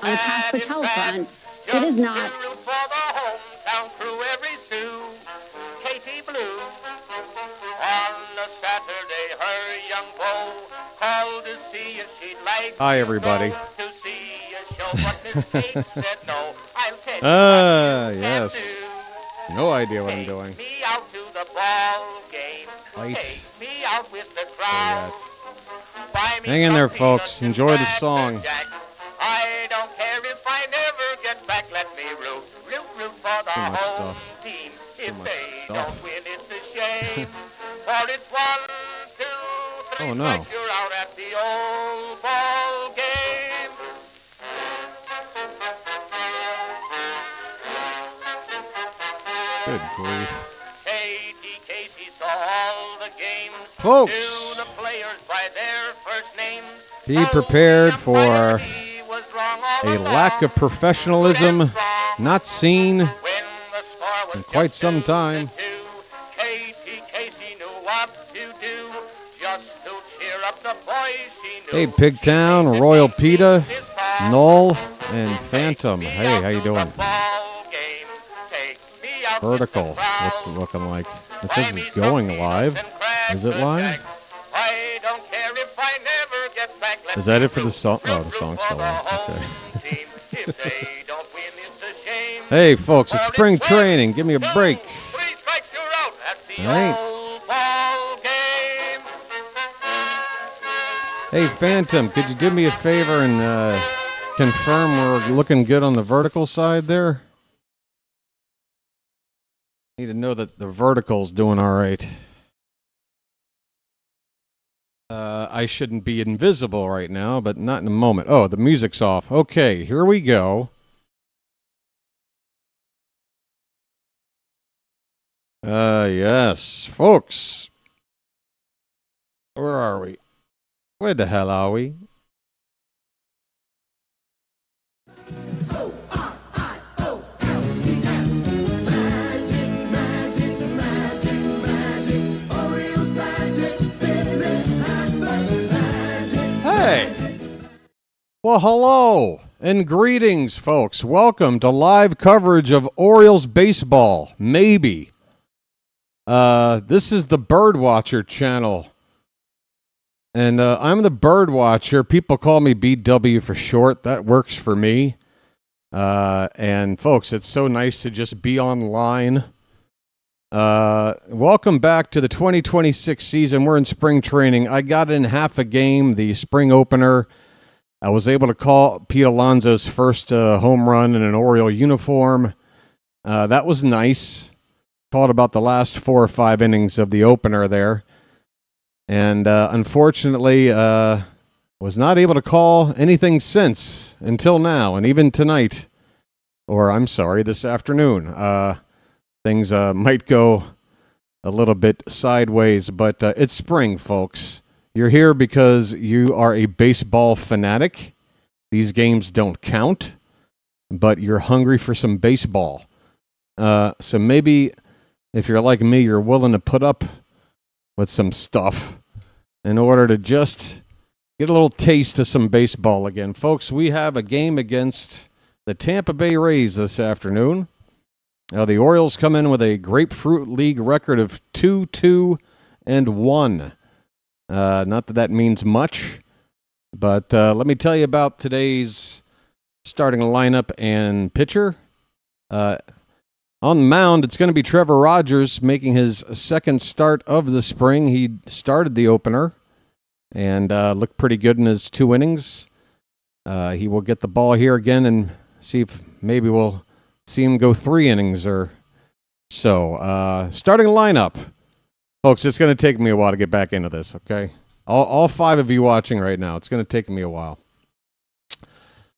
On the Cash Patel front, it is not. Hi, everybody. Yes. No idea what I'm doing. Right. Hang in there, folks. Enjoy the song. I don't care if I never get back. Let me root for the home team. If they don't win, it's a shame. For it's 1, 2, 3 Oh, no. strikes, you're out at the old ball game. Good grief. Casey saw all the games. Folks, Knew the players by their first names. be prepared for a lack of professionalism not seen in quite some time. Hey, Pigtown, Royal Pita, Null, and Phantom. Hey, how you doing? Vertical, what's it looking like? It says it's going live. Is it live? Is that it for the song? Oh, the song's still on. Okay. Hey, folks, it's spring training. Give me a break. All right. Hey, Phantom, could you do me a favor and confirm we're looking good on the vertical side there? Need to know that the vertical's doing all right. I shouldn't be invisible right now, but not in a moment. Oh, the music's off. Okay, here we go. Yes, folks. Where are we? Where the hell are we? Hey! Well, hello and greetings, folks. Welcome to live coverage of Orioles baseball. Maybe. This is the BirdWatcher Channel. And I'm the BirdWatcher. People call me BW for short. That works for me. And, folks, it's so nice to just be online. Welcome back to the 2026 season. We're in spring training. I got in half a game, the spring opener. I was able to call Pete Alonso's first home run in an Oriole uniform. That was nice. Called about the last 4 or 5 innings of the opener there. And unfortunately, was not able to call anything since until now, and even tonight. Or, I'm sorry, this afternoon. Things might go a little bit sideways, but it's spring, folks. You're here because you are a baseball fanatic. These games don't count, but you're hungry for some baseball. So maybe if you're like me, you're willing to put up with some stuff in order to just get a little taste of some baseball again. Folks, we have a game against the Tampa Bay Rays this afternoon. Now, the Orioles come in with a Grapefruit League record of 2-2-1. Not that that means much, but let me tell you about today's starting lineup and pitcher. On the mound, it's going to be Trevor Rogers making his second start of the spring. He started the opener and looked pretty good in his 2 innings. He will get the ball here again and see if maybe we'll see him go 3 innings or so. Starting lineup. Folks, it's going to take me a while to get back into this, okay? All 5 of you watching right now, it's going to take me a while.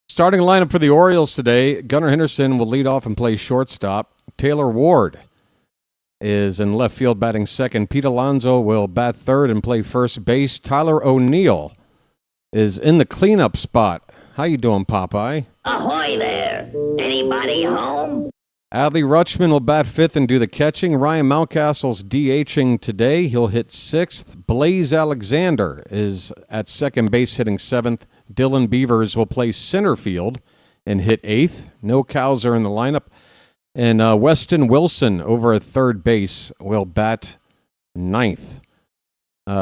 Starting lineup for the Orioles today, Gunnar Henderson will lead off and play shortstop. Taylor Ward is in left field batting second. Pete Alonso will bat third and play first base. Tyler O'Neill is in the cleanup spot. How you doing, Popeye? Ahoy there! Anybody home? Adley Rutschman will bat fifth and do the catching. Ryan Mountcastle's DHing today. He'll hit sixth. Blaze Alexander is at second base hitting seventh. Dylan Beavers will play center field and hit 8th. No cows are in the lineup. And Weston Wilson over at third base will bat 9th.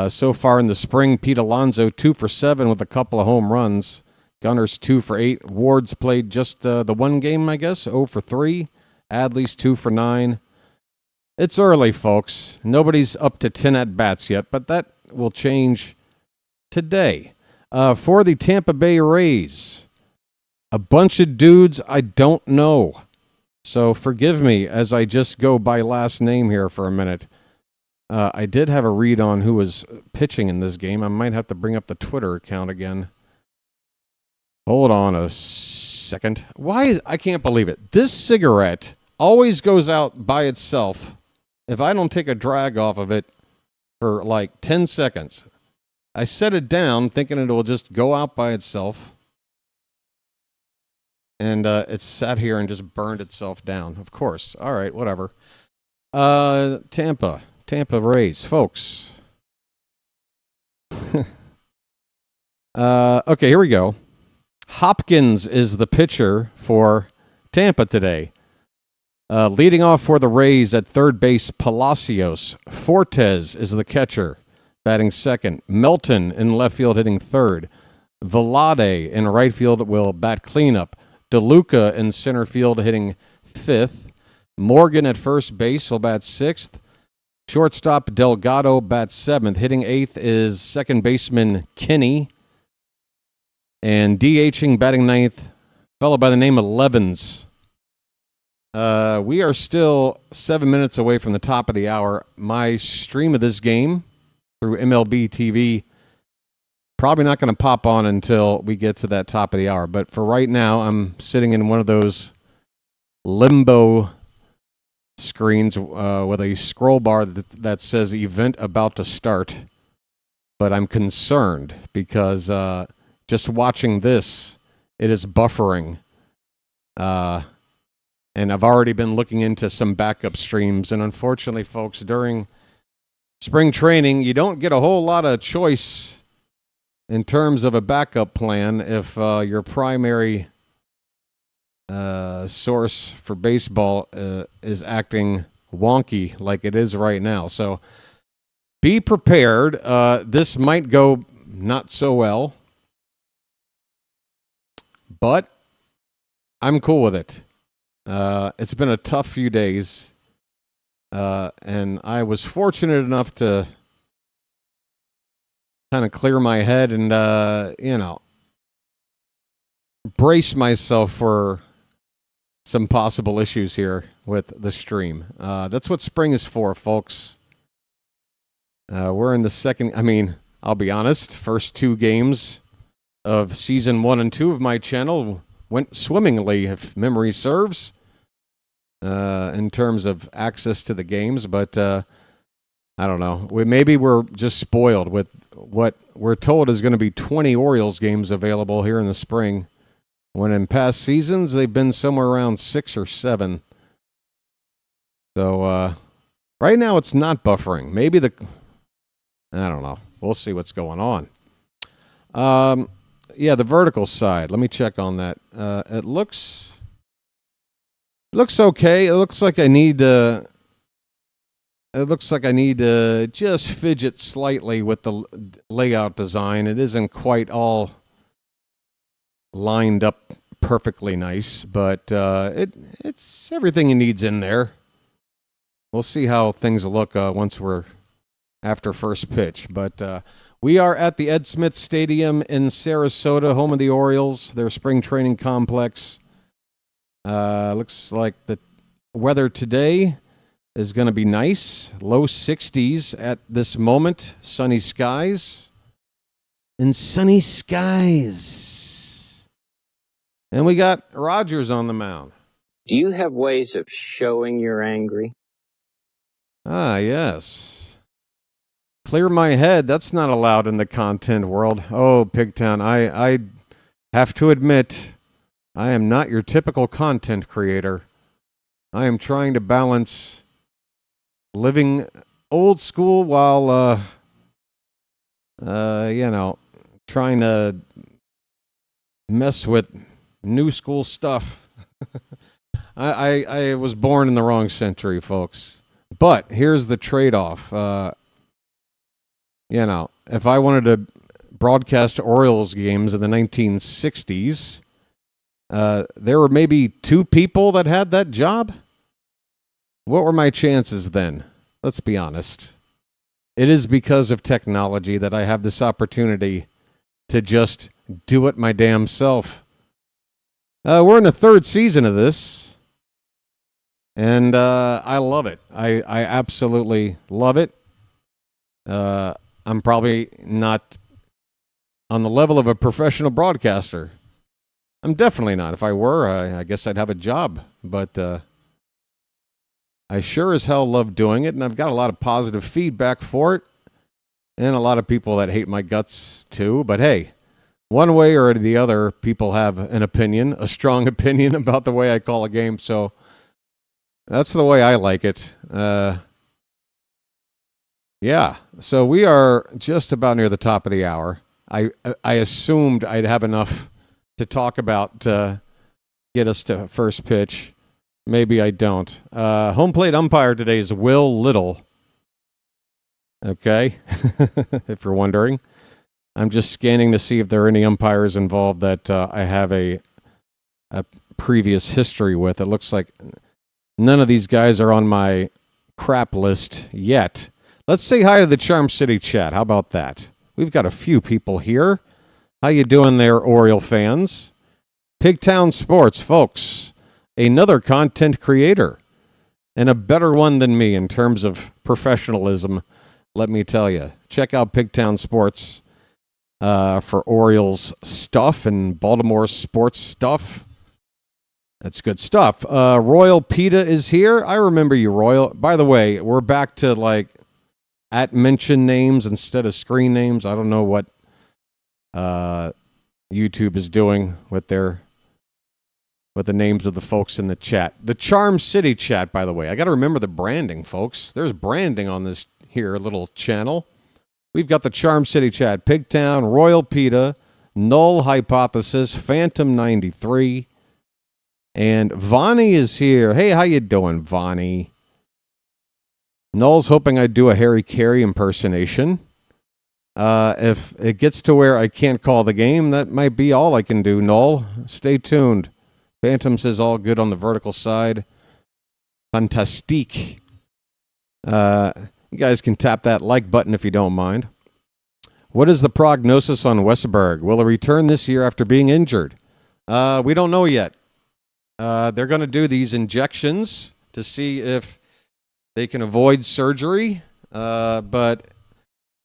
So far in the spring, Pete Alonso 2 for 7 with a couple of home runs. Gunners 2 for 8. Ward's played just the one game, I guess, 0 for 3. Adley's 2 for 9. It's early, folks. Nobody's up to 10 at-bats yet, but that will change today. For the Tampa Bay Rays, a bunch of dudes I don't know. So forgive me as I just go by last name here for a minute. I did have a read on who was pitching in this game. I might have to bring up the Twitter account again. Hold on a second. I can't believe it. This cigarette always goes out by itself if I don't take a drag off of it for like 10 seconds. I set it down thinking it will just go out by itself. And it sat here and just burned itself down. Of course. All right, whatever. Tampa Rays, folks. Okay, here we go. Hopkins is the pitcher for Tampa today. Leading off for the Rays at third base, Palacios. Fortes is the catcher, batting second. Melton in left field hitting third. Velade in right field will bat cleanup. DeLuca in center field hitting 5th. Morgan at first base will bat 6th. Shortstop Delgado bats 7th. Hitting 8th is second baseman Kinney. And DHing batting 9th, fellow by the name of Levens. We are still 7 minutes away from the top of the hour. My stream of this game through MLB TV probably not going to pop on until we get to that top of the hour. But for right now, I'm sitting in one of those limbo screens with a scroll bar that says event about to start. But I'm concerned because just watching this, it is buffering. And I've already been looking into some backup streams. And unfortunately, folks, during spring training, you don't get a whole lot of choice in terms of a backup plan if your primary source for baseball is acting wonky like it is right now. So be prepared. This might go not so well, but I'm cool with it. It's been a tough few days, and I was fortunate enough to kind of clear my head and, brace myself for some possible issues here with the stream. That's what spring is for, folks. We're in the second, I'll be honest, first 2 games of season 1 and 2 of my channel went swimmingly, if memory serves, in terms of access to the games, but I don't know. Maybe we're just spoiled with what we're told is going to be 20 Orioles games available here in the spring, when in past seasons they've been somewhere around 6 or 7. So right now it's not buffering. Maybe I don't know. We'll see what's going on. Yeah, the vertical side. Let me check on that. It looks okay. It looks like I need to just fidget slightly with the layout design. It isn't quite all lined up perfectly nice, but it's everything it needs in there. We'll see how things look once we're after first pitch. But we are at the Ed Smith Stadium in Sarasota, home of the Orioles, their spring training complex. Looks like the weather today is going to be nice. Low 60s at this moment. Sunny skies. And sunny skies. And we got Rogers on the mound. Do you have ways of showing you're angry? Ah, yes. Clear my head. That's not allowed in the content world. Oh, Pigtown, I have to admit, I am not your typical content creator. I am trying to balance living old school while, trying to mess with New school stuff. I was born in the wrong century, folks. But here's the trade-off. If I wanted to broadcast Orioles games in the 1960s, there were maybe 2 people that had that job. What were my chances then? Let's be honest. It is because of technology that I have this opportunity to just do it my damn self. We're in the 3rd season of this, and I love it. I absolutely love it. I'm probably not on the level of a professional broadcaster. I'm definitely not. If I were, I guess I'd have a job. But I sure as hell love doing it, and I've got a lot of positive feedback for it, and a lot of people that hate my guts too. But hey, one way or the other, people have an opinion, a strong opinion about the way I call a game. So that's the way I like it. Yeah, so we are just about near the top of the hour. I assumed I'd have enough to talk about to get us to first pitch. Maybe I don't. Home plate umpire today is Will Little. Okay, if you're wondering. I'm just scanning to see if there are any umpires involved that I have a previous history with. It looks like none of these guys are on my crap list yet. Let's say hi to the Charm City chat. How about that? We've got a few people here. How you doing there, Oriole fans? Pigtown Sports, folks. Another content creator. And a better one than me in terms of professionalism, let me tell you. Check out Pigtown Sports for Orioles stuff and Baltimore sports stuff. That's good stuff. Royal PETA is here. I remember you, Royal. By the way, we're back to @mention names instead of screen names. I don't know what YouTube is doing with the names of the folks in the chat. The Charm City chat, by the way. I got to remember the branding, folks. There's branding on this here little channel. We've got the Charm City chat. Pigtown, Royal PETA, Null Hypothesis, Phantom 93, and Vonnie is here. Hey, how you doing, Vonnie? Null's hoping I do a Harry Carey impersonation. If it gets to where I can't call the game, that might be all I can do, Null. Stay tuned. Phantom says all good on the vertical side. Fantastique. You guys can tap that like button if you don't mind. What is the prognosis on Westberg? Will he return this year after being injured? We don't know yet. They're going to do these injections to see if they can avoid surgery, but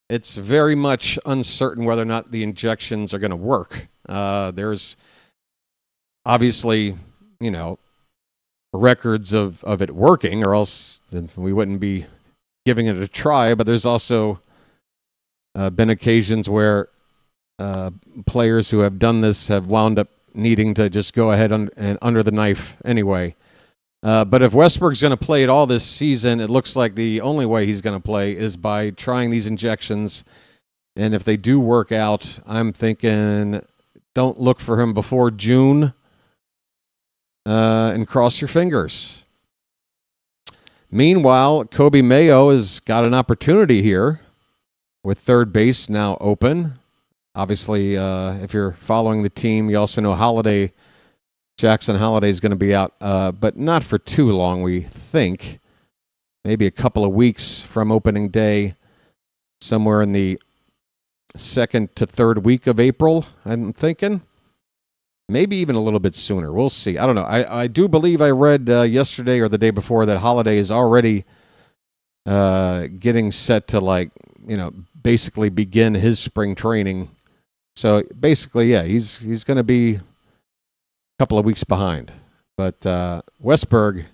it's very much uncertain whether or not the injections are going to work. There's obviously, records of it working, or else we wouldn't be giving it a try, but there's also been occasions where players who have done this have wound up needing to just go ahead and under the knife anyway. But if Westberg's going to play it all this season, it looks like the only way he's going to play is by trying these injections. And if they do work out, I'm thinking don't look for him before June and cross your fingers. Meanwhile, Kobe Mayo has got an opportunity here with third base now open. Obviously, if you're following the team, you also know Jackson Holliday is going to be out, but not for too long, we think. Maybe a couple of weeks from opening day, somewhere in the second to third week of April, I'm thinking. Maybe even a little bit sooner. We'll see. I don't know. I do believe I read yesterday or the day before that Holliday is already getting set to, basically begin his spring training. So basically, yeah, he's going to be a couple of weeks behind. But Westberg,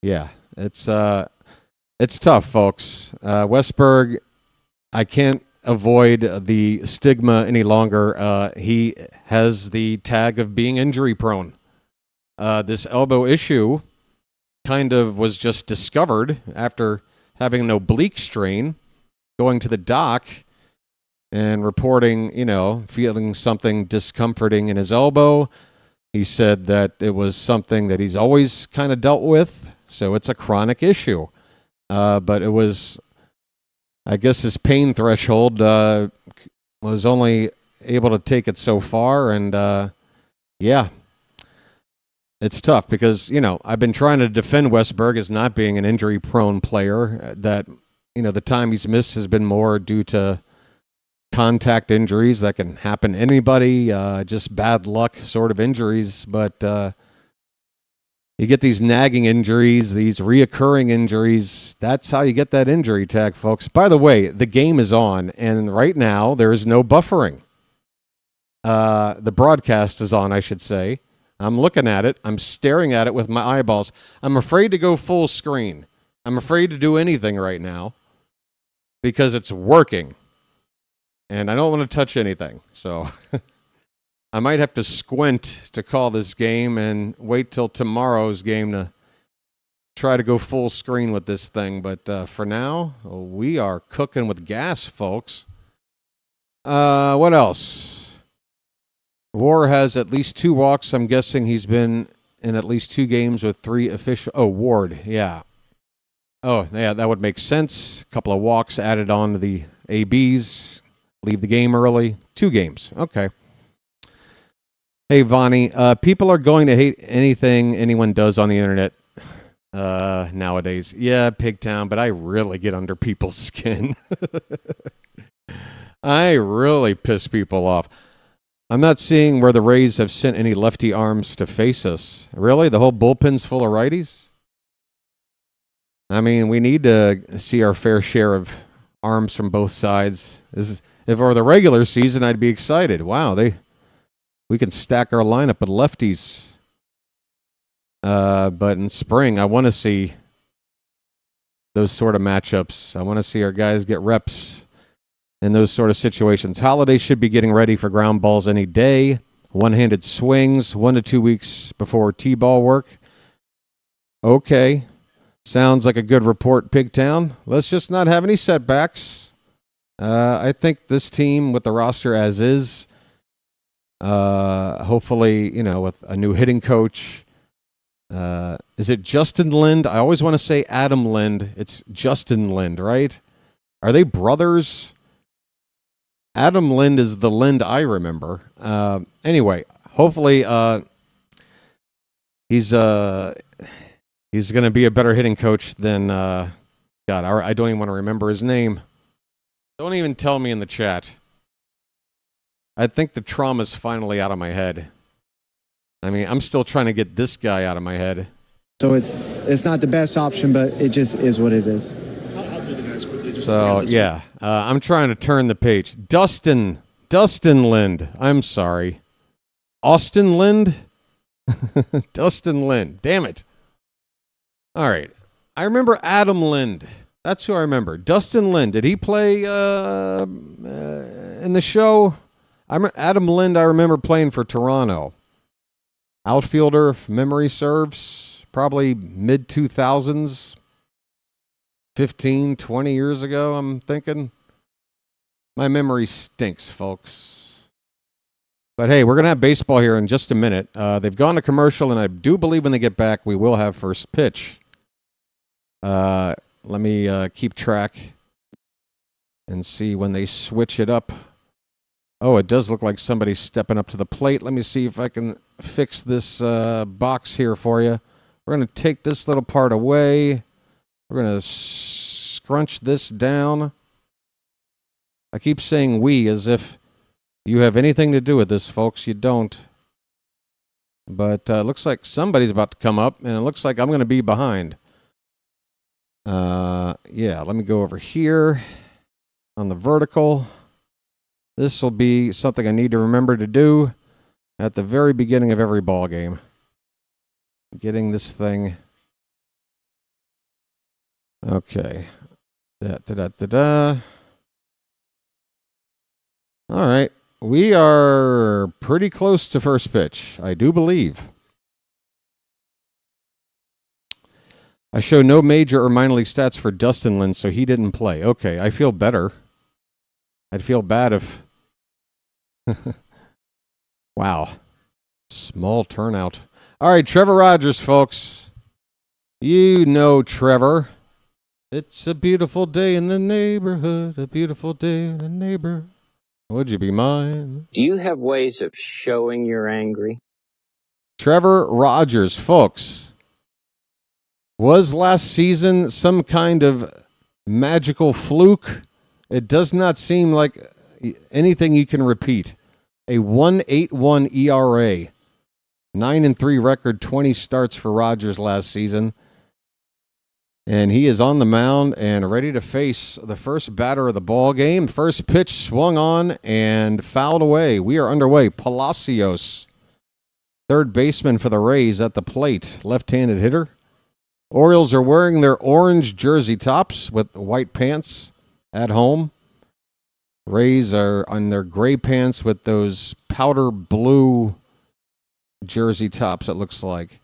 yeah, it's tough, folks. Westberg, I can't avoid the stigma any longer. He has the tag of being injury prone. This elbow issue kind of was just discovered after having an oblique strain, going to the doc and reporting, feeling something discomforting in his elbow. He said that it was something that he's always kind of dealt with, so it's a chronic issue. But it was, I guess his pain threshold was only able to take it so far, and yeah. It's tough because, I've been trying to defend Westberg as not being an injury-prone player, that, the time he's missed has been more due to contact injuries that can happen to anybody, just bad luck sort of injuries. But you get these nagging injuries, these reoccurring injuries. That's how you get that injury tag, folks. By the way, the game is on, and right now there is no buffering. The broadcast is on, I should say. I'm looking at it. I'm staring at it with my eyeballs. I'm afraid to go full screen. I'm afraid to do anything right now because it's working. And I don't want to touch anything. So I might have to squint to call this game and wait till tomorrow's game to try to go full screen with this thing. But for now, we are cooking with gas, folks. What else? War has at least 2 walks. I'm guessing he's been in at least 2 games with 3 official. Oh, Ward, yeah. Oh, yeah, that would make sense. A couple of walks added on to the ABs. Leave the game early. 2 games. Okay. Hey, Vonnie, people are going to hate anything anyone does on the internet nowadays. Yeah, Pigtown, but I really get under people's skin. I really piss people off. I'm not seeing where the Rays have sent any lefty arms to face us. Really? The whole bullpen's full of righties? I mean, we need to see our fair share of arms from both sides. If it were the regular season, I'd be excited. Wow, we can stack our lineup with lefties. But in spring, I want to see those sort of matchups. I want to see our guys get reps in those sort of situations. Holiday should be getting ready for ground balls any day. One-handed swings, 1 to 2 weeks before T-ball work. Okay. Sounds like a good report, Pigtown. Let's just not have any setbacks. I think this team with the roster as is, hopefully, with a new hitting coach. Is it Justin Lind? I always want to say Adam Lind. It's Justin Lind, right? Are they brothers? Adam Lind is the Lind I remember. Anyway, hopefully he's going to be a better hitting coach than God. I don't even want to remember his name. Don't even tell me in the chat. I think the trauma's finally out of my head. I mean, I'm still trying to get this guy out of my head. So it's not the best option, but it just is what it is. So, yeah, I'm trying to turn the page. Dustin Lind. I'm sorry. Austin Lind? Dustin Lind. Damn it. All right. I remember Adam Lind. That's who I remember. Dustin Lind. Did he play in the show? Adam Lind, I remember playing for Toronto. Outfielder, if memory serves. Probably mid-2000s. 15, 20 years ago, I'm thinking. My memory stinks, folks. But hey, we're going to have baseball here in just a minute. They've gone to commercial, and I do believe when they get back, we will have first pitch. Let me keep track and see when they switch it up. Oh, it does look like somebody's stepping up to the plate. Let me see if I can fix this box here for you. We're going to take this little part away. We're going to scrunch this down. I keep saying we as if you have anything to do with this, folks. You don't. But it looks like somebody's about to come up, and it looks like I'm going to be behind. Yeah, let me go over here on the vertical. This will be something I need to remember to do at the very beginning of every ball game. Getting this thing. Okay. All right. We are pretty close to first pitch, I do believe. I show no major or minor league stats for Dustin Lind, so he didn't play. Okay, I feel better. I'd feel bad if... Wow. Small turnout. All right, Trevor Rogers, folks. You know Trevor. It's a beautiful day in the neighborhood, a beautiful day in the neighborhood. Would you be mine? Do you have ways of showing you're angry? Trevor Rogers, folks. Was last season some kind of magical fluke? It does not seem like anything you can repeat. A 1.81 ERA. 9-3 record, 20 starts for Rogers last season. And he is on the mound and ready to face the first batter of the ball game. First pitch swung on and fouled away. We are underway. Palacios, third baseman for the Rays at the plate. Left-handed hitter. Orioles are wearing their orange jersey tops with white pants at home. Rays are on their gray pants with those powder blue jersey tops, it looks like.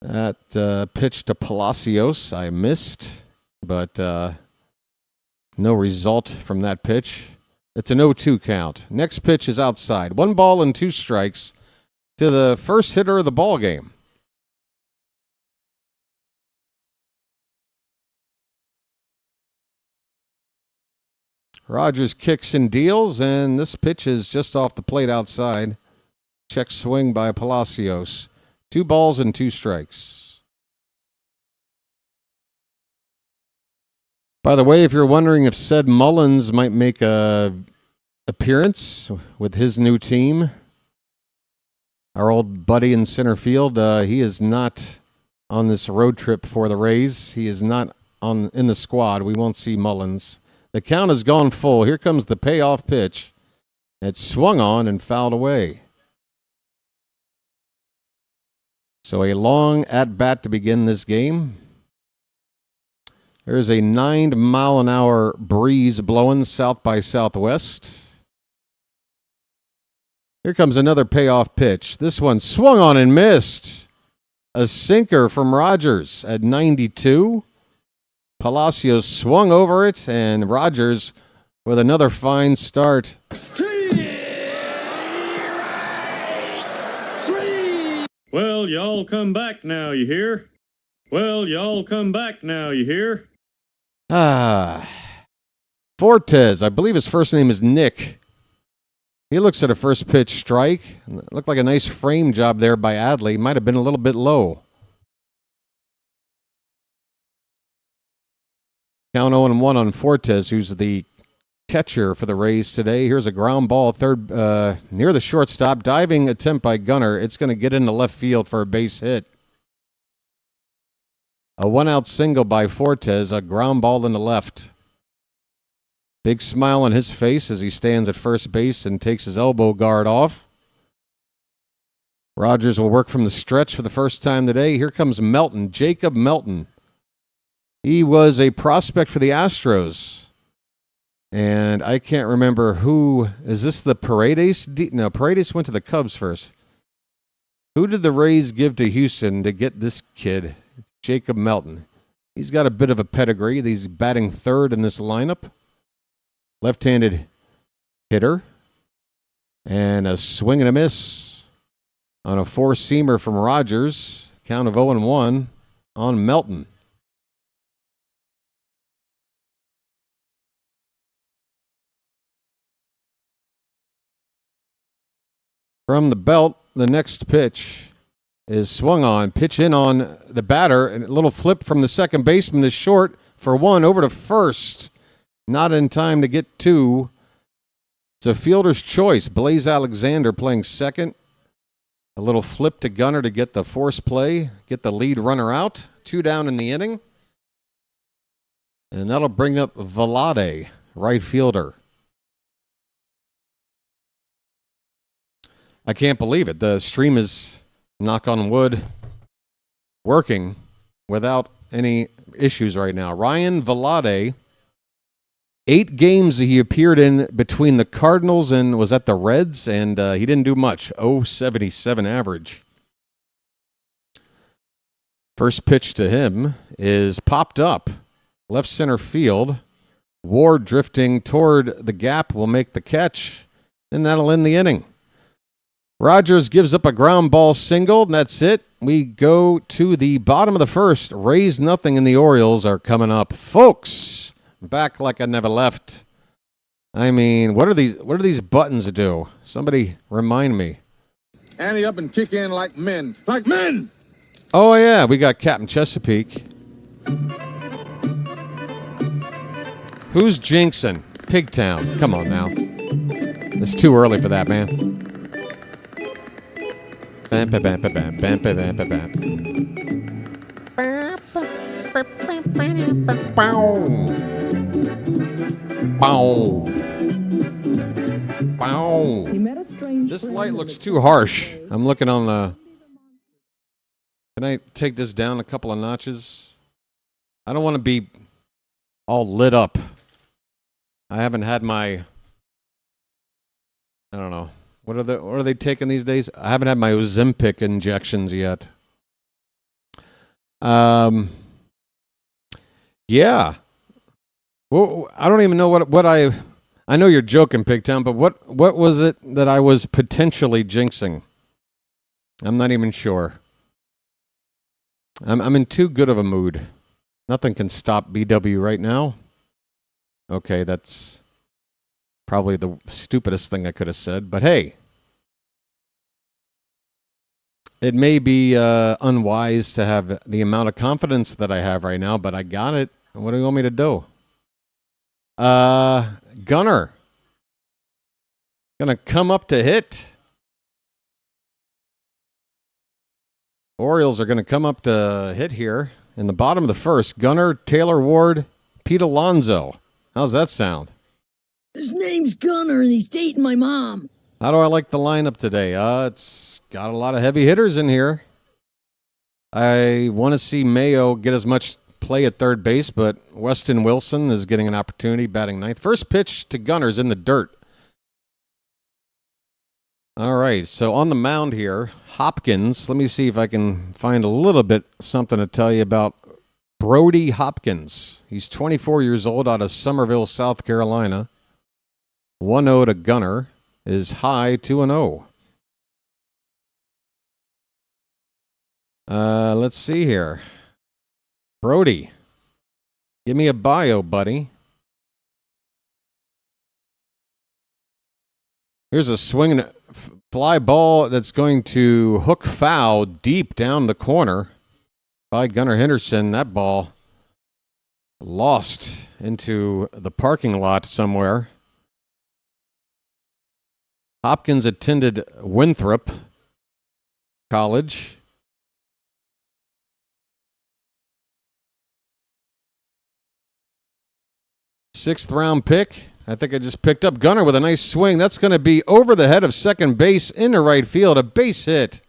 That pitch to Palacios, I missed, but no result from that pitch. It's an 0-2 count. Next pitch is outside. 1 ball and 2 strikes to the first hitter of the ball game. Rogers kicks and deals, and this pitch is just off the plate outside. Check swing by Palacios. 2 balls and 2 strikes. By the way, if you're wondering if Ced Mullins might make a appearance with his new team, our old buddy in center field, he is not on this road trip for the Rays. He is not in the squad. We won't see Mullins. The count has gone full. Here comes the payoff pitch. It swung on and fouled away. So a long at-bat to begin this game. There's a 9-mile-an-hour breeze blowing south by southwest. Here comes another payoff pitch. This one swung on and missed. A sinker from Rogers at 92. Palacios swung over it, and Rogers with another fine start. Well, y'all come back now, you hear? Well, y'all come back now, you hear? Fortes, I believe his first name is Nick. He looks at a first pitch strike. Looked like a nice frame job there by Adley. Might have been a little bit low. Count 0-1 on Fortes, who's the catcher for the Rays today. Here's a ground ball, third near the shortstop. Diving attempt by Gunnar. It's going to get into left field for a base hit. A 1-out single by Fortes, a ground ball in the left. Big smile on his face as he stands at first base and takes his elbow guard off. Rogers will work from the stretch for the first time today. Here comes Melton, Jacob Melton. He was a prospect for the Astros. And I can't remember who. Is this the Paredes? No, Paredes went to the Cubs first. Who did the Rays give to Houston to get this kid, Jacob Melton? He's got a bit of a pedigree. He's batting third in this lineup. Left-handed hitter. And a swing and a miss on a 4-seamer from Rogers. Count of 0-1 on Melton. From the belt, the next pitch is swung on. Pitch in on the batter. And a little flip from the second baseman is short for 1 over to first. Not in time to get 2. It's a fielder's choice. Blaze Alexander playing second. A little flip to Gunnar to get the force play, get the lead runner out. 2 down in the inning. And that'll bring up Vlade, right fielder. I can't believe it. The stream is, knock on wood, working without any issues right now. Ryan Vlade, 8 games he appeared in between the Cardinals and was at the Reds, and he didn't do much. 0.77 average. First pitch to him is popped up. Left center field. Ward drifting toward the gap will make the catch, and that'll end the inning. Rogers gives up a ground ball single, and that's it. We go to the bottom of the first. Rays nothing, and the Orioles are coming up. Folks, back like I never left. I mean, what do these buttons do? Somebody remind me. Ante up and kick in like men. Like men! Oh, yeah, we got Captain Chesapeake. Who's jinxing? Pigtown. Come on now. It's too early for that, man. Bam, bam, bam, bam, bam, bam, bam, bam, bam. This light looks too harsh. I'm looking on the... Can I take this down a couple of notches? I don't want to be all lit up. I haven't had my... I don't know. What are they taking these days? I haven't had my Ozempic injections yet. Yeah. Well, I don't even know what I know you're joking, Pigtown, but what was it that I was potentially jinxing? I'm not even sure. I'm in too good of a mood. Nothing can stop BW right now. Okay, that's probably the stupidest thing I could have said, but hey. It may be unwise to have the amount of confidence that I have right now, but I got it. What do you want me to do? Gunner. Gonna come up to hit. Orioles are gonna come up to hit here in the bottom of the first. Gunner, Taylor Ward, Pete Alonso. How's that sound? His name's Gunner and he's dating my mom. How do I like the lineup today? It's got a lot of heavy hitters in here. I want to see Mayo get as much play at third base, but Weston Wilson is getting an opportunity batting ninth. First pitch to Gunner's in the dirt. All right, so on the mound here, Hopkins. Let me see if I can find a little bit something to tell you about Brody Hopkins. He's 24 years old out of Summerville, South Carolina. 1-0 to Gunner. Is high 2-0. Let's see here. Brody, give me a bio, buddy. Here's a swinging fly ball that's going to hook foul deep down the corner by Gunnar Henderson. That ball lost into the parking lot somewhere. Hopkins attended Winthrop College. Sixth round pick. I think I just picked up Gunner with a nice swing. That's going to be over the head of second base into right field. A base hit.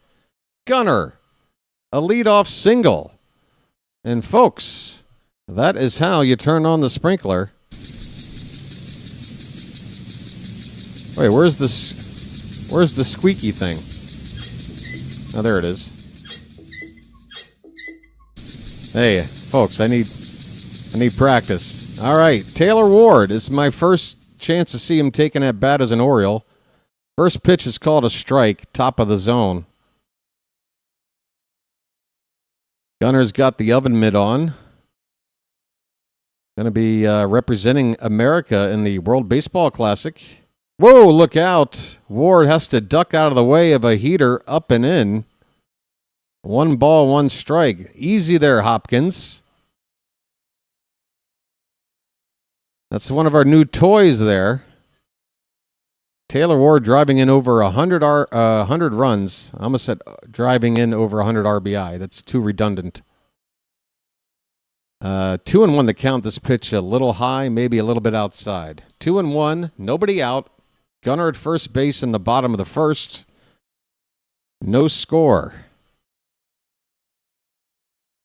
Gunner. A leadoff single. And folks, that is how you turn on the sprinkler. Wait, where's the squeaky thing? Oh, there it is. Hey, folks, I need practice. All right, Taylor Ward. It's my first chance to see him taking at bat as an Oriole. First pitch is called a strike, top of the zone. Gunner's got the oven mitt on. Going to be representing America in the World Baseball Classic. Whoa, look out. Ward has to duck out of the way of a heater up and in. 1 ball, 1 strike. Easy there, Hopkins. That's one of our new toys there. Taylor Ward driving in over 100 runs. I almost said driving in over 100 RBI. That's too redundant. 2-1 the count. This pitch a little high, maybe a little bit outside. 2-1, nobody out. Gunner at first base in the bottom of the first. No score.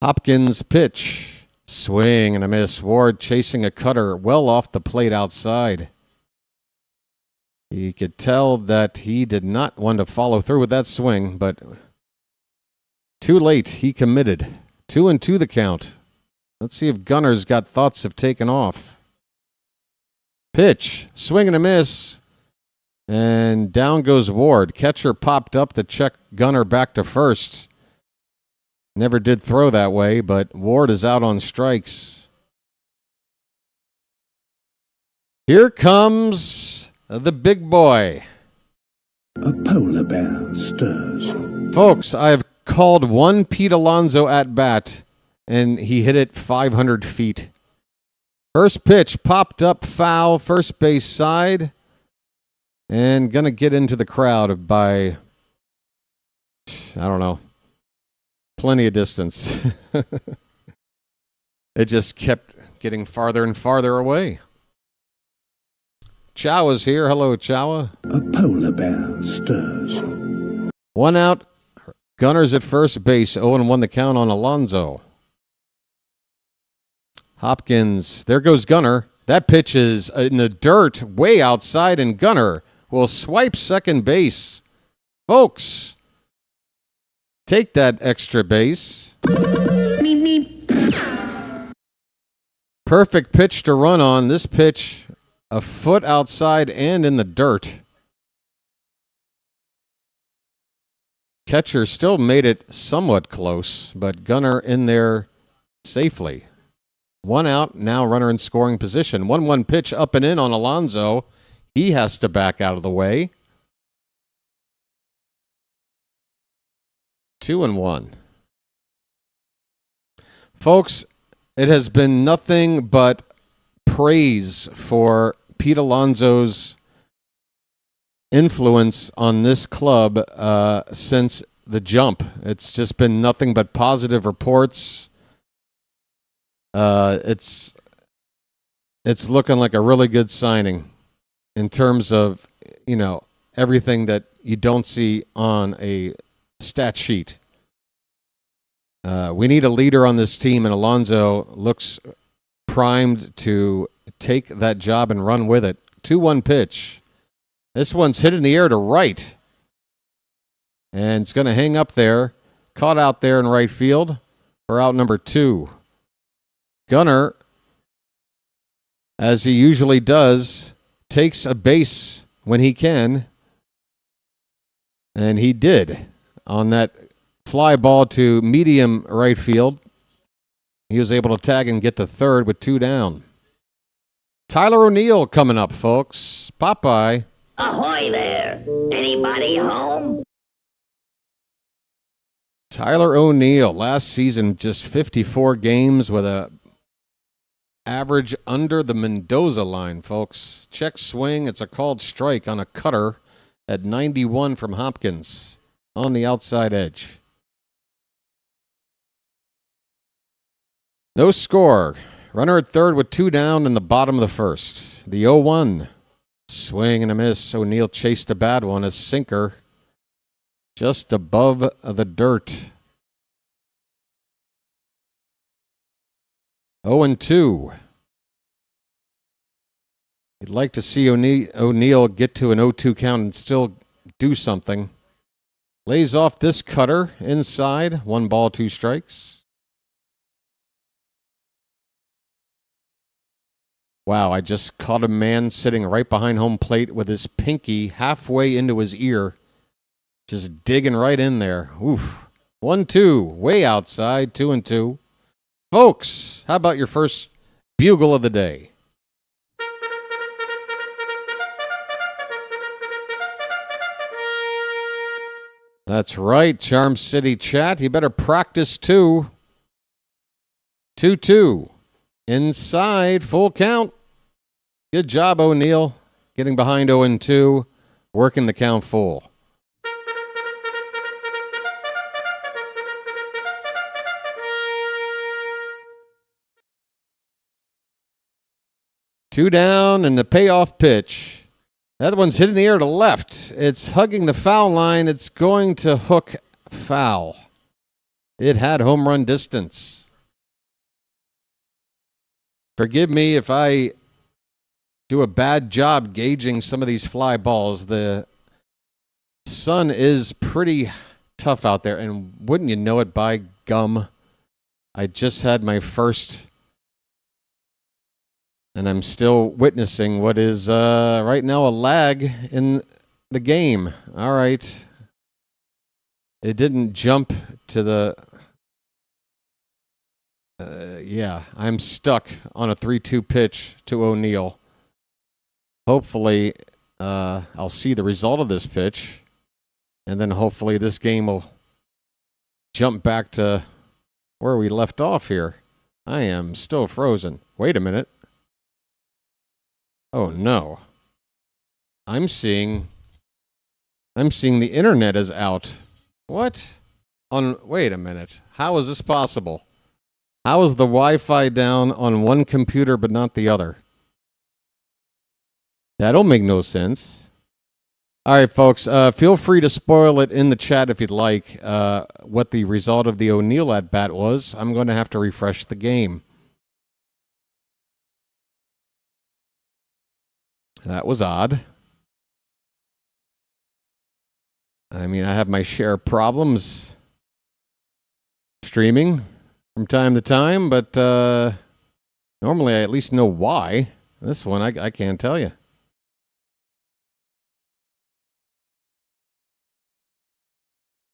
Hopkins pitch. Swing and a miss. Ward chasing a cutter well off the plate outside. You could tell that he did not want to follow through with that swing, but too late. He committed. 2-2 the count. Let's see if Gunner's got thoughts of taking off. Pitch. Swing and a miss. And down goes Ward. Catcher popped up to check Gunnar back to first. Never did throw that way, but Ward is out on strikes. Here comes the big boy. A polar bear stirs. Folks, I have called one Pete Alonso at bat, and he hit it 500 feet. First pitch popped up foul, first base side. And going to get into the crowd by, I don't know, plenty of distance. It just kept getting farther and farther away. Chowa's here. Hello, Chowa. A polar bear stirs. One out. Gunner's at first base. 0-1 the count on Alonso. Hopkins. There goes Gunner. That pitch is in the dirt way outside, and Gunner will swipe second base. Folks, take that extra base. Perfect pitch to run on. This pitch, a foot outside and in the dirt. Catcher still made it somewhat close, but Gunner in there safely. One out, now runner in scoring position. 1-1 pitch up and in on Alonso. He has to back out of the way. 2-1. Folks, it has been nothing but praise for Pete Alonso's influence on this club since the jump. It's just been nothing but positive reports. It's looking like a really good signing in terms of, everything that you don't see on a stat sheet. We need a leader on this team, and Alonso looks primed to take that job and run with it. 2-1 pitch. This one's hit in the air to right. And it's going to hang up there. Caught out there in right field for out number 2. Gunner, as he usually does, takes a base when he can. And he did on that fly ball to medium right field. He was able to tag and get to third with 2 down. Tyler O'Neill coming up, folks. Popeye. Ahoy there! Anybody home? Tyler O'Neill, last season just 54 games with a average under the Mendoza line, folks. Check swing. It's a called strike on a cutter at 91 from Hopkins on the outside edge. No score. Runner at third with 2 down in the bottom of the first. The 0-1. Swing and a miss. O'Neill chased a bad one. A sinker just above the dirt. 0-2. You'd like to see O'Neill get to an 0-2 count and still do something. Lays off this cutter inside. 1 ball, 2 strikes. Wow, I just caught a man sitting right behind home plate with his pinky halfway into his ear. Just digging right in there. Oof. 1-2. Way outside. 2-2. Folks, how about your first bugle of the day? That's right, Charm City Chat. You better practice too. 2-2. Inside, full count. Good job, O'Neill. Getting behind 0-2. Working the count full. Two down and the payoff pitch. That one's hit in the air to left. It's hugging the foul line. It's going to hook foul. It had home run distance. Forgive me if I do a bad job gauging some of these fly balls. The sun is pretty tough out there, and wouldn't you know it, by gum, I just had my first, and I'm still witnessing what is right now a lag in the game. All right. It didn't jump to the... yeah, I'm stuck on a 3-2 pitch to O'Neill. Hopefully, I'll see the result of this pitch, and then hopefully this game will jump back to where we left off here. I am still frozen. Wait a minute. Oh, no. I'm seeing the internet is out. What? Wait a minute. How is this possible? How is the Wi-Fi down on one computer but not the other? That'll make no sense. All right, folks, feel free to spoil it in the chat if you'd like what the result of the O'Neill at-bat was. I'm going to have to refresh the game. That was odd. I mean, I have my share of problems streaming from time to time, but normally I at least know why. This one, I can't tell you.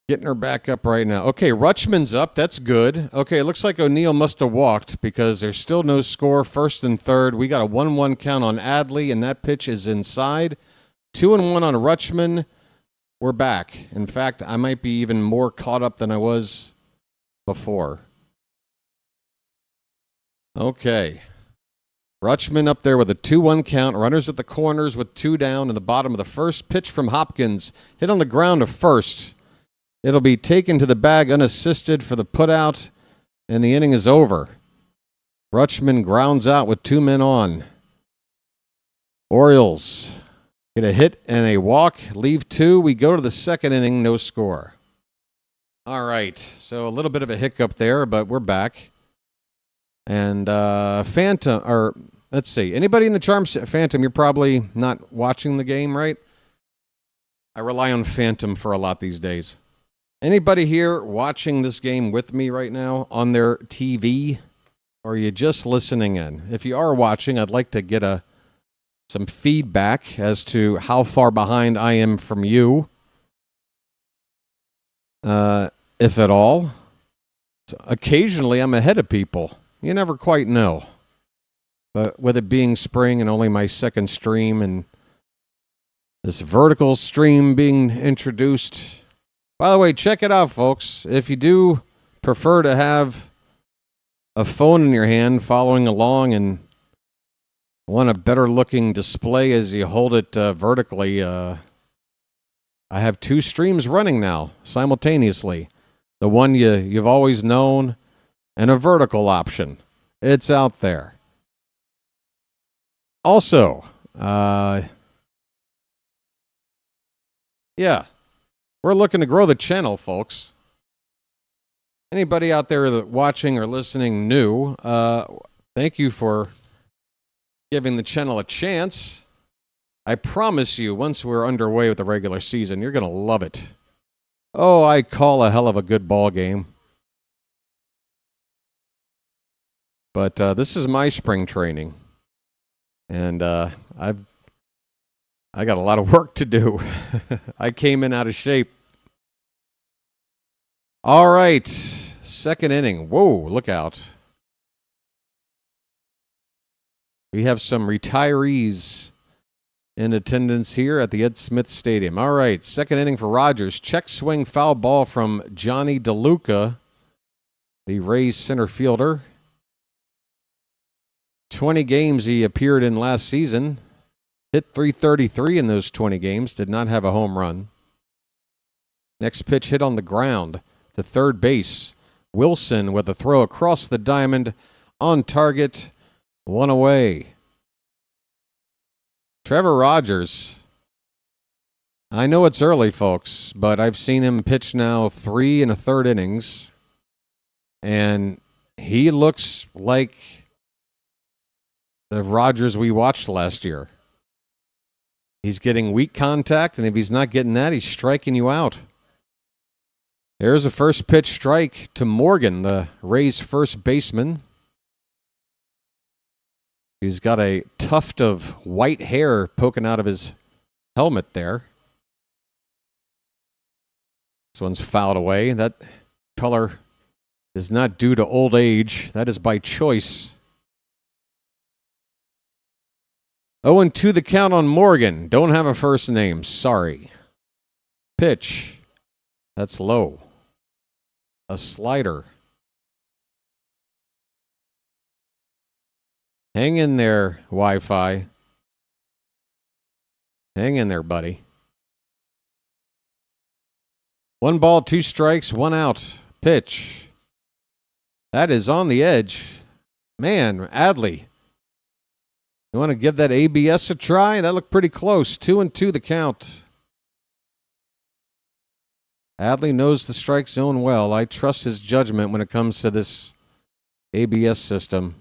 Getting her back up right now. Okay, Rutschman's up. That's good. Okay, it looks like O'Neill must have walked because there's still no score. First and third. We got a 1-1 count on Adley, and that pitch is inside. 2-1 on Rutschman. We're back. In fact, I might be even more caught up than I was before. Okay. Rutschman up there with a 2-1 count. Runners at the corners with 2 down in the bottom of the first. Pitch from Hopkins. Hit on the ground to first. It'll be taken to the bag unassisted for the putout, and the inning is over. Rutschman grounds out with 2 men on. Orioles get a hit and a walk, leave 2. We go to the second inning, no score. All right, so a little bit of a hiccup there, but we're back. And Phantom, or let's see, anybody in the Charms? Phantom, you're probably not watching the game, right? I rely on Phantom for a lot these days. Anybody here watching this game with me right now on their TV? Or are you just listening in? If you are watching, I'd like to get some feedback as to how far behind I am from you, if at all. So occasionally, I'm ahead of people. You never quite know. But with it being spring and only my second stream and this vertical stream being introduced... By the way, check it out, folks. If you do prefer to have a phone in your hand following along and want a better-looking display as you hold it vertically, I have 2 streams running now simultaneously. The one you've always known and a vertical option. It's out there. Also, yeah. We're looking to grow the channel, folks. Anybody out there that watching or listening new, thank you for giving the channel a chance. I promise you, once we're underway with the regular season, you're going to love it. Oh, I call a hell of a good ball game. But this is my spring training. And I got a lot of work to do. I came in out of shape. All right. Second inning. Whoa, look out. We have some retirees in attendance here at the Ed Smith Stadium. All right. Second inning for Rogers. Check swing foul ball from Johnny DeLuca, the Rays center fielder. 20 games he appeared in last season. Hit .333 in those 20 games. Did not have a home run. Next pitch hit on the ground to third base. Wilson with a throw across the diamond. On target. 1 away. Trevor Rogers. I know it's early, folks, but I've seen him pitch now 3 1/3 innings. And he looks like the Rogers we watched last year. He's getting weak contact, and if he's not getting that, he's striking you out. There's a first pitch strike to Morgan, the Rays' first baseman. He's got a tuft of white hair poking out of his helmet there. This one's fouled away. That color is not due to old age. That is by choice. 0-2 the count on Morgan. Don't have a first name. Sorry. Pitch. That's low. A slider. Hang in there, Wi-Fi. Hang in there, buddy. 1 ball, 2 strikes, 1 out. Pitch. That is on the edge. Man, Adley. You want to give that ABS a try? That looked pretty close. 2-2 the count. Adley knows the strike zone well. I trust his judgment when it comes to this ABS system.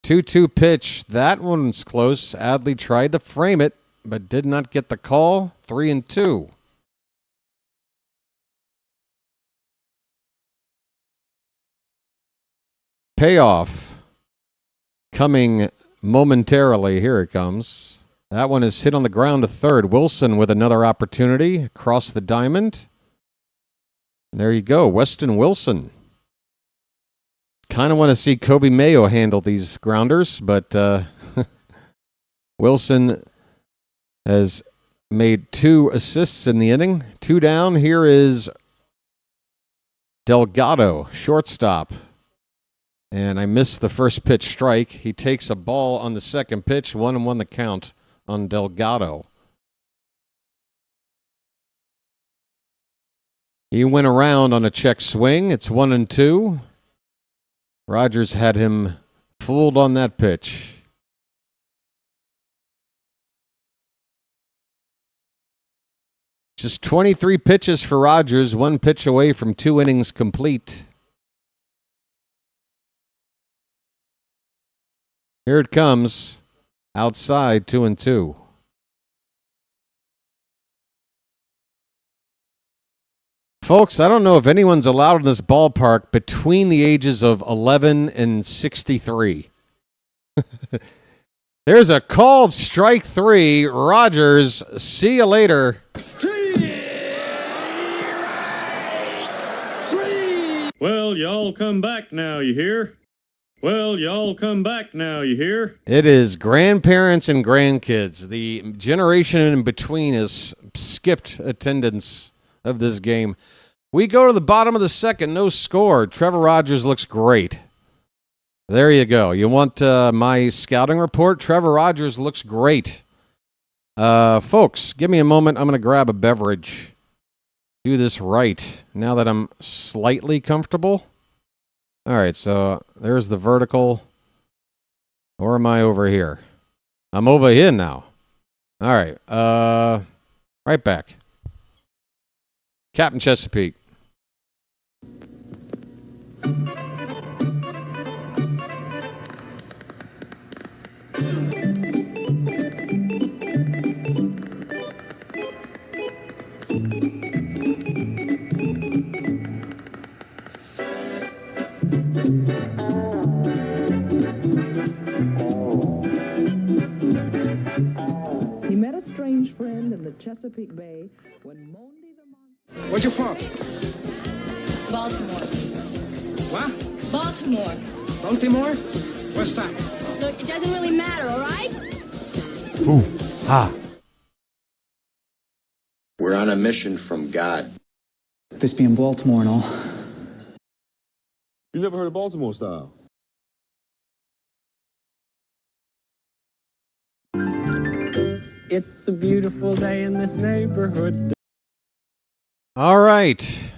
2-2 pitch. That one's close. Adley tried to frame it, but did not get the call. 3-2. Payoff coming momentarily. Here it comes. That one is hit on the ground to third. Wilson with another opportunity across the diamond. And there you go, Weston Wilson. Kind of want to see Kobe Mayo handle these grounders, but Wilson has made 2 assists in the inning. 2 down. Here is Delgado, shortstop. And I missed the first pitch strike. He takes a ball on the second pitch. 1-1 the count on Delgado. He went around on a check swing. It's 1-2. Rogers had him fooled on that pitch. Just 23 pitches for Rogers. 1 pitch away from 2 innings complete. Here it comes. Outside, 2-2. Folks, I don't know if anyone's allowed in this ballpark between the ages of 11 and 63. There's a called strike 3. Rogers, see you later. Well, y'all come back now, you hear? Well, y'all come back now, you hear? It is grandparents and grandkids. The generation in between has skipped attendance of this game. We go to the bottom of the second, no score. Trevor Rogers looks great. There you go. You want my scouting report? Trevor Rogers looks great. Folks, give me a moment. I'm going to grab a beverage. Do this right now that I'm slightly comfortable. All right, so there's the vertical. Or am I over here? I'm over here now. All right, right back. Captain Chesapeake. He met a strange friend in the Chesapeake Bay when Monday the Monster... Where you from? Baltimore. What? Baltimore. Baltimore? What's that? Look, it doesn't really matter, all right? Ooh, ah. We're on a mission from God. This being Baltimore and all. You never heard of Baltimore style? It's a beautiful day in this neighborhood. All right.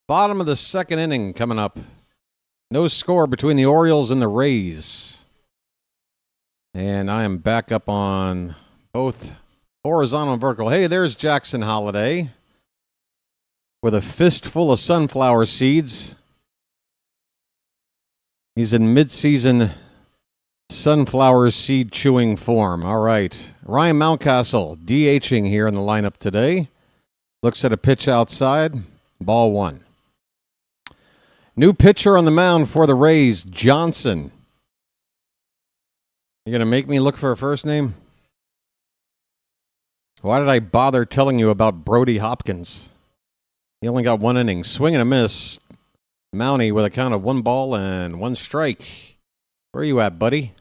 Bottom of the second inning coming up. No score between the Orioles and the Rays. And I am back up on both horizontal and vertical. Hey, there's Jackson Holiday with a fistful of sunflower seeds. He's in mid-season sunflower seed chewing form. All right. Ryan Mountcastle DHing here in the lineup today. Looks at a pitch outside. Ball 1. New pitcher on the mound for the Rays, Johnson. You going to make me look for a first name? Why did I bother telling you about Brody Hopkins? He only got 1 inning. Swing and a miss. Mountie with a count of 1 ball and 1 strike. Where are you at, buddy?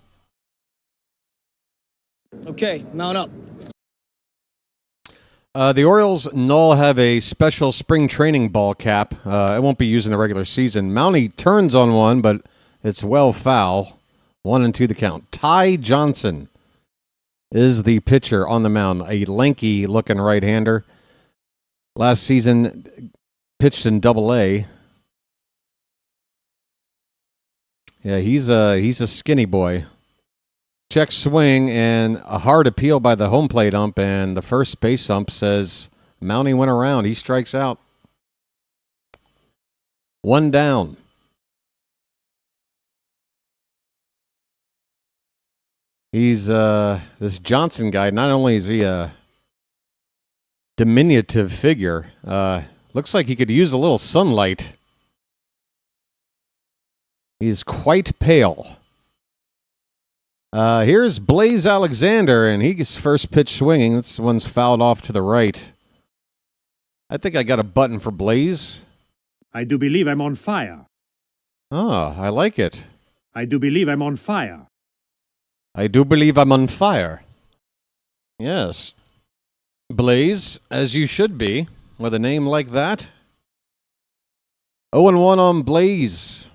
Okay, mount up. The Orioles null have a special spring training ball cap. It won't be used in the regular season. Mountie turns on one, but it's well foul. 1-2 the count. Ty Johnson is the pitcher on the mound, a lanky-looking right-hander. Last season, pitched in Double-A. Yeah, he's a skinny boy. Check swing and a hard appeal by the home plate ump, and the first base ump says Mountie went around. He strikes out. 1 down. He's this Johnson guy. Not only is he a diminutive figure, looks like he could use a little sunlight. He's quite pale. Here's Blaze Alexander, and he's first pitch swinging. This one's fouled off to the right. I think I got a button for Blaze. I do believe I'm on fire. Oh, I like it. I do believe I'm on fire. I do believe I'm on fire. Yes. Blaze, as you should be, with a name like that. 0-1 on Blaze.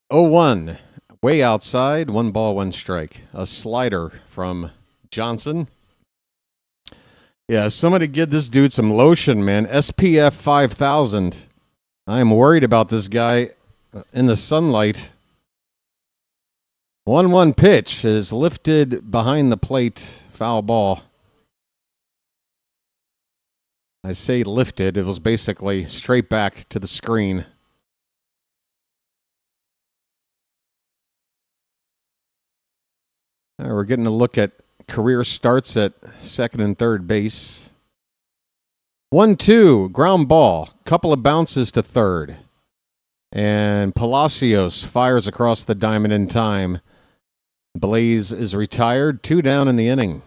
Oh, 1, way outside, 1 ball, 1 strike. A slider from Johnson. Yeah, somebody get this dude some lotion, man. SPF 5000. I am worried about this guy in the sunlight. 1-1 pitch is lifted behind the plate. Foul ball. I say lifted. It was basically straight back to the screen. We're getting a look at career starts at second and third base. 1-2, ground ball. Couple of bounces to third. And Palacios fires across the diamond in time. Blaze is retired. 2 down in the inning.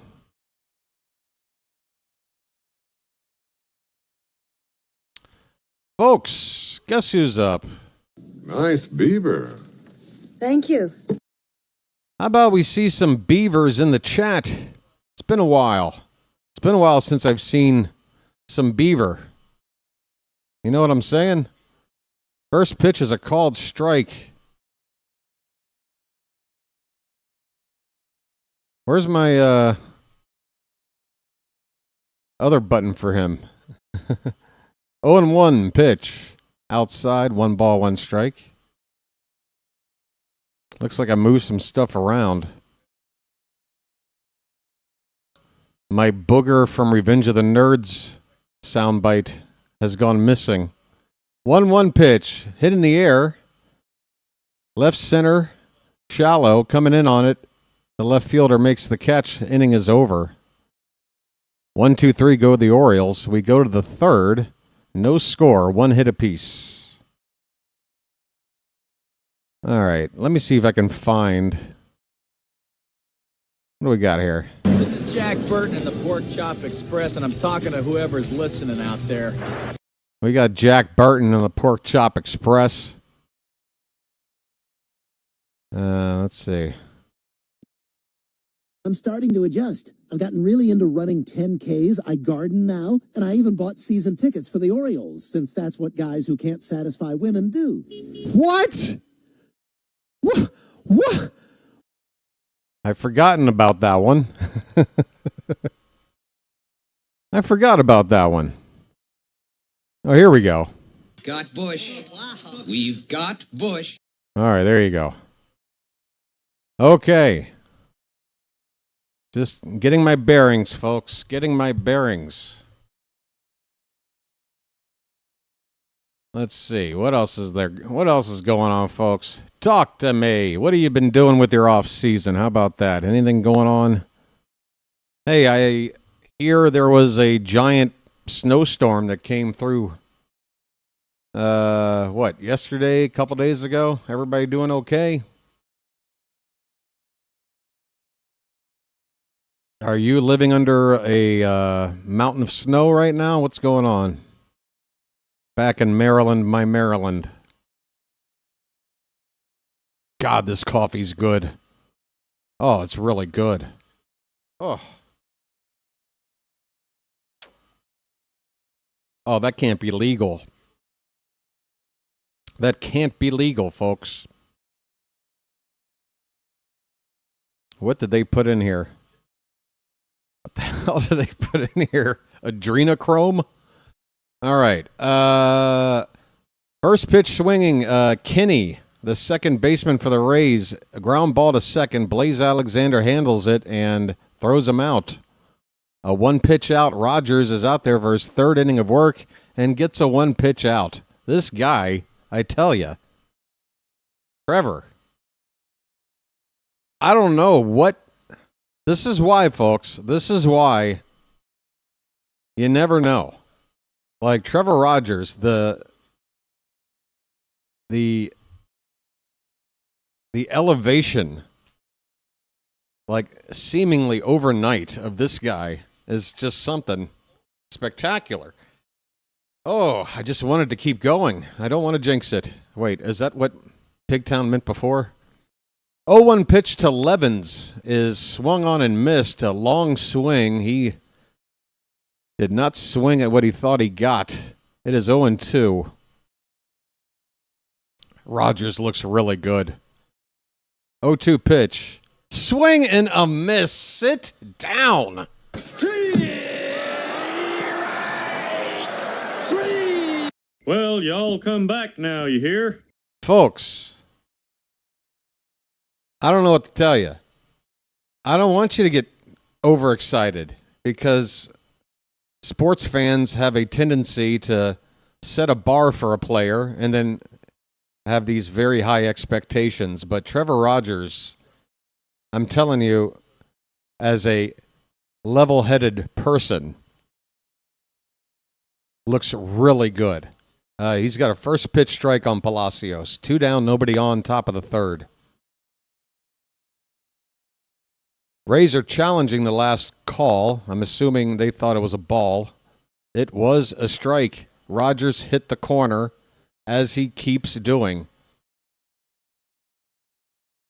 Folks, guess who's up? Nice beaver. Thank you. How about we see some beavers in the chat? It's been a while. It's been a while since I've seen some beaver. You know what I'm saying? First pitch is a called strike. Where's my other button for him? 0-1 pitch. Outside, 1 ball, 1 strike. Looks like I moved some stuff around. My booger from Revenge of the Nerds soundbite has gone missing. 1-1 pitch, hit in the air. Left center, shallow, coming in on it. The left fielder makes the catch. Inning is over. 1-2-3 go the Orioles. We go to the third. No score, 1 hit apiece. All right, let me see if I can find. What do we got here? This is Jack Burton in the Pork Chop Express, and I'm talking to whoever's listening out there. We got Jack Burton on the Pork Chop Express. Let's see. I'm starting to adjust. I've gotten really into running 10Ks. I garden now, and I even bought season tickets for the Orioles, since that's what guys who can't satisfy women do. What? What? I've forgotten about that one. I forgot about that one. Oh, here we go. Got Bush. We've got Bush. All right, there you go. Okay. Just getting my bearings, folks. Getting my bearings. Let's see. What else is there? What else is going on, folks? Talk to me. What have you been doing with your off season? How about that? Anything going on? Hey, I hear there was a giant snowstorm that came through Yesterday, a couple days ago? Everybody doing okay? Are you living under a mountain of snow right now? What's going on? Back in Maryland, my Maryland. God, this coffee's good. Oh, it's really good. Oh. Oh, that can't be legal. That can't be legal, folks. What did they put in here? What the hell did they put in here? Adrenochrome? All right. First pitch swinging, Kinney, the second baseman for the Rays. A ground ball to second. Blaze Alexander handles it and throws him out. A one pitch out. Rogers is out there for his third inning of work and gets a one pitch out. This guy, I tell you, Trevor, I don't know what. This is why, folks. This is why you never know. Like Trevor Rogers, the elevation, like seemingly overnight, of this guy is just something spectacular. Oh, I just wanted to keep going. I don't want to jinx it. Wait, is that what Pigtown meant before? 0-1 pitch to Levens is swung on and missed. A long swing. He did not swing at what he thought he got. It is 0-2. Rogers looks really good. 0-2 pitch. Swing and a miss. Sit down. Well, y'all come back now, you hear? Folks, I don't know what to tell you. I don't want you to get overexcited because sports fans have a tendency to set a bar for a player and then have these very high expectations. But Trevor Rogers, I'm telling you, as a level-headed person, looks really good. He's got a first pitch strike on Palacios. 2 down, nobody on, top of the third. Rays are challenging the last call. I'm assuming they thought it was a ball. It was a strike. Rogers hit the corner, as he keeps doing.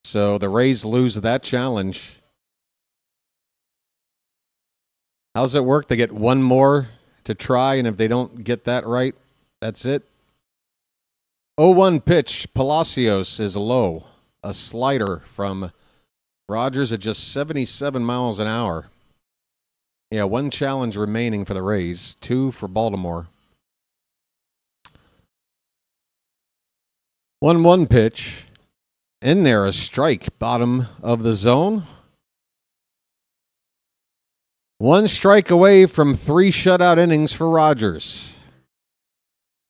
So the Rays lose that challenge. How's it work? They get one more to try, and if they don't get that right, that's it. 0-1 pitch. Palacios is low. A slider from Rogers at just 77 miles an hour. Yeah, one challenge remaining for the Rays. 2 for Baltimore. 1-1 pitch. In there, a strike. Bottom of the zone. 1 strike away from 3 shutout innings for Rogers.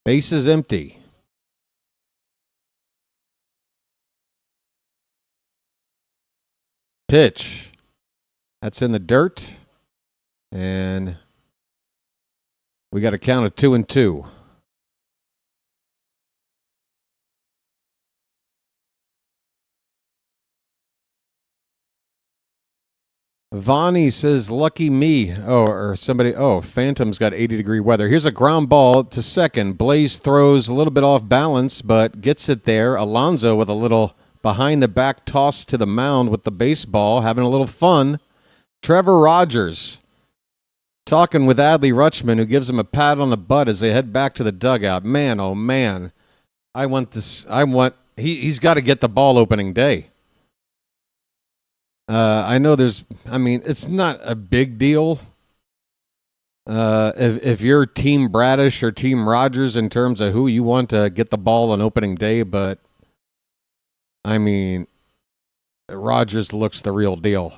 Base is empty. Pitch. That's in the dirt. And we got a count of 2-2. Vonnie says, lucky me. Phantom's got 80-degree weather. Here's a ground ball to second. Blaze throws a little bit off balance, but gets it there. Alonso with a little behind-the-back toss to the mound with the baseball, having a little fun. Trevor Rogers talking with Adley Rutschman, who gives him a pat on the butt as they head back to the dugout. Man, oh, man. He's got to get the ball opening day. I know it's not a big deal if you're Team Bradish or Team Rogers in terms of who you want to get the ball on opening day, but, I mean, Rogers looks the real deal.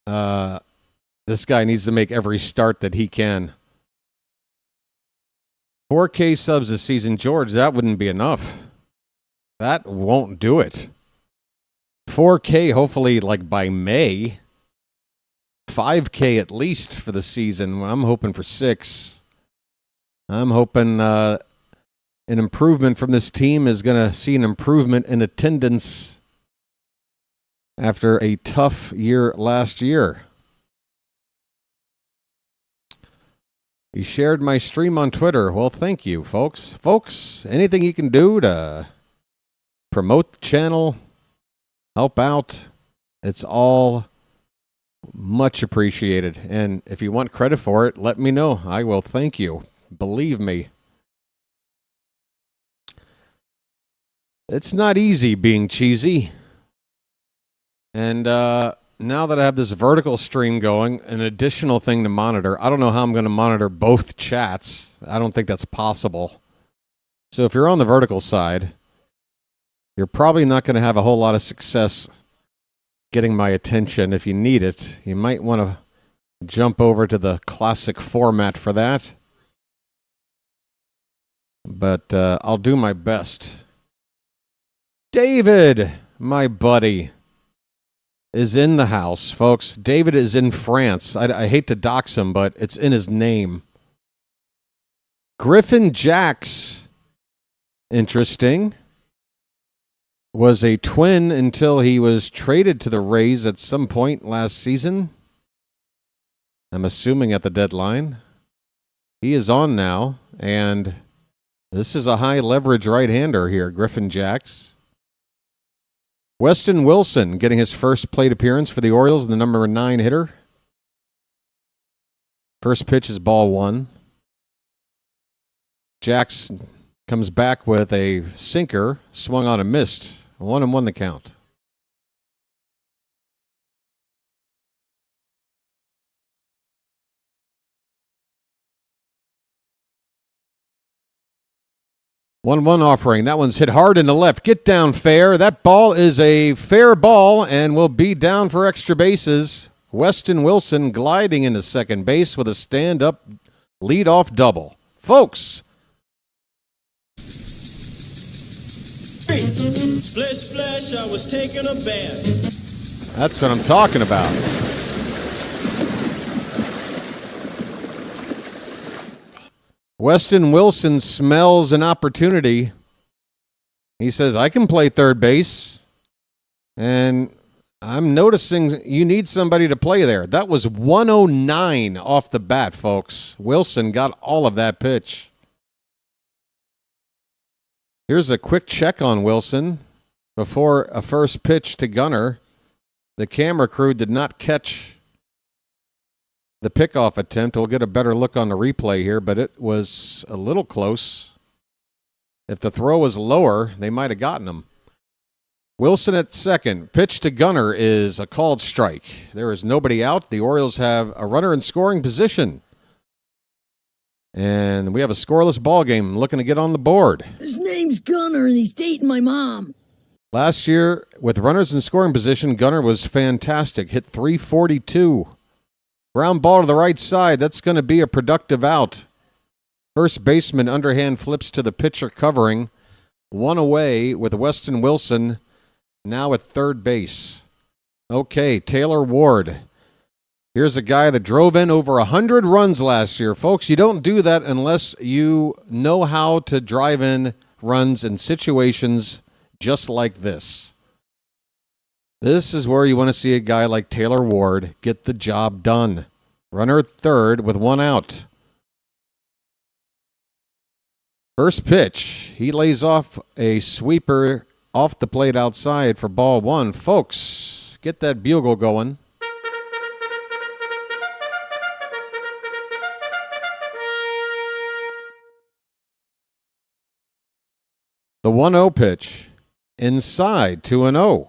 This guy needs to make every start that he can. 4K subs this season. George, that wouldn't be enough. That won't do it. 4K, hopefully, like by May. 5K at least for the season. I'm hoping for 6. I'm hoping an improvement from this team is going to see an improvement in attendance after a tough year last year. He shared my stream on Twitter. Well, thank you, folks. Folks, anything you can do to promote the channel, help out, it's all much appreciated. And if you want credit for it, let me know. I will thank you. Believe me. It's not easy being cheesy. And now that I have this vertical stream going, an additional thing to monitor. I don't know how I'm going to monitor both chats. I don't think that's possible. So if you're on the vertical side, you're probably not going to have a whole lot of success getting my attention. If you need it, you might want to jump over to the classic format for that. But I'll do my best. David, my buddy, is in the house, folks. David is in France. I hate to dox him, but it's in his name. Griffin Jax, interesting, was a Twin until he was traded to the Rays at some point last season. I'm assuming at the deadline. He is on now, and this is a high leverage right-hander here, Griffin Jax. Weston Wilson getting his first plate appearance for the Orioles, the number 9 hitter. First pitch is ball 1. Jax comes back with a sinker, swung on a missed. 1-1 the count. One offering. That one's hit hard in the left. Get down fair. That ball is a fair ball and will be down for extra bases. Weston Wilson gliding into second base with a stand-up lead-off double. Folks. Splish, splash, I was taking a bath. That's what I'm talking about. Weston Wilson smells an opportunity. He says, I can play third base. And I'm noticing you need somebody to play there. That was 109 off the bat, folks. Wilson got all of that pitch. Here's a quick check on Wilson before a first pitch to Gunnar. The camera crew did not catch the pickoff attempt. We'll get a better look on the replay here, but it was a little close. If the throw was lower, they might have gotten him. Wilson at second. Pitch to Gunnar is a called strike. There is nobody out. The Orioles have a runner in scoring position. And we have a scoreless ball game looking to get on the board. His name's Gunnar, and he's dating my mom. Last year, with runners in scoring position, Gunnar was fantastic. Hit .342. Ground ball to the right side. That's going to be a productive out. First baseman underhand flips to the pitcher covering. One away with Weston Wilson now at third base. Okay, Taylor Ward. Here's a guy that drove in over 100 runs last year. Folks, you don't do that unless you know how to drive in runs in situations just like this. This is where you want to see a guy like Taylor Ward get the job done. Runner third with one out. First pitch. He lays off a sweeper off the plate outside for ball 1. Folks, get that bugle going. The 1-0 pitch. Inside, 2-0.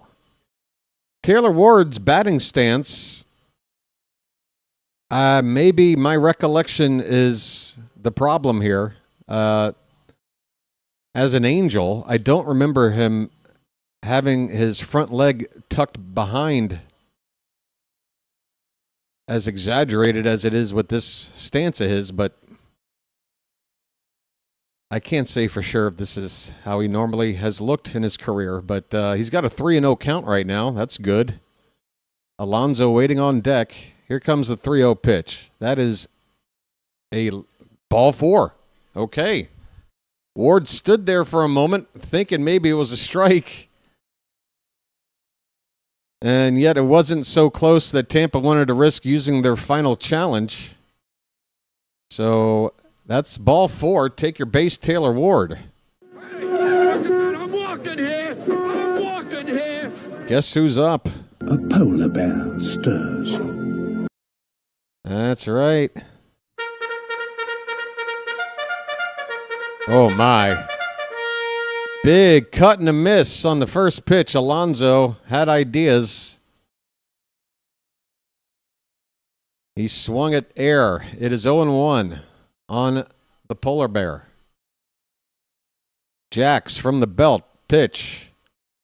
Taylor Ward's batting stance, maybe my recollection is the problem here. As an Angel, I don't remember him having his front leg tucked behind as exaggerated as it is with this stance of his, but I can't say for sure if this is how he normally has looked in his career, but he's got a 3-0 count right now. That's good. Alonso waiting on deck. Here comes the 3-0 pitch. That is a ball 4. Okay. Ward stood there for a moment thinking maybe it was a strike. And yet it wasn't so close that Tampa wanted to risk using their final challenge. So that's ball 4. Take your base, Taylor Ward. I'm walking here. I'm walking here. Guess who's up? A polar bear stirs. That's right. Oh, my. Big cut and a miss on the first pitch. Alonso had ideas. He swung at air. It is 0-1 on the polar bear. Jax from the belt. Pitch.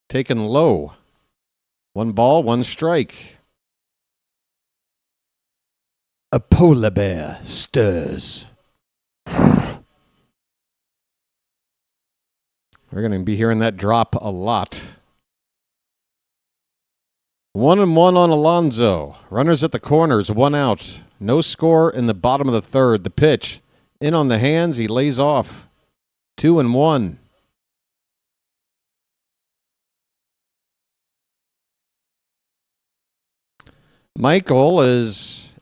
Taken low. 1 ball, 1 strike. A polar bear stirs. We're going to be hearing that drop a lot. 1-1 on Alonso. Runners at the corners, 1 out. No score in the bottom of the 3rd. The pitch. In on the hands, he lays off. 2-1. Michael is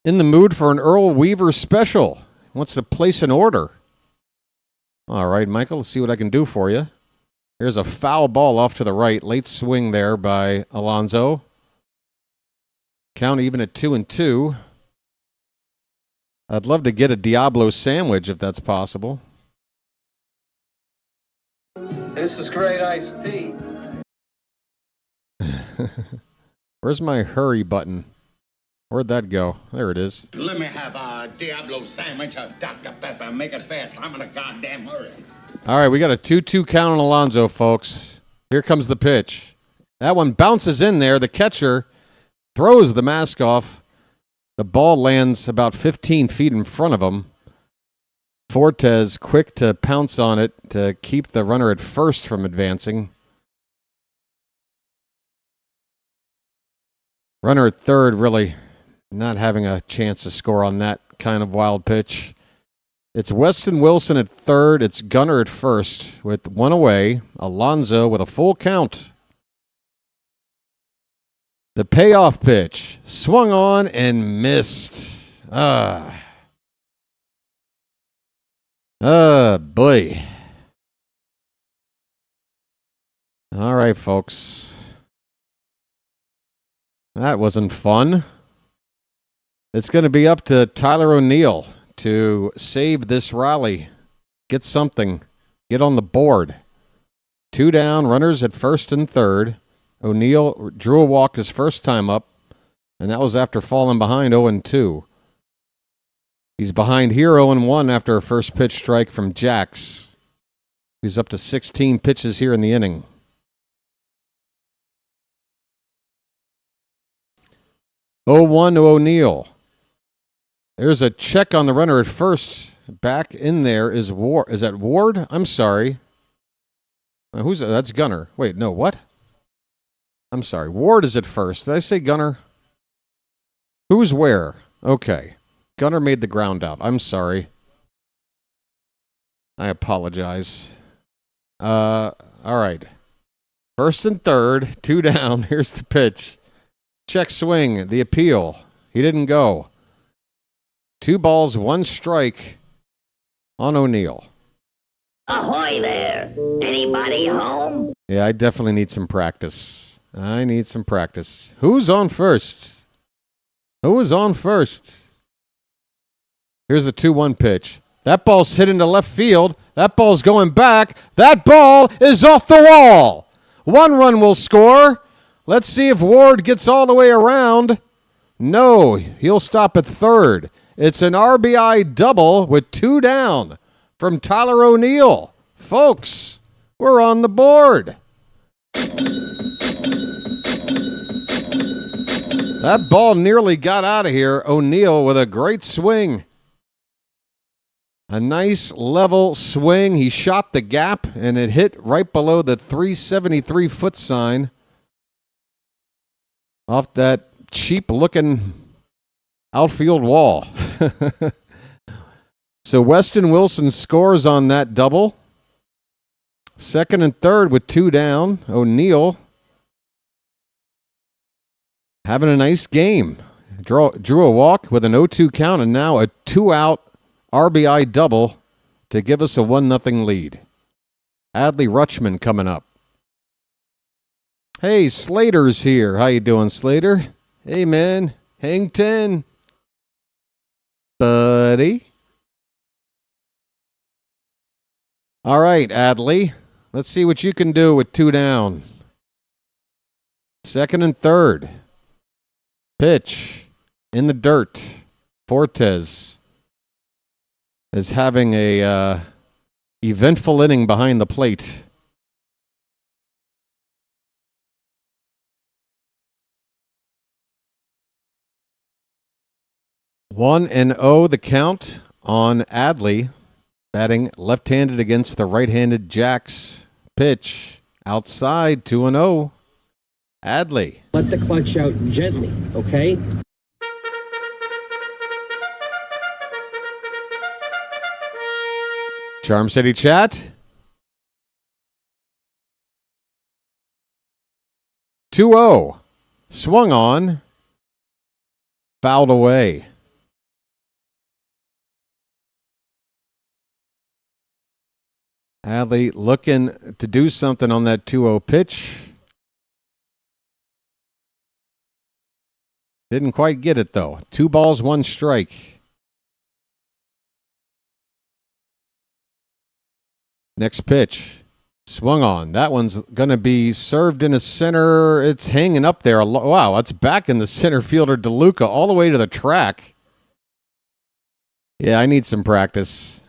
in the mood for an Earl Weaver special. He wants to place an order. All right, Michael, let's see what I can do for you. Here's a foul ball off to the right. Late swing there by Alonso. Count even at 2-2. I'd love to get a Diablo sandwich if that's possible. This is great iced tea. Where's my hurry button? Where'd that go? There it is. Let me have a Diablo sandwich of Dr. Pepper. Make it fast. I'm in a goddamn hurry. All right, we got a 2-2 count on Alonso, folks. Here comes the pitch. That one bounces in there. The catcher throws the mask off. The ball lands about 15 feet in front of him. Fortes quick to pounce on it to keep the runner at first from advancing. Runner at third really not having a chance to score on that kind of wild pitch. It's Weston Wilson at third. It's Gunnar at first with 1 away. Alonso with a full count. The payoff pitch. Swung on and missed. Boy. All right, folks. That wasn't fun. It's going to be up to Tyler O'Neill to save this rally. Get something. Get on the board. 2 down, runners at first and third. O'Neill drew a walk his first time up, and that was after falling behind 0-2. He's behind here 0-1 after a first pitch strike from Jax. He's up to 16 pitches here in the inning. 0-1 to O'Neill. There's a check on the runner at first. Back in there is Ward. Is that Ward? I'm sorry. Who's that? That's Gunnar. Wait, no, what? I'm sorry. Ward is at first. Did I say Gunnar? Who's where? Okay. Gunnar made the ground out. I'm sorry. I apologize. All right. First and third, 2 down. Here's the pitch. Check swing. The appeal. He didn't go. 2 balls, 1 strike on O'Neill. Ahoy there! Anybody home? Yeah, I definitely need some practice. I need some practice. Who's on first? Who is on first? Here's the 2-1 pitch. That ball's hit into left field. That ball's going back. That ball is off the wall. 1 run will score. Let's see if Ward gets all the way around. No, he'll stop at third. It's an RBI double with 2 down from Tyler O'Neill. Folks, we're on the board. That ball nearly got out of here. O'Neill with a great swing. A nice level swing. He shot the gap, and it hit right below the 373 foot sign off that cheap-looking outfield wall. So Weston Wilson scores on that double. Second and third with 2 down. O'Neill having a nice game. Drew a walk with an 0-2 count and now a 2-out RBI double to give us a 1-0 lead. Adley Rutschman coming up. Hey, Slater's here. How you doing, Slater? Hey, man. Hang 10. Buddy. All right, Adley. Let's see what you can do with 2 down. Second and third. Pitch in the dirt. Fortes is having a eventful inning behind the plate. One and 0 the count on Adley, batting left-handed against the right-handed Jacks. Pitch outside, 2-0. Adley. Let the clutch out gently, okay? Charm City chat. 2-0. Swung on. Fouled away. Adley looking to do something on that 2-0 pitch. Didn't quite get it, though. 2 balls, 1 strike. Next pitch. Swung on. That one's going to be served in the center. It's hanging up there. Wow, it's back in the center fielder, DeLuca, all the way to the track. Yeah, I need some practice.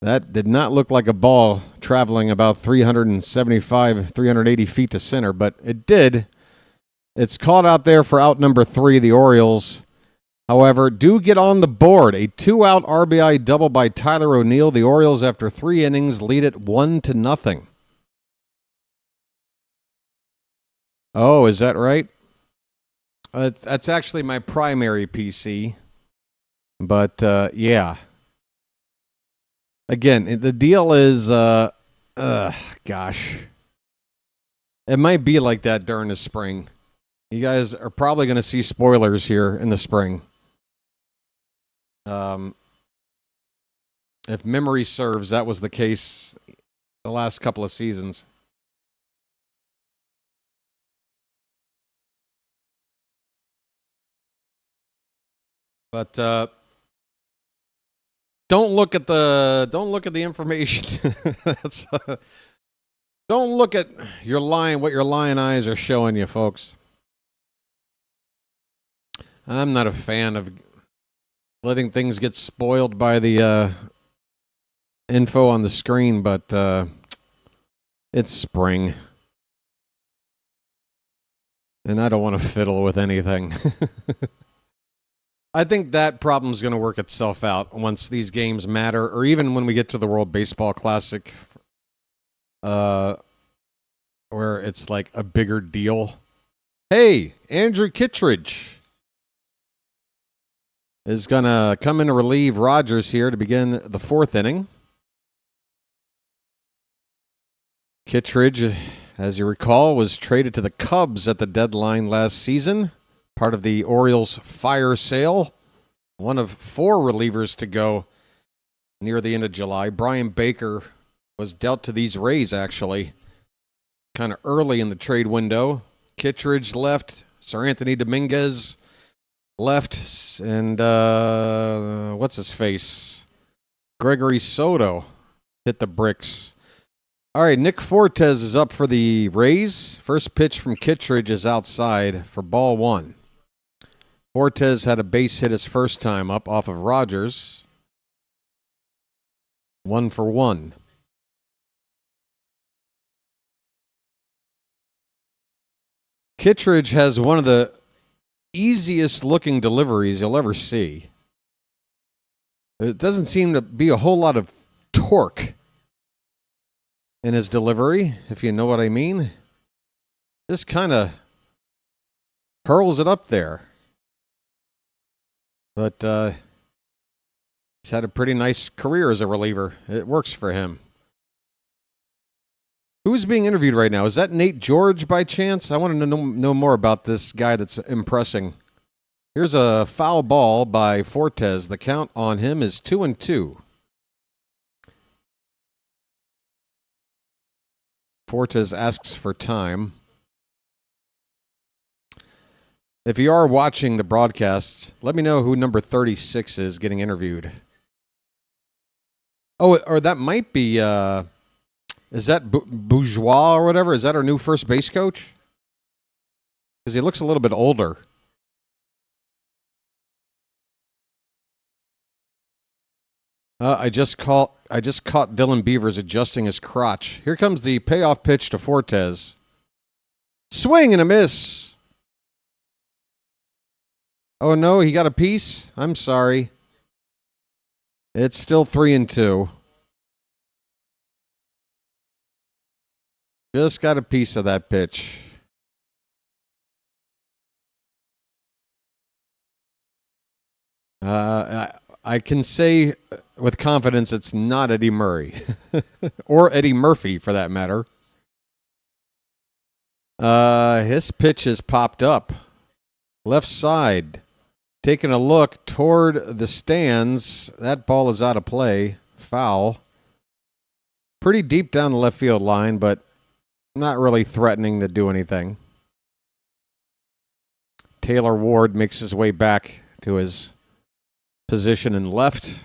That did not look like a ball traveling about 375, 380 feet to center, but it did. It's caught out there for out number 3, the Orioles. However, do get on the board. A 2-out RBI double by Tyler O'Neill. The Orioles, after 3 innings, lead it 1-0. Oh, is that right? That's actually my primary PC. But, yeah. Again, the deal is, gosh. It might be like that during the spring. You guys are probably going to see spoilers here in the spring. If memory serves, that was the case the last couple of seasons. But don't look at the information. Don't look at what your lion eyes are showing you, folks. I'm not a fan of letting things get spoiled by the info on the screen, but it's spring. And I don't want to fiddle with anything. I think that problem's going to work itself out once these games matter, or even when we get to the World Baseball Classic, where it's like a bigger deal. Hey, Andrew Kittredge is going to come in to relieve Rogers here to begin the 4th inning. Kittredge, as you recall, was traded to the Cubs at the deadline last season, part of the Orioles fire sale. One of 4 relievers to go near the end of July. Brian Baker was dealt to these Rays, actually, kind of early in the trade window. Kittredge left. Sir Anthony Dominguez left, and what's his face? Gregory Soto hit the bricks. All right, Nick Fortes is up for the Rays. First pitch from Kittredge is outside for ball 1. Fortes had a base hit his first time up off of Rogers. 1 for 1. Kittredge has one of the easiest looking deliveries you'll ever see. It doesn't seem to be a whole lot of torque in his delivery, if you know what I mean. Just kind of hurls it up there. But He's had a pretty nice career as a reliever. It works for him. Who's being interviewed right now? Is that Nate George by chance? I want to know more about this guy that's impressing. Here's a foul ball by Fortes. The count on him is 2-2. Fortes asks for time. If you are watching the broadcast, let me know who number 36 is getting interviewed. Oh, or that might be, is that Bourgeois or whatever? Is that our new first base coach? Because he looks a little bit older. I just caught Dylan Beavers adjusting his crotch. Here comes the payoff pitch to Fortes. Swing and a miss. Oh no, he got a piece? I'm sorry. It's still 3-2. Just got a piece of that pitch. I can say with confidence it's not Eddie Murray. Or Eddie Murphy, for that matter. His pitch has popped up. Left side. Taking a look toward the stands. That ball is out of play. Foul. Pretty deep down the left field line, but not really threatening to do anything. Taylor Ward makes his way back to his position in left.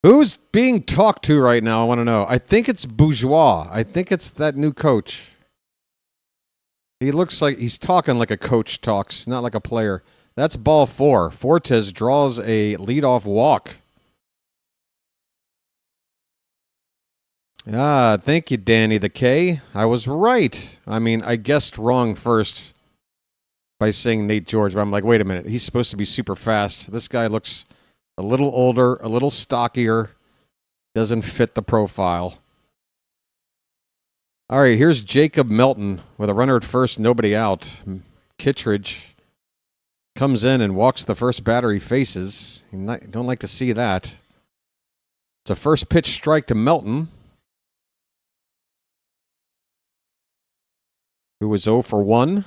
Who's being talked to right now? I want to know. I think it's Bourgeois. I think it's that new coach. He looks like he's talking like a coach talks, not like a player. That's ball 4. Fortes draws a leadoff walk. Thank you, Danny the K. I was right. I mean, I guessed wrong first by saying Nate George, but I'm like, wait a minute. He's supposed to be super fast. This guy looks a little older, a little stockier. Doesn't fit the profile. All right, here's Jacob Melton with a runner at first, nobody out. Kittredge comes in and walks the first batter he faces. You don't like to see that. It's a first pitch strike to Melton, who was 0 for 1.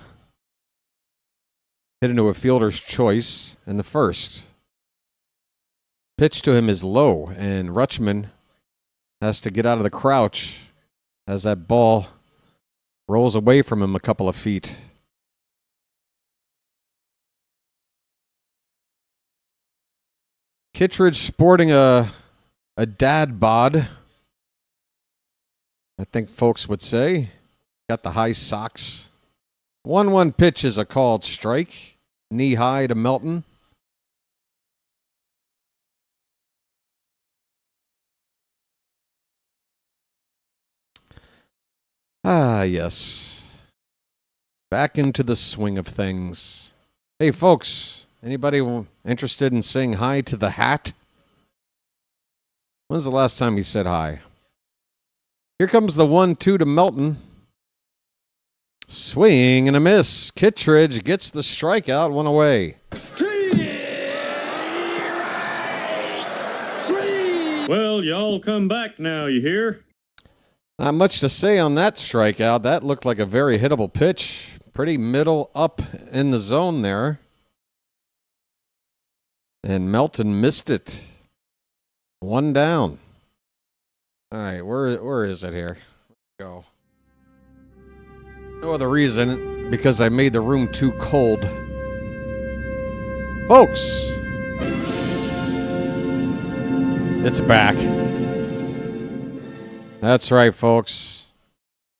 Hit into a fielder's choice in the first. Pitch to him is low, and Rutschman has to get out of the crouch as that ball rolls away from him a couple of feet. Kittredge sporting a dad bod, I think folks would say. Got the high socks. 1-1 pitch is a called strike. Knee high to Melton. Yes. Back into the swing of things. Hey, folks, anybody interested in saying hi to the hat? When's the last time you said hi? Here comes the 1-2 to Melton. Swing and a miss. Kittredge gets the strikeout, one away. Well, y'all come back now, you hear? Not much to say on that strikeout. That looked like a very hittable pitch. Pretty middle up in the zone there. And Melton missed it. 1 down. All right, where is it here? Let's go. No other reason, because I made the room too cold. Folks, it's back. That's right, folks.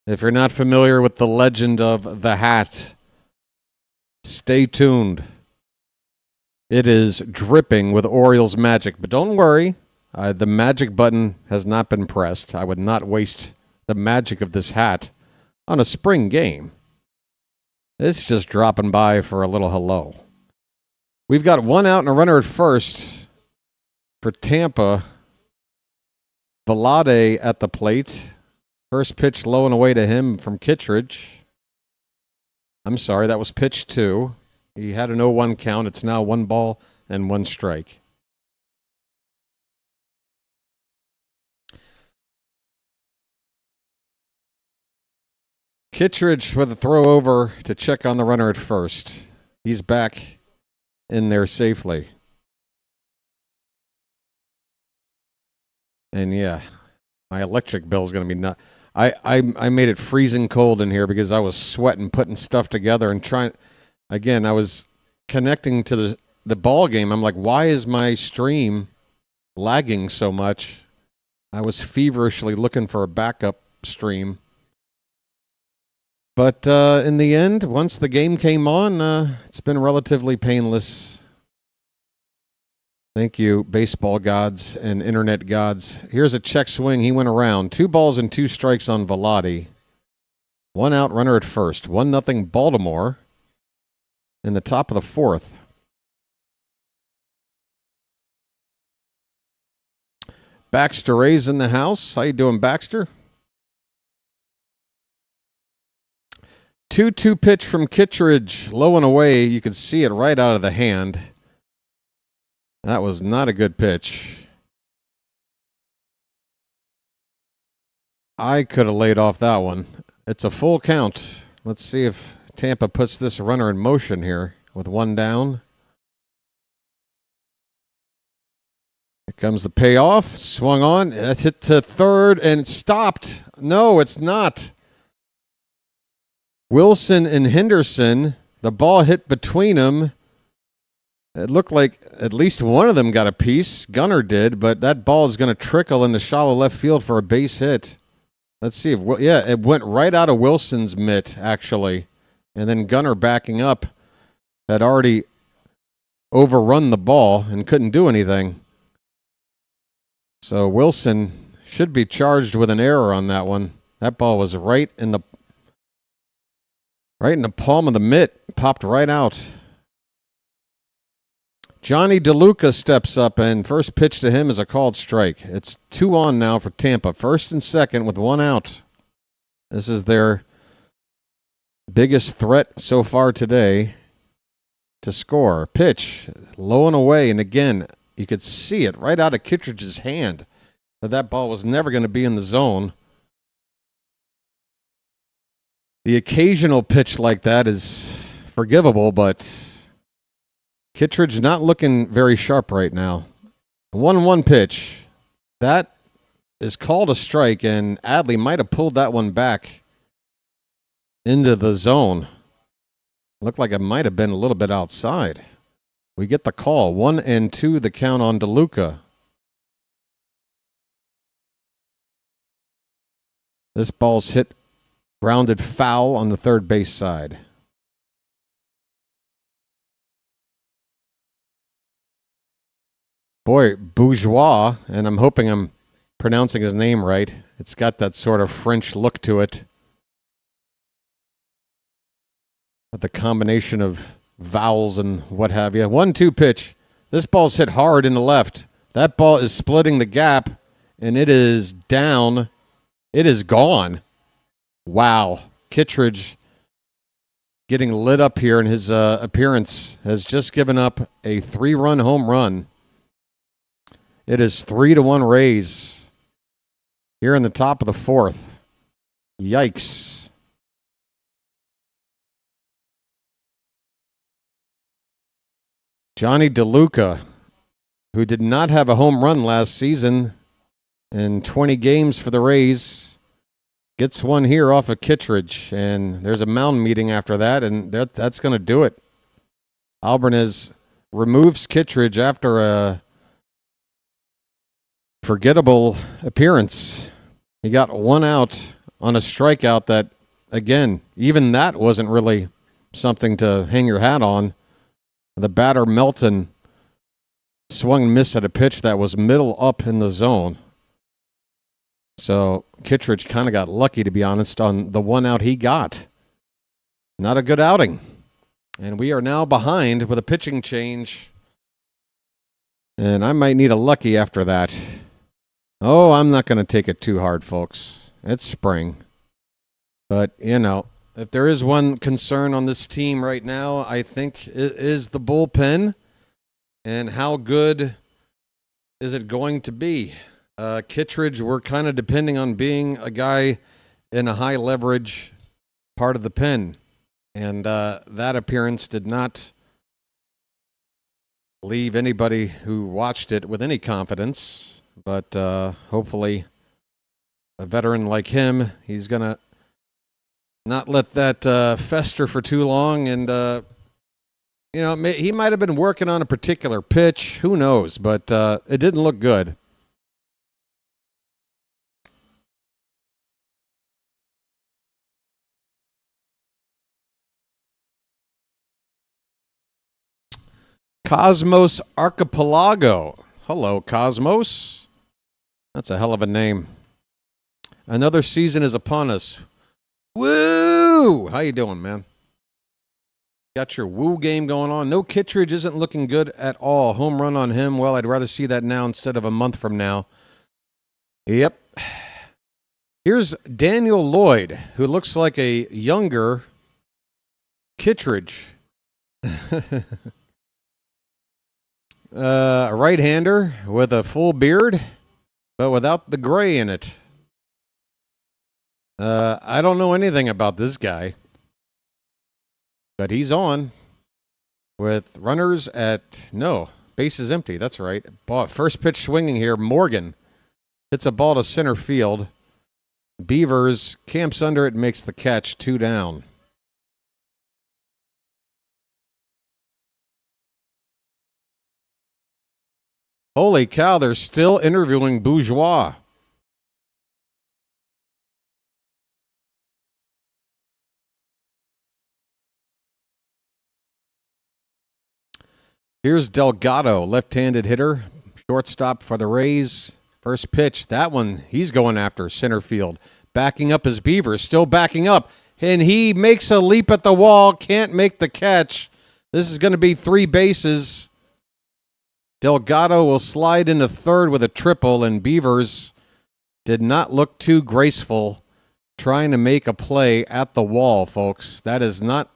If you're not familiar with the legend of the hat, stay tuned. It is dripping with Orioles magic. But don't worry, the magic button has not been pressed. I would not waste the magic of this hat on a spring game. It's just dropping by for a little hello. We've got 1 out and a runner at first for Tampa. Velade at the plate. First pitch low and away to him from Kittredge. I'm sorry, that was pitch 2. He had an 0-1 count. It's now 1 ball and 1 strike. Kittredge with a throw over to check on the runner at first. He's back in there safely. And yeah, my electric bill is going to be nuts. I made it freezing cold in here because I was sweating, putting stuff together and trying. Again, I was connecting to the ball game. I'm like, why is my stream lagging so much? I was feverishly looking for a backup stream. But in the end, once the game came on, it's been relatively painless. Thank you, baseball gods and internet gods. Here's a check swing. He went around. 2 balls and 2 strikes on Velati. 1 out, runner at first. 1-0 Baltimore in the top of the 4th. Baxter Ray's in the house. How you doing, Baxter? 2-2 pitch from Kittredge. Low and away. You could see it right out of the hand. That was not a good pitch. I could have laid off that one. It's a full count. Let's see if Tampa puts this runner in motion here with 1 down. Here comes the payoff. Swung on. It hit to third and stopped. No, it's not. Wilson and Henderson, the ball hit between them. It looked like at least one of them got a piece. Gunnar did, but that ball is going to trickle into shallow left field for a base hit. Let's see if, yeah, it went right out of Wilson's mitt, actually. And then Gunnar backing up had already overrun the ball and couldn't do anything. So Wilson should be charged with an error on that one. That ball was right in the palm of the mitt, popped right out. Johnny DeLuca steps up, and first pitch to him is a called strike. It's 2 on now for Tampa, first and second with 1 out. This is their biggest threat so far today to score. Pitch, low and away, and again, you could see it right out of Kittredge's hand that ball was never going to be in the zone. The occasional pitch like that is forgivable, but Kittredge not looking very sharp right now. 1-1 pitch. That is called a strike, and Adley might have pulled that one back into the zone. Looked like it might have been a little bit outside. We get the call. 1-2 the count on DeLuca. This ball's hit grounded foul on the third base side. Boy, Bourgeois, and I'm hoping I'm pronouncing his name right. It's got that sort of French look to it. With the combination of vowels and what have you. 1-2 pitch. This ball's hit hard in the left. That ball is splitting the gap, and it is down. It is gone. Wow. Kittredge getting lit up here in his appearance has just given up a 3-run home run. It is 3-1 Rays here in the top of the 4th. Yikes. Johnny DeLuca, who did not have a home run last season in 20 games for the Rays, gets one here off of Kittredge, and there's a mound meeting after that, and that's going to do it. Albarnez removes Kittredge after a forgettable appearance. He got 1 out on a strikeout that, again, even that wasn't really something to hang your hat on. The batter, Melton, swung and missed at a pitch that was middle up in the zone. So Kittredge kind of got lucky, to be honest, on the 1 out he got. Not a good outing. And we are now behind with a pitching change. And I might need a lucky after that. Oh, I'm not going to take it too hard, folks. It's spring. But, you know, if there is one concern on this team right now, I think it is the bullpen. And how good is it going to be? Kittredge, we're kind of depending on being a guy in a high leverage part of the pen. And that appearance did not leave anybody who watched it with any confidence. But hopefully a veteran like him, he's going to not let that fester for too long. And, he might have been working on a particular pitch. Who knows? But it didn't look good. Cosmos Archipelago. Hello, Cosmos. That's a hell of a name. Another season is upon us. Woo! How you doing, man? Got your woo game going on. No, Kittredge isn't looking good at all. Home run on him. Well, I'd rather see that now instead of a month from now. Yep. Here's Daniel Lloyd, who looks like a younger Kittredge. A right-hander with a full beard, but without the gray in it. I don't know anything about this guy, but he's on with runners at bases empty. That's right. First pitch swinging here. Morgan hits a ball to center field. Beavers camps under it, makes the catch. 2 down. Holy cow, they're still interviewing Bourgeois. Here's Delgado, left-handed hitter, shortstop for the Rays. First pitch, that one he's going after, center field. Backing up his Beavers, still backing up. And he makes a leap at the wall, can't make the catch. This is going to be 3 bases. Delgado will slide into third with a triple, and Beavers did not look too graceful trying to make a play at the wall, folks. That is not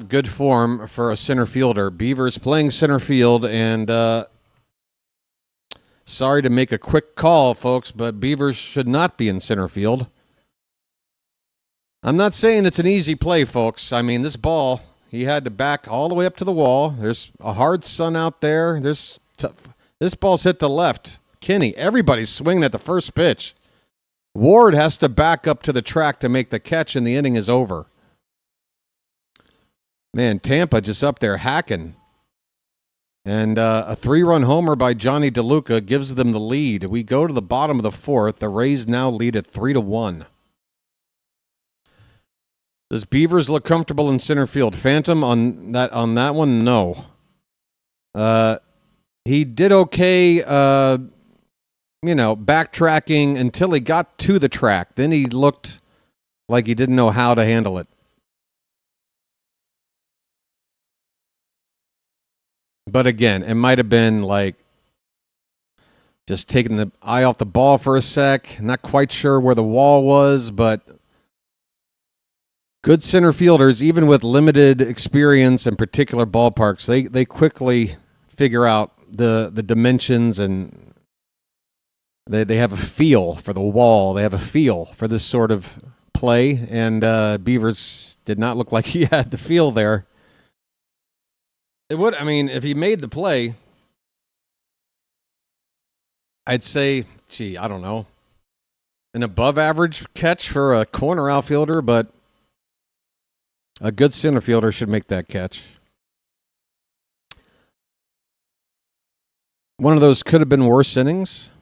good form for a center fielder. Beavers playing center field, and sorry to make a quick call, folks, but Beavers should not be in center field. I'm not saying it's an easy play, folks. I mean, this ball, he had to back all the way up to the wall. There's a hard sun out there. This ball's hit the left. Kinney, everybody's swinging at the first pitch. Ward has to back up to the track to make the catch, and the inning is over. Man, Tampa just up there hacking. And a 3-run homer by Johnny DeLuca gives them the lead. We go to the bottom of the 4th. The Rays now lead at 3-1. Does Beavers look comfortable in center field? Phantom on that one? No. He did okay, backtracking until he got to the track. Then he looked like he didn't know how to handle it. But again, it might have been like just taking the eye off the ball for a sec. Not quite sure where the wall was, but good center fielders, even with limited experience in particular ballparks, they quickly figure out the dimensions, and they have a feel for the wall. They have a feel for this sort of play, and Beavers did not look like he had the feel there. If he made the play, I'd say, I don't know, an above average catch for a corner outfielder, but a good center fielder should make that catch. One of those could have been worse innings.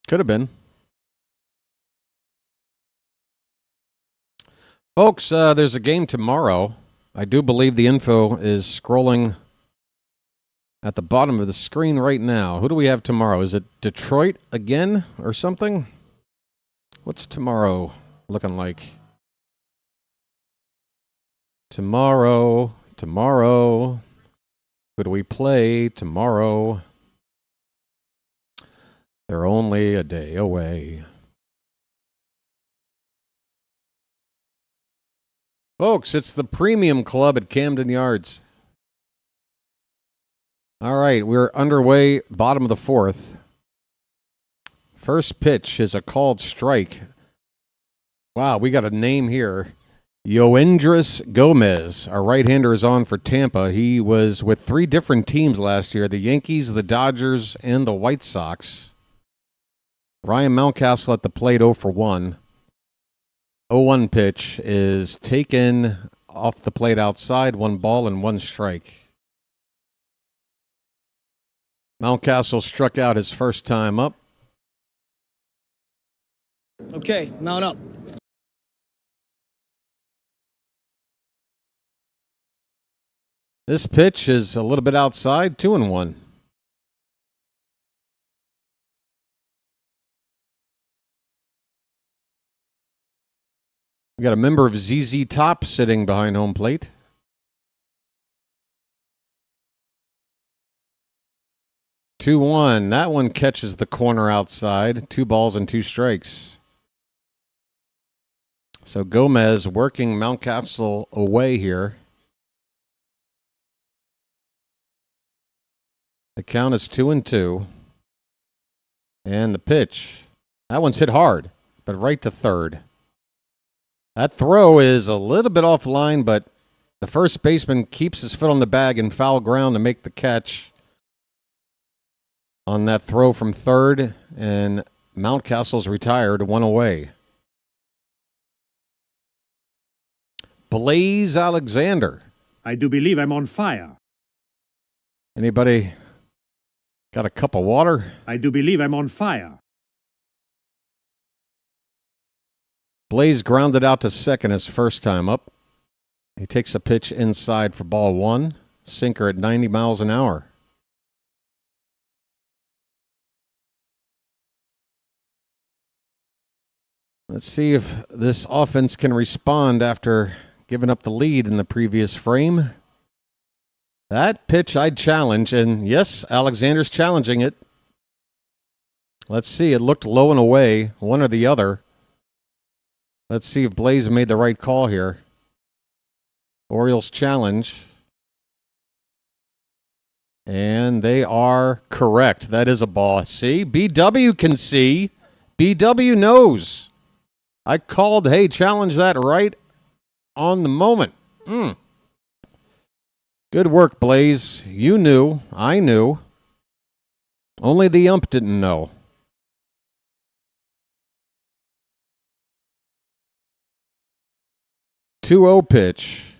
Could have been. Folks, there's a game tomorrow. I do believe the info is scrolling at the bottom of the screen right now. Who do we have tomorrow? Is it Detroit again or something? What's tomorrow looking like? Tomorrow. Who do we play tomorrow? They're only a day away. Folks, it's the Premium Club at Camden Yards. All right, we're underway, bottom of the fourth. First pitch is a called strike. Wow, we got a name here. Yoendris Gomez, our right-hander, is on for Tampa. He was with 3 different teams last year, the Yankees, the Dodgers, and the White Sox. Ryan Mountcastle at the plate, 0 for 1. 0-1 pitch is taken off the plate outside, 1 ball and 1 strike. Mountcastle struck out his first time up. Okay, mount up. This pitch is a little bit outside, 2-1. We got a member of ZZ Top sitting behind home plate. Two one. That one catches the corner outside. 2 balls and 2 strikes. So Gomez working Mountcastle away here. The count is 2-2. And the pitch. That one's hit hard, but right to third. That throw is a little bit offline, but the first baseman keeps his foot on the bag in foul ground to make the catch on that throw from third, and Mountcastle's retired, 1 away. Blaze Alexander. I do believe I'm on fire. Anybody got a cup of water? I do believe I'm on fire. Blaze grounded out to second his first time up. He takes a pitch inside for ball 1. Sinker at 90 miles an hour. Let's see if this offense can respond after giving up the lead in the previous frame. That pitch I'd challenge, and yes, Alexander's challenging it. Let's see, it looked low and away, one or the other. Let's see if Blaze made the right call here. Orioles challenge. And they are correct. That is a ball. See? BW can see. BW knows. I called, hey, challenge that right on the moment. Good work, Blaze. You knew. I knew. Only the ump didn't know. 2-0 pitch.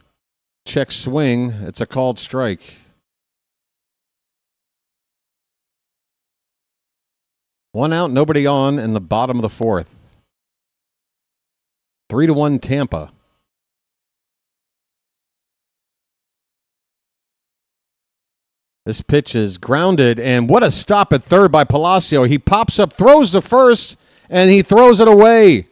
Check swing. It's a called strike. 1 out, nobody on in the bottom of the fourth. 3-1 Tampa. This pitch is grounded, and what a stop at third by Palacio. He pops up, throws to first, and he throws it away.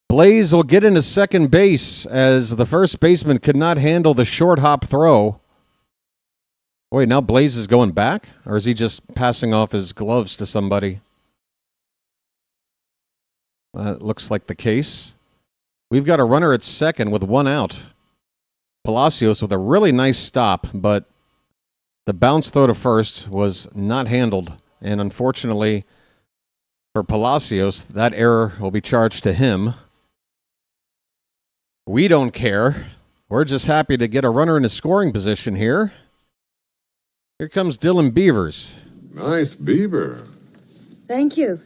Blaze will get into second base as the first baseman could not handle the short hop throw. Wait, now Blaze is going back? Or is he just passing off his gloves to somebody? It looks like the case. We've got a runner at second with 1 out. Palacios with a really nice stop, but the bounce throw to first was not handled. And unfortunately for Palacios, that error will be charged to him. We don't care. We're just happy to get a runner in a scoring position here. Here comes Dylan Beavers. Nice beaver. Thank you.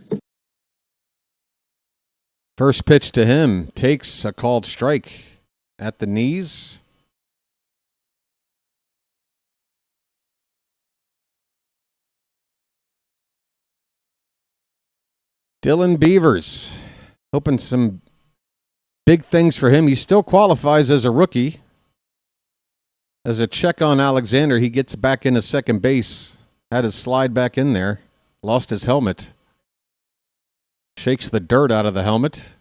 First pitch to him takes a called strike at the knees. Dylan Beavers, hoping some big things for him. He still qualifies as a rookie. As a check on Alexander, he gets back into second base. Had his slide back in there. Lost his helmet. Shakes the dirt out of the helmet.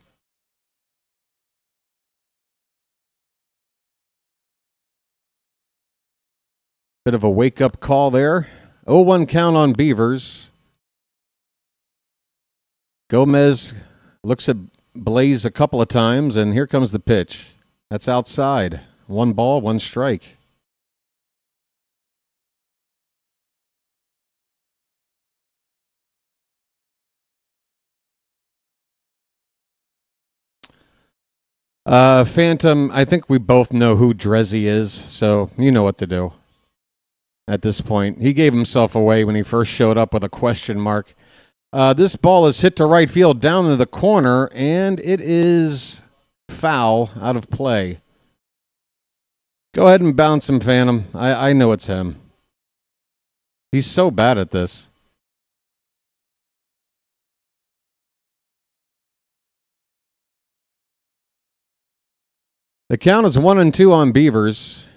Bit of a wake-up call there. 0-1 count on Beavers. Gomez looks at Blaze a couple of times, and here comes the pitch. That's outside. 1 ball, 1 strike. Phantom, I think we both know who Drezzy is, so you know what to do at this point. He gave himself away when he first showed up with a question mark. This ball is hit to right field down to the corner, and it is foul, out of play. Go ahead and bounce him, Phantom. I know it's him. He's so bad at this. The count is 1-2 on Beavers.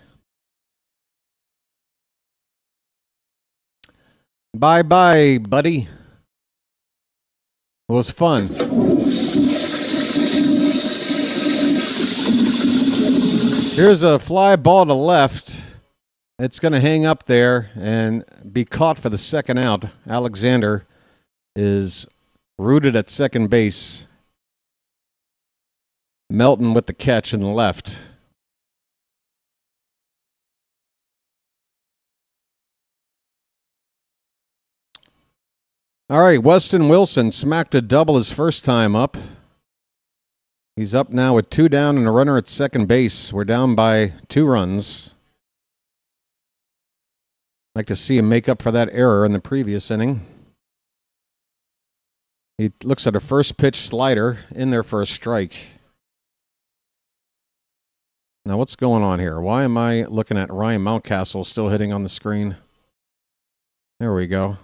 Bye-bye, buddy. It was fun. Here's a fly ball to left. It's going to hang up there and be caught for the second out. Alexander is rooted at second base. Melton with the catch in the left. All right, Weston Wilson smacked a double his first time up. He's up now with 2 down and a runner at second base. We're down by 2 runs. Like to see him make up for that error in the previous inning. He looks at a first pitch slider in there for a strike. Now, what's going on here? Why am I looking at Ryan Mountcastle still hitting on the screen? There we go.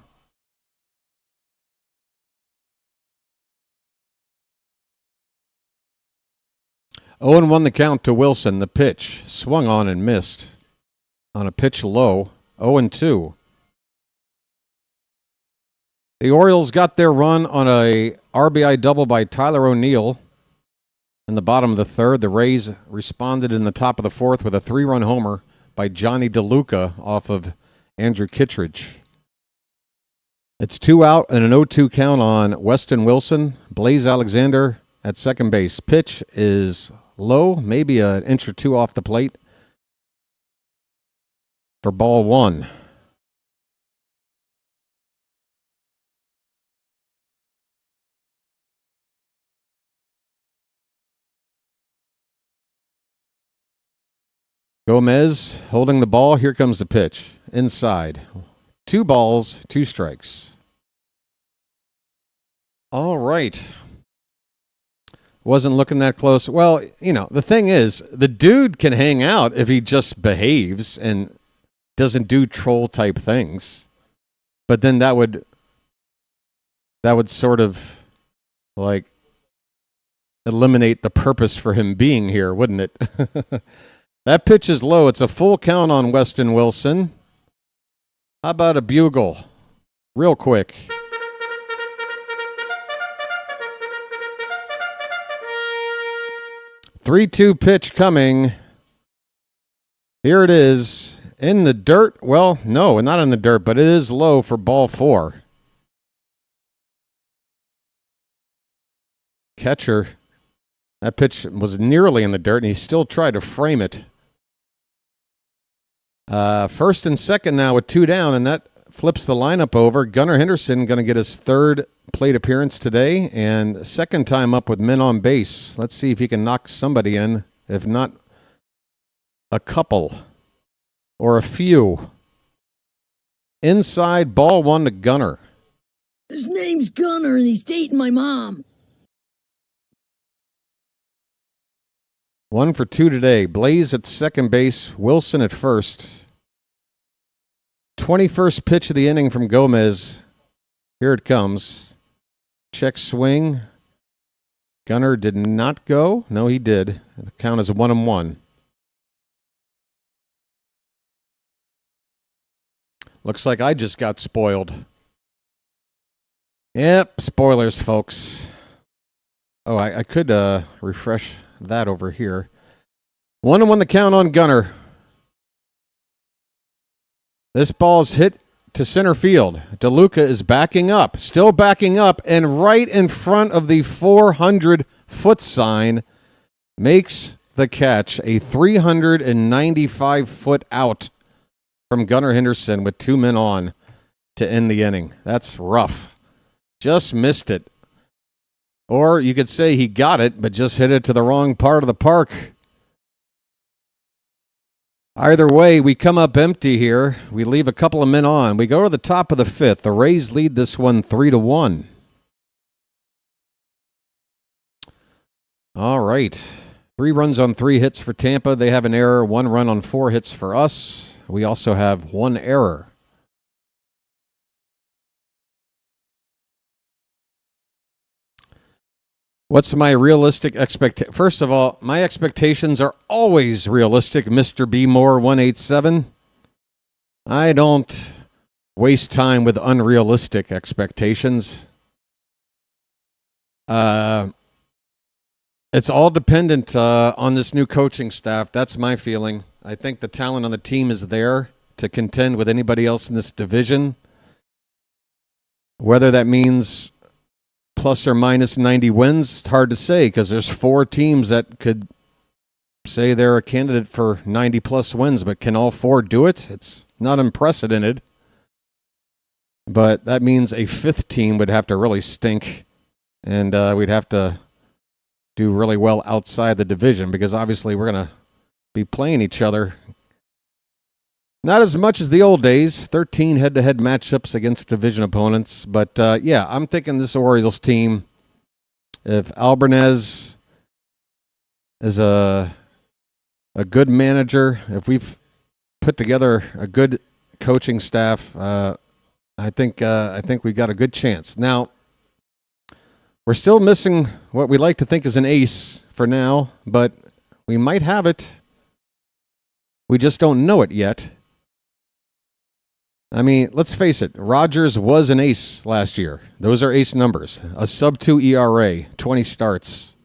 Owen won the count to Wilson. The pitch swung on and missed on a pitch low. 0-2. The Orioles got their run on a RBI double by Tyler O'Neill. In the bottom of the third, the Rays responded in the top of the fourth with a 3-run homer by Johnny DeLuca off of Andrew Kittredge. It's 2 out and an 0-2 count on Weston Wilson. Blaze Alexander at second base. Pitch is low, maybe an inch or 2 off the plate for ball 1. Gomez holding the ball. Here comes the pitch. Inside. 2 balls, 2 strikes. All right. Wasn't looking that close. Well, you know, the thing is, the dude can hang out if he just behaves and doesn't do troll type things. But then that would sort of like eliminate the purpose for him being here, wouldn't it? That pitch is low. It's a full count on Weston Wilson. How about a bugle? Real quick. Three-two pitch coming. Here it is. In the dirt. Well, no, not in the dirt, but it is low for ball 4. Catcher. That pitch was nearly in the dirt, and he still tried to frame it. First and second now with 2 down, and that flips the lineup over. Gunnar Henderson going to get his 3rd plate appearance today, and second time up with men on base. Let's see if he can knock somebody in, if not a couple or a few. Inside, ball 1 to Gunnar. His name's Gunnar, and he's dating my mom. 1 for 2 today. Blaze at second base. Wilson at first. 21st pitch of the inning from Gomez. Here it comes. Check swing. Gunnar did not go. No, he did. The count is 1-1. Looks like I just got spoiled. Yep, spoilers, folks. Oh, I could refresh that over here. 1-1 the count on Gunnar. This ball's hit to center field. DeLuca is backing up, still backing up, and right in front of the 400-foot sign makes the catch. A 395-foot out from Gunnar Henderson with 2 men on to end the inning. That's rough. Just missed it. Or you could say he got it, but just hit it to the wrong part of the park. Either way, we come up empty here. We leave a couple of men on. We go to the top of the 5th. The Rays lead this one 3-1. All right. 3 runs on 3 hits for Tampa. They have an error. 1 run on 4 hits for us. We also have 1 error. What's my realistic expectation? First of all, my expectations are always realistic, Mr. B. Moore 187. I don't waste time with unrealistic expectations. It's all dependent on this new coaching staff. That's my feeling. I think the talent on the team is there to contend with anybody else in this division. Whether that means plus or minus 90 wins, it's hard to say because there's 4 teams that could say they're a candidate for 90-plus wins, but can all 4 do it? It's not unprecedented. But that means a 5th team would have to really stink, and we'd have to do really well outside the division because obviously we're going to be playing each other. Not as much as the old days, 13 head-to-head matchups against division opponents. But, yeah, I'm thinking this Orioles team, if Albarnez is a good manager, if we've put together a good coaching staff, I think we got a good chance. Now, we're still missing what we like to think is an ace for now, but we might have it. We just don't know it yet. I mean, let's face it. Rogers was an ace last year. Those are ace numbers. A sub-2 ERA, 20 starts.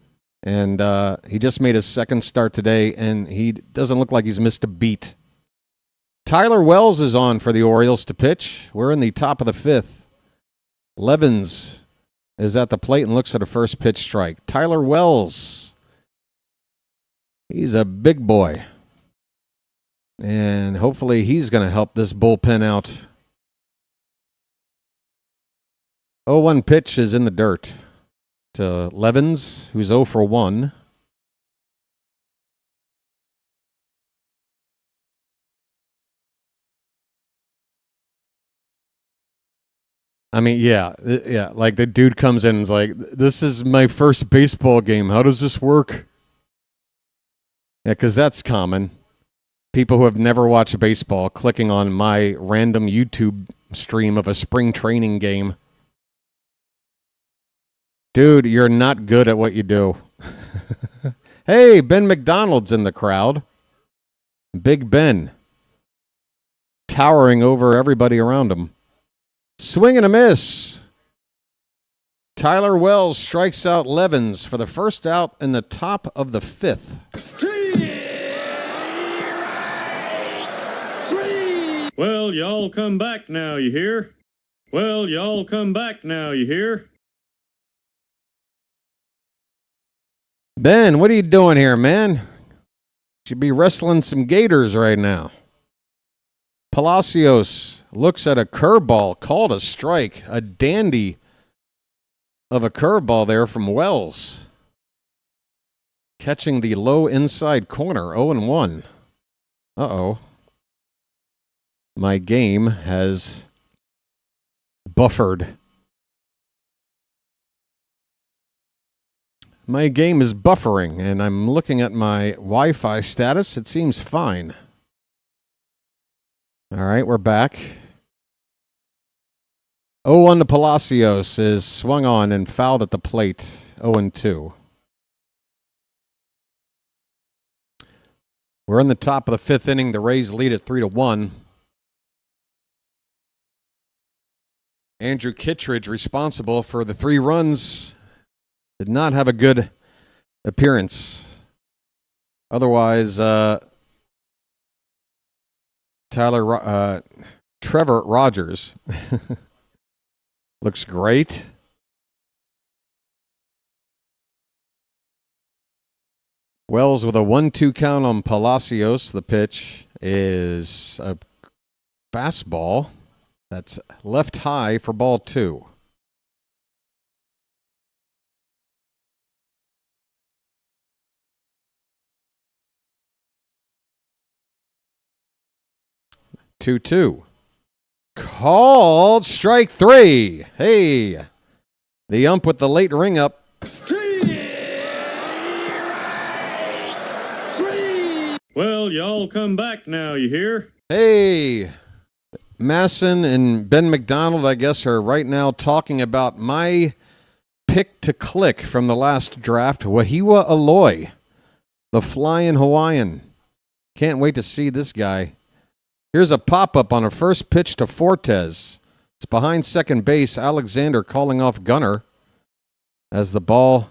And he just made his 2nd start today, and he doesn't look like he's missed a beat. Tyler Wells is on for the Orioles to pitch. We're in the top of the 5th. Levens is at the plate and looks at a first pitch strike. Tyler Wells. He's a big boy. And hopefully he's going to help this bullpen out. 0-1 pitch is in the dirt to Levens, who's 0 for 1. I mean, yeah, like the dude comes in and is like, this is my first baseball game. How does this work? Yeah, because that's common. People who have never watched baseball clicking on my random YouTube stream of a spring training game. Dude, you're not good at what you do. Hey, Ben McDonald's in the crowd. Big Ben. Towering over everybody around him. Swing and a miss. Tyler Wells strikes out Levens for the first out in the top of the 5th. Well, y'all come back now, you hear? Well, y'all come back now, you hear? Ben, what are you doing here, man? Should be wrestling some gators right now. Palacios looks at a curveball, called a strike. A dandy of a curveball there from Wells. Catching the low inside corner, 0-1. Uh-oh. My game has buffered. My game is buffering, and I'm looking at my Wi-Fi status. It seems fine. All right, we're back. 0-1 to Palacios is swung on and fouled at the plate. 0-2. We're in the top of the 5th inning. The Rays lead at 3-1. Andrew Kittredge, responsible for the 3 runs, did not have a good appearance. Otherwise, Trevor Rogers looks great. Wells with a 1-2 count on Palacios. The pitch is a fastball that's left high for ball 2. Two. Called strike 3. Hey, the ump with the late ring up. Well, y'all come back now, you hear? Hey, Masson and Ben McDonald, I guess, are right now talking about my pick to click from the last draft, Wahiwa Aloy, the flying Hawaiian. Can't wait to see this guy. Here's a pop-up on a first pitch to Fortes. It's behind second base. Alexander calling off Gunner as the ball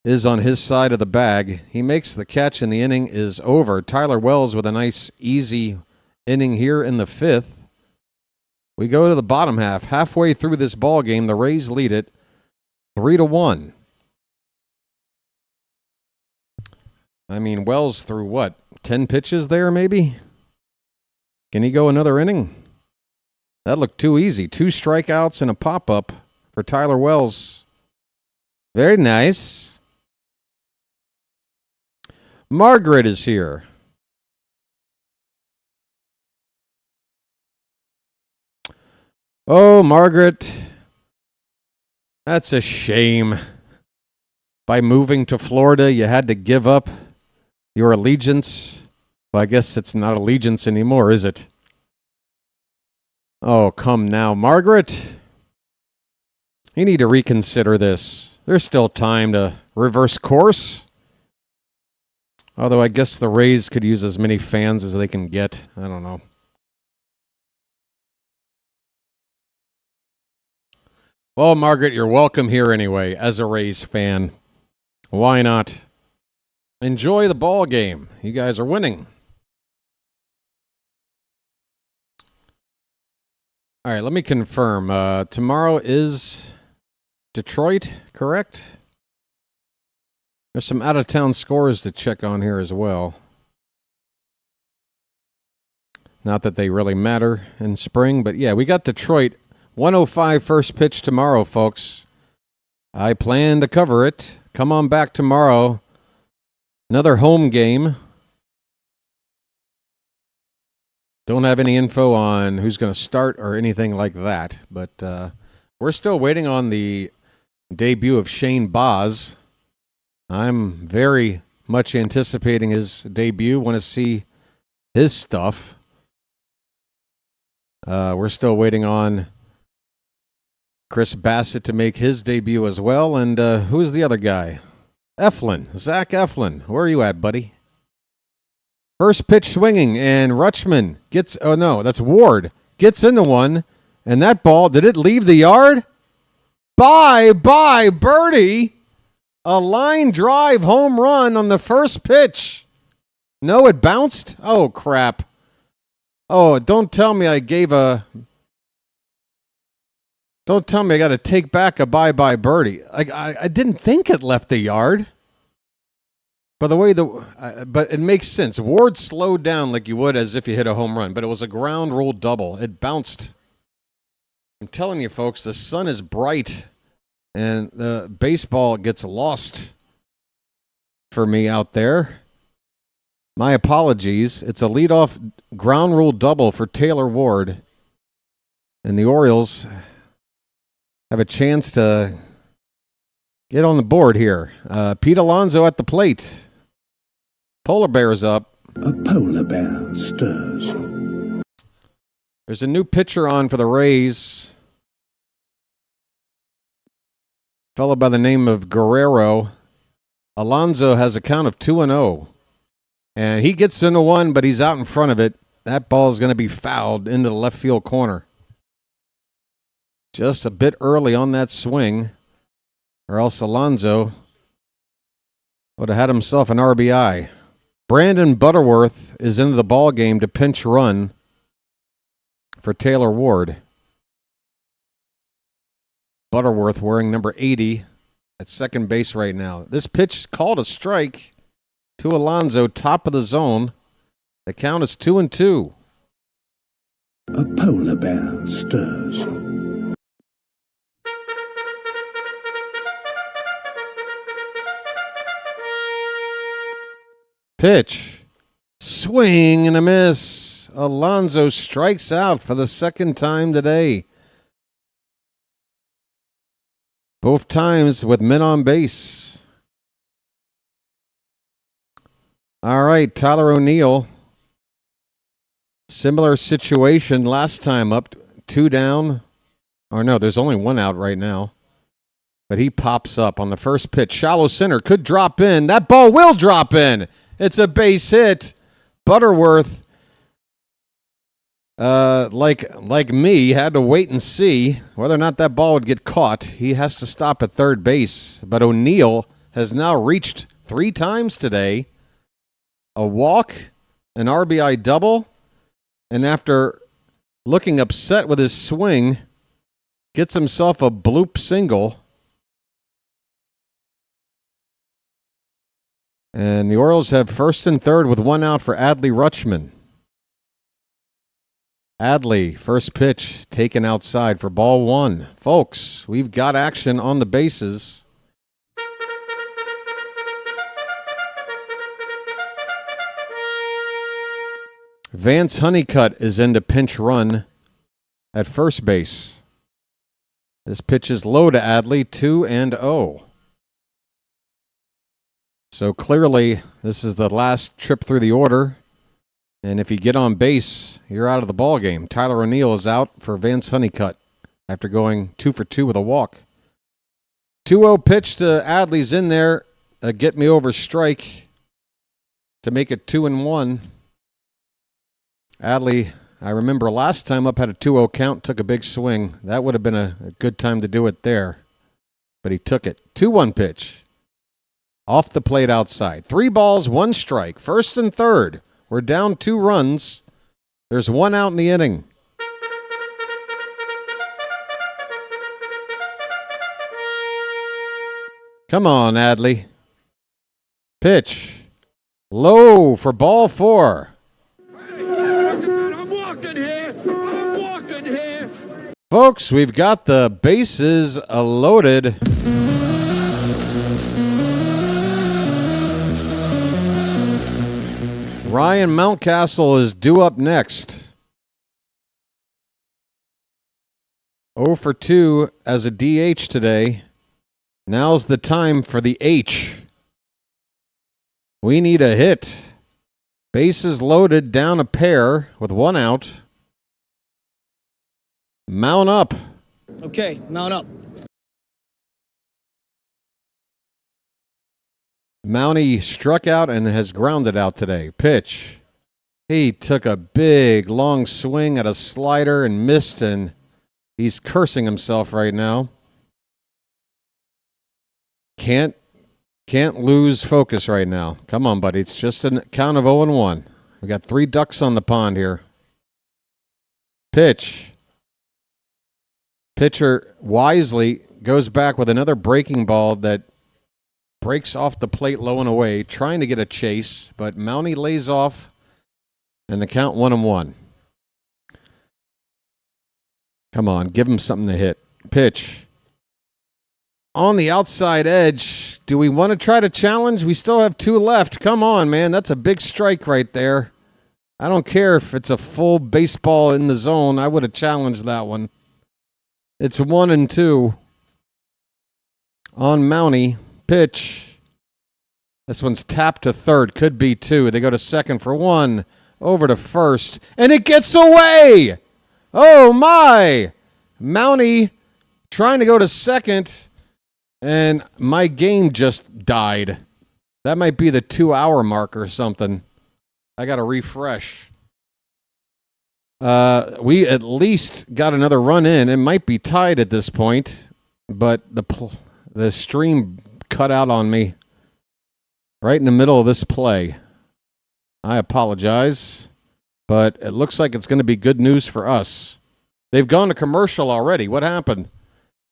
is on his side of the bag. He makes the catch and the inning is over. Tyler Wells with a nice, easy inning here in the 5th. We go to the bottom half. Halfway through this ball game, the Rays lead it 3-1. I mean, Wells threw what, 10 pitches there maybe? Can he go another inning? That looked too easy. 2 strikeouts and a pop-up for Tyler Wells. Very nice. Margaret is here. Oh, Margaret. That's a shame. By moving to Florida, you had to give up your allegiance. Well, I guess it's not allegiance anymore, is it? Oh, come now, Margaret. You need to reconsider this. There's still time to reverse course. Although I guess the Rays could use as many fans as they can get. I don't know. Well, Margaret, you're welcome here anyway, as a Rays fan. Why not? Enjoy the ball game. You guys are winning. All right, let me confirm. Tomorrow is Detroit, correct? There's some out-of-town scores to check on here as well. Not that they really matter in spring, but yeah, we got Detroit. 1:05 first pitch tomorrow, folks. I plan to cover it. Come on back tomorrow. Another home game. Don't have any info on who's going to start or anything like that, but we're still waiting on the debut of Shane Baz. I'm very much anticipating his debut. Want to see his stuff. We're still waiting on Chris Bassett to make his debut as well. And who's the other guy? Eflin. Zach Eflin. Where are you at, buddy? First pitch swinging, and Rutschman gets... Oh, no, that's Ward. Gets into one, and that ball, did it leave the yard? Bye, birdie. A line drive home run on the first pitch. No, it bounced? Oh, crap. Oh, don't tell me I gave a... Don't tell me I got to take back a bye-bye birdie. I didn't think it left the yard. By the way, but it makes sense. Ward slowed down like you would as if you hit a home run, but it was a ground rule double. It bounced. I'm telling you, folks, the sun is bright, and the baseball gets lost for me out there. My apologies. It's a leadoff ground rule double for Taylor Ward, and the Orioles have a chance to get on the board here. Pete Alonso at the plate. Polar bear's up. A polar bear stirs. There's a new pitcher on for the Rays. Fellow by the name of Guerrero. Alonso has a count of 2-0. And he gets into one, but he's out in front of it. That ball is going to be fouled into the left field corner. Just a bit early on that swing, or else Alonso would have had himself an RBI. Brandon Butterworth is into the ball game to pinch run for Taylor Ward. Butterworth wearing number 80 at second base right now. This pitch called a strike. to Alonso, top of the zone. The count is 2-2. A polar bear stirs. Pitch. Swing and a miss. Alonso strikes out for the second time today. Both times with men on base. All right, Tyler O'Neill. Similar situation last time, up 2 down. Or no, there's only 1 out right now. But he pops up on the first pitch. Shallow center, could drop in. That ball will drop in. It's a base hit. Butterworth, like me, had to wait and see whether or not that ball would get caught. He has to stop at third base. But O'Neill has now reached 3 times today. A walk, an RBI double, and after looking upset with his swing, gets himself a bloop single. And the Orioles have first and third with 1 out for Adley Rutschman. Adley, first pitch, taken outside for ball 1. Folks, we've got action on the bases. Vance Honeycutt is in to pinch run at first base. This pitch is low to Adley, 2-0. So clearly, this is the last trip through the order. And if you get on base, you're out of the ball game. Tyler O'Neill is out for Vance Honeycutt after going 2 for 2 with a walk. 2-0 pitch to Adley's in there. A get me over strike to make it 2-1. Adley, I remember last time up had a 2-0 count, took a big swing. That would have been a good time to do it there. But he took it. 2-1 pitch. Off the plate outside. 3 balls, 1 strike. First and third. We're down 2 runs. There's 1 out in the inning. Come on, Adley. Pitch. Low for ball 4. I'm walking here. Folks, we've got the bases loaded. Ryan Mountcastle is due up next. 0 for 2 as a DH today. Now's the time for the H. We need a hit. Bases loaded, down a pair with 1 out. Mount up. Okay, mount up. Mountie struck out and has grounded out today. Pitch. He took a big, long swing at a slider and missed, and he's cursing himself right now. Can't lose focus right now. Come on, buddy. It's just a count of 0-1. We got 3 ducks on the pond here. Pitch. Pitcher wisely goes back with another breaking ball that breaks off the plate low and away, trying to get a chase, but Mountie lays off, and the count 1-1. Come on, give him something to hit. Pitch. On the outside edge. Do we want to try to challenge? We still have 2 left. Come on, man. That's a big strike right there. I don't care if it's a full baseball in the zone. I would have challenged that one. It's 1-2 on Mountie. Pitch. This one's tapped to third. Could be 2. They go to second for 1. Over to first. And it gets away! Oh, my! Mountie trying to go to second. And my game just died. That might be the 2-hour mark or something. I got to refresh. We at least got another run in. It might be tied at this point. But the stream cut out on me right in the middle of this play. I apologize, but it looks like it's going to be good news for us. They've gone to commercial already. What happened?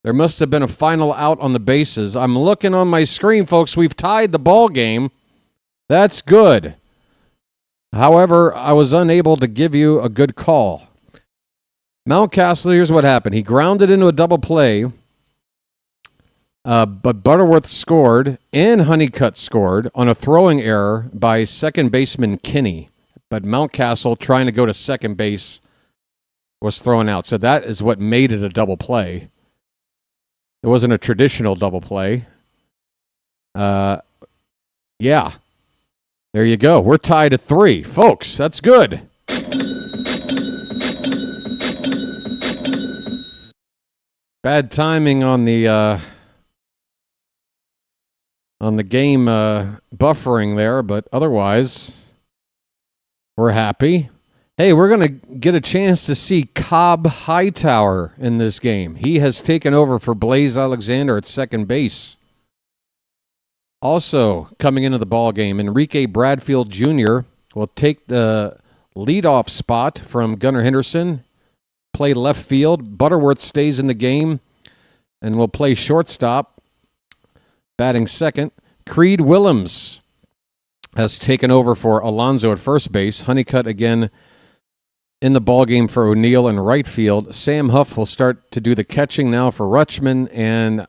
There must have been a final out on the bases. I'm looking on my screen, folks. We've tied the ball game. That's good. However, I was unable to give you a good call. Mountcastle, here's what happened. He grounded into a double play, but Butterworth scored and Honeycutt scored on a throwing error by second baseman Kinney. But Mountcastle, trying to go to second base, was thrown out. So that is what made it a double play. It wasn't a traditional double play. Yeah. There you go. We're tied at 3. Folks, that's good. Bad timing on the game buffering there, but otherwise, we're happy. Hey, we're going to get a chance to see Cobb Hightower in this game. He has taken over for Blaze Alexander at second base. Also, coming into the ball game, Enrique Bradfield Jr. will take the leadoff spot from Gunnar Henderson, play left field. Butterworth stays in the game and will play shortstop, batting second. Creed Willems has taken over for Alonso at first base. Honeycutt again in the ball game for O'Neill in right field. Sam Huff will start to do the catching now for Rutschman, and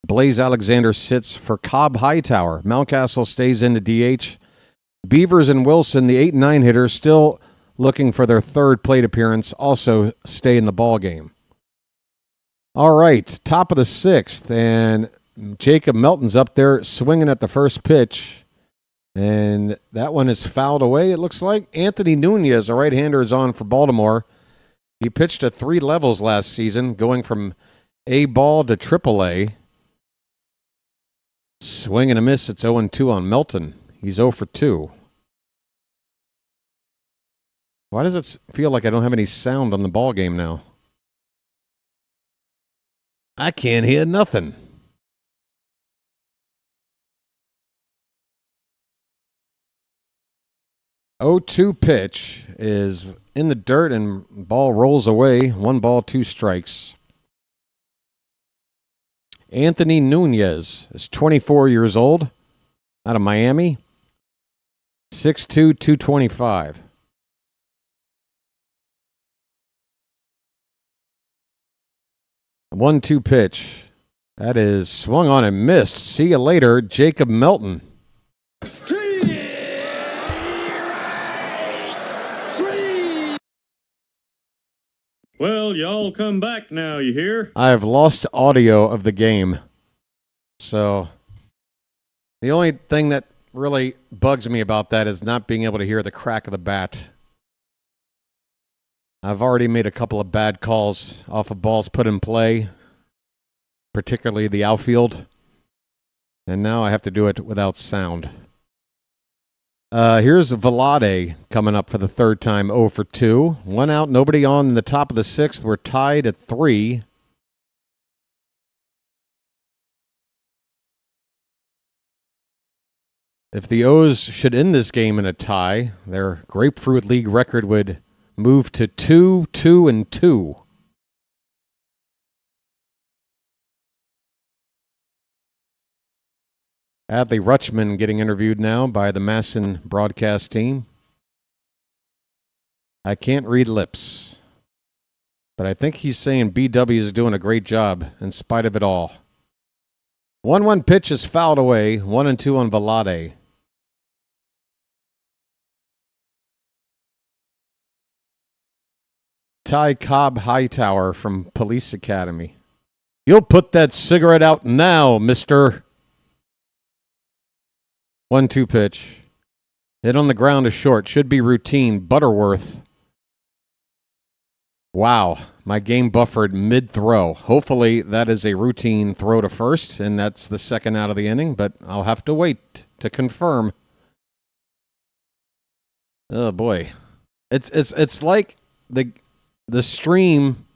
Blaze Alexander sits for Cobb Hightower. Mountcastle stays in the DH. Beavers and Wilson, the 8 and 9 hitters, still looking for their third plate appearance, also stay in the ball game. All right, top of the 6th, and Jacob Melton's up there swinging at the first pitch, and that one is fouled away, it looks like. Anthony Nunez, a right-hander, is on for Baltimore. He pitched at 3 levels last season, going from A-ball to AAA. Swing and a miss. It's 0-2 on Melton. He's 0 for 2. Why does it feel like I don't have any sound on the ball game now? I can't hear nothing. 0-2 pitch is in the dirt and ball rolls away. 1 ball, 2 strikes. Anthony Nunez is 24 years old, out of Miami. 6'2", 225. A 1-2 pitch. That is swung on and missed. See you later, Jacob Melton. Well, y'all come back now, you hear? I have lost audio of the game. So the only thing that really bugs me about that is not being able to hear the crack of the bat. I've already made a couple of bad calls off of balls put in play, particularly the outfield. And now I have to do it without sound. Here's Vlade coming up for the third time, 0 for 2. 1 out, nobody on in the top of the 6th. We're tied at 3. If the O's should end this game in a tie, their Grapefruit League record would move to 2-2-2. Adley Rutschman getting interviewed now by the Masson broadcast team. I can't read lips, but I think he's saying BW is doing a great job in spite of it all. 1-1 pitch is fouled away. 1-2 on Vlade. Ty Cobb Hightower from Police Academy. You'll put that cigarette out now, mister. 1-2 pitch. Hit on the ground is short. Should be routine. Butterworth. Wow. My game buffered mid-throw. Hopefully that is a routine throw to first, and that's the second out of the inning, but I'll have to wait to confirm. Oh, boy. It's like the stream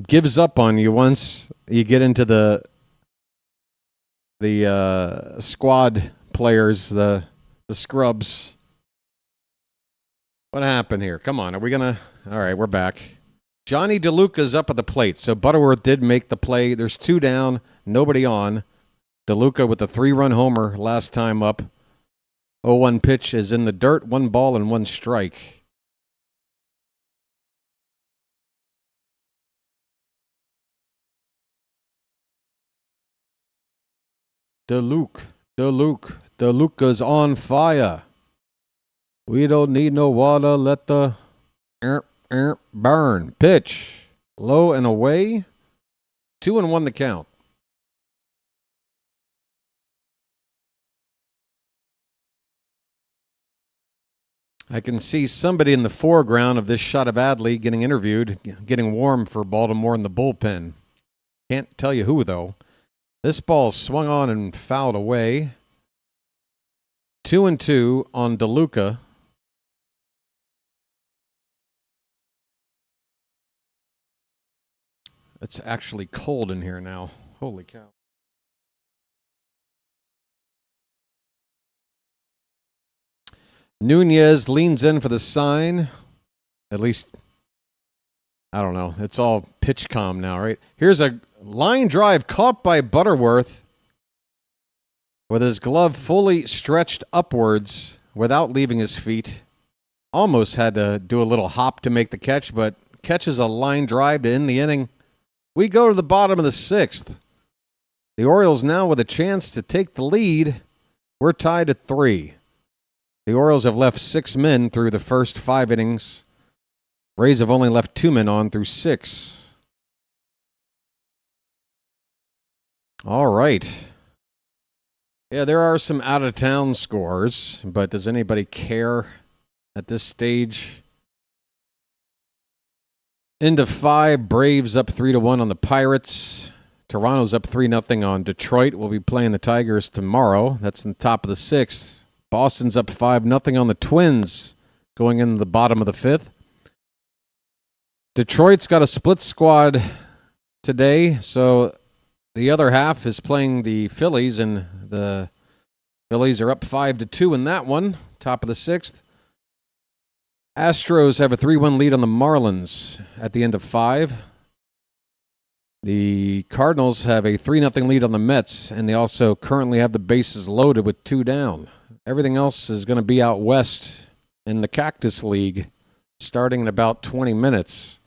gives up on you once you get into the squad players, the scrubs. What happened here? Come on, are we gonna? All right, we're back. Johnny DeLuca's up at the plate, so Butterworth did make the play. There's 2 down, nobody on. DeLuca with the 3-run homer last time up. 0-1 pitch is in the dirt, 1 ball and 1 strike. DeLuca's on fire. We don't need no water. Let the burn. Pitch. Low and away. 2-1 the count. I can see somebody in the foreground of this shot of Adley getting interviewed, getting warm for Baltimore in the bullpen. Can't tell you who, though. This ball swung on and fouled away. 2-2 on DeLuca. It's actually cold in here now. Holy cow. Nunez leans in for the sign. At least, I don't know. It's all pitch calm now, right? Here's a line drive caught by Butterworth with his glove fully stretched upwards without leaving his feet. Almost had to do a little hop to make the catch, but catches a line drive to end the inning. We go to the bottom of the 6th. The Orioles now with a chance to take the lead. We're tied at 3. The Orioles have left 6 men through the first 5 innings. Rays have only left 2 men on through 6. All right. Yeah, there are some out-of-town scores, but does anybody care at this stage? Into 5, Braves up 3-1 on the Pirates. Toronto's up 3-0 on Detroit. We'll be playing the Tigers tomorrow. That's in the top of the 6th. Boston's up 5-0 on the Twins going into the bottom of the 5th. Detroit's got a split squad today, so the other half is playing the Phillies, and the Phillies are up 5-2 in that one, top of the 6th. Astros have a 3-1 lead on the Marlins at the end of 5. The Cardinals have a 3-0 lead on the Mets, and they also currently have the bases loaded with 2 down. Everything else is going to be out west in the Cactus League starting in about 20 minutes.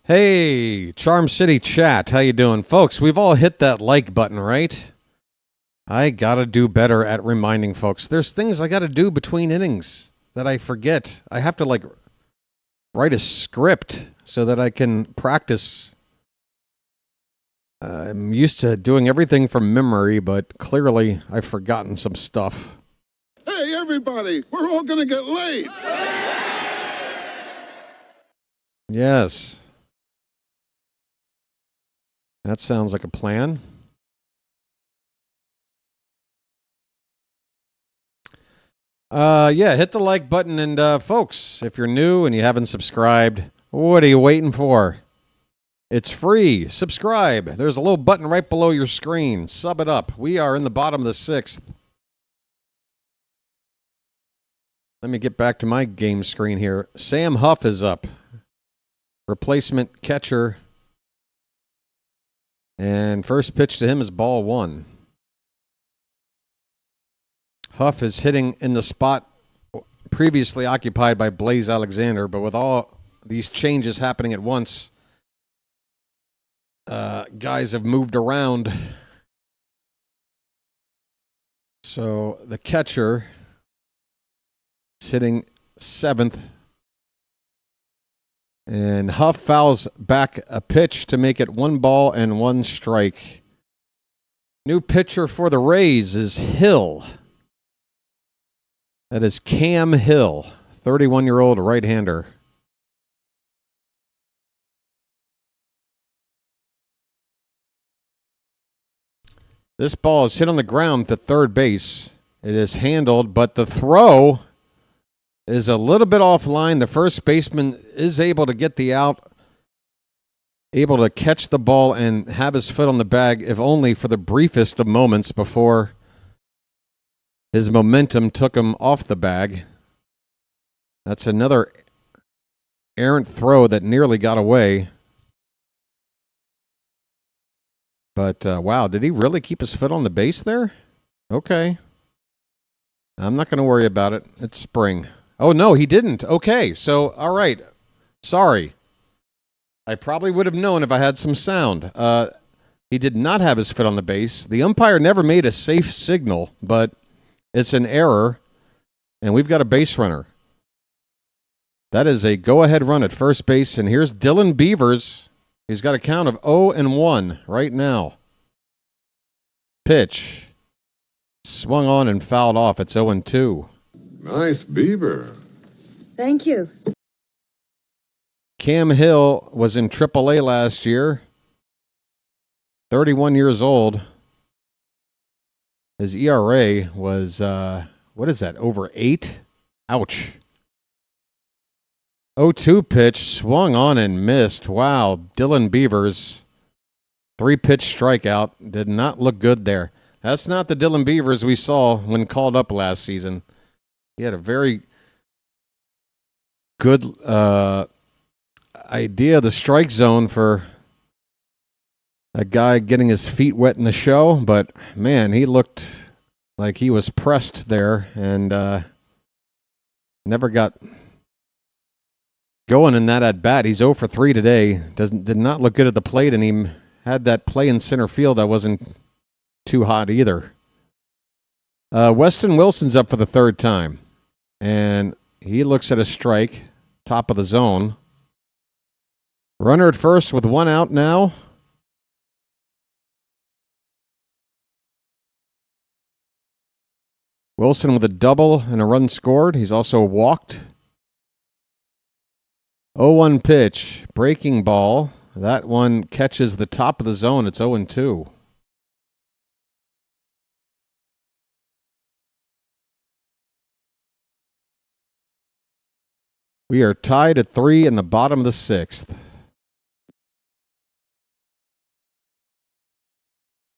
Hey, Charm City chat, how you doing? Folks, we've all hit that like button, right? I got to do better at reminding folks. There's things I got to do between innings that I forget. I have to write a script so that I can practice. I'm used to doing everything from memory, but clearly I've forgotten some stuff. Hey, everybody, we're all going to get laid. Yes. That sounds like a plan. Yeah, hit the like button, and folks, if you're new and you haven't subscribed, what are you waiting for? It's free. Subscribe. There's a little button right below your screen. Sub it up. We are in the bottom of the 6th. Let me get back to my game screen here. Sam Huff is up. Replacement catcher. And first pitch to him is ball 1. Huff is hitting in the spot previously occupied by Blaze Alexander, but with all these changes happening at once, guys have moved around. So the catcher is hitting 7th. And Huff fouls back a pitch to make it 1 ball and 1 strike. New pitcher for the Rays is Hill. That is Cam Hill, 31-year-old right-hander. This ball is hit on the ground to third base. It is handled, but the throw is a little bit offline. The first baseman is able to get the out, able to catch the ball and have his foot on the bag, if only for the briefest of moments before his momentum took him off the bag. That's another errant throw that nearly got away. But, wow, did he really keep his foot on the base there? Okay. I'm not going to worry about it. It's spring. Oh, no, he didn't. Okay, so, all right. Sorry. I probably would have known if I had some sound. He did not have his foot on the base. The umpire never made a safe signal, but it's an error, and we've got a base runner. That is a go-ahead run at first base, and here's Dylan Beavers. He's got a count of 0-1 right now. Pitch. Swung on and fouled off. It's 0-2. Nice Beaver. Thank you. Cam Hill was in AAA last year. 31 years old. His ERA was, what is that, over 8? Ouch. 0-2 pitch, swung on and missed. Wow, Dylan Beavers, 3-pitch strikeout. Did not look good there. That's not the Dylan Beavers we saw when called up last season. He had a very good idea of the strike zone for a guy getting his feet wet in the show, but man, he looked like he was pressed there and never got going in that at bat. He's 0 for 3 today. Did not look good at the plate, and he had that play in center field that wasn't too hot either. Weston Wilson's up for the third time, and he looks at a strike, top of the zone. Runner at first with 1 out now. Wilson with a double and a run scored. He's also walked. 0-1 pitch, breaking ball. That one catches the top of the zone. It's 0-2. We are tied at 3 in the bottom of the 6th.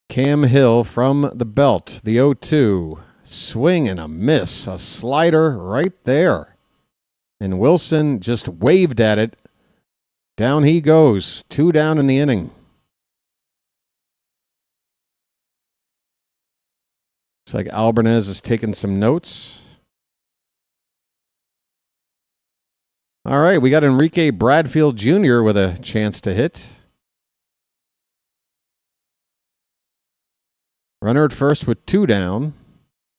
Cam Hill from the belt, the 0-2. Swing and a miss, a slider right there. And Wilson just waved at it. Down he goes, 2 down in the inning. Looks like Albanez is taking some notes. All right, we got Enrique Bradfield Jr. with a chance to hit. Runner at first with 2 down.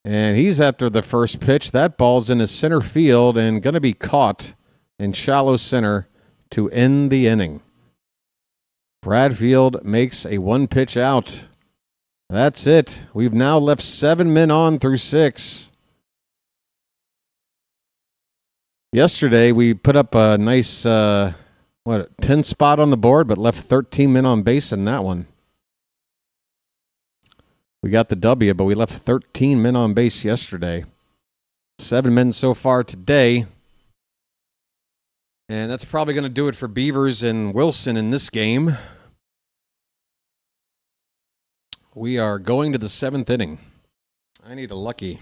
And he's after the first pitch. That ball's in his center field and going to be caught in shallow center to end the inning. Bradfield makes a 1-pitch out. That's it. We've now left 7 men on through 6. Yesterday, we put up a nice 10 spot on the board, but left 13 men on base in that one. We got the W, but we left 13 men on base yesterday. 7 men so far today. And that's probably going to do it for Beavers and Wilson in this game. We are going to the 7th inning. I need a lucky.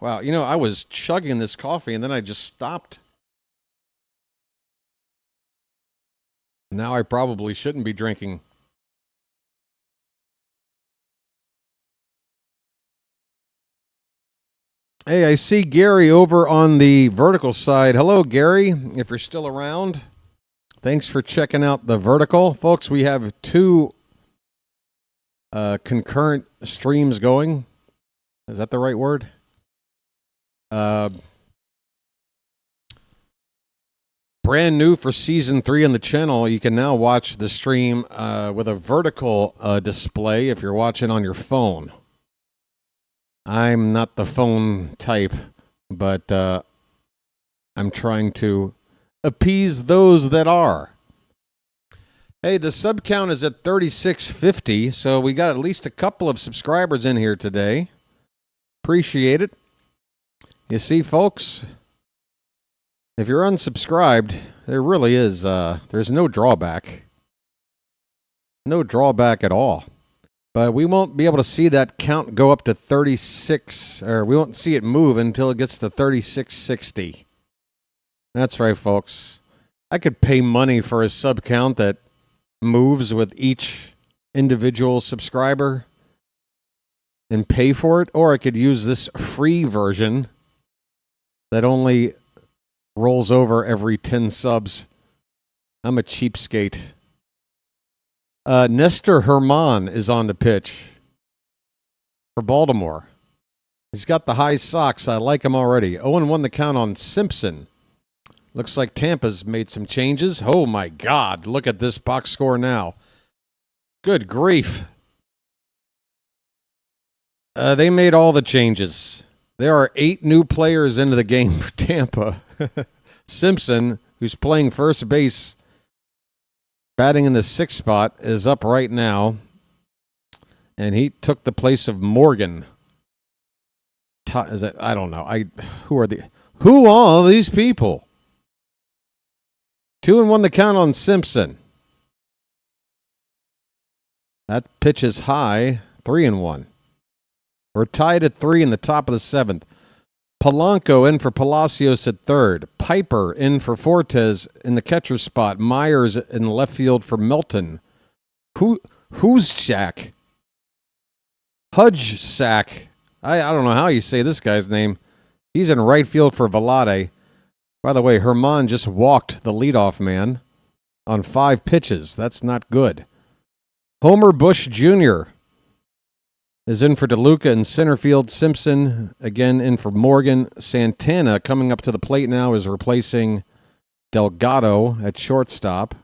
Wow, you know, I was chugging this coffee and then I just stopped. Now I probably shouldn't be drinking. Hey, I see Gary over on the vertical side. Hello, Gary, if you're still around. Thanks for checking out the vertical. Folks, we have 2 concurrent streams going. Is that the right word? Brand new for season 3 on the channel. You can now watch the stream with a vertical display if you're watching on your phone. I'm not the phone type, but I'm trying to appease those that are. Hey, the sub count is at 3650, so we got at least a couple of subscribers in here today. Appreciate it. You see, folks, if you're unsubscribed, there really is, there's no drawback. No drawback at all. But we won't be able to see that count go up to 36, or we won't see it move until it gets to 3660. That's right, folks. I could pay money for a sub count that moves with each individual subscriber and pay for it, or I could use this free version that only rolls over every 10 subs. I'm a cheapskate. Nestor Herman is on the pitch for Baltimore. He's got the high socks. I like him already. 0-1 the count on Simpson. Looks like Tampa's made some changes. Oh, my God. Look at this box score now. Good grief. They made all the changes. There are 8 new players into the game for Tampa. Simpson, who's playing first base, batting in the 6th spot, is up right now. And he took the place of Morgan. I don't know. Who are these people? 2-1 the count on Simpson. That pitch is high. 3-1. We're tied at 3 in the top of the 7th. Polanco in for Palacios at 3rd. Piper in for Fortes in the catcher spot. Myers in left field for Milton. Who's Jack? Hudge Sack. I don't know how you say this guy's name. He's in right field for Velade. By the way, Herman just walked the leadoff man on 5 pitches. That's not good. Homer Bush Jr. is in for DeLuca in center field. Simpson again in for Morgan. Santana coming up to the plate now is replacing Delgado at shortstop.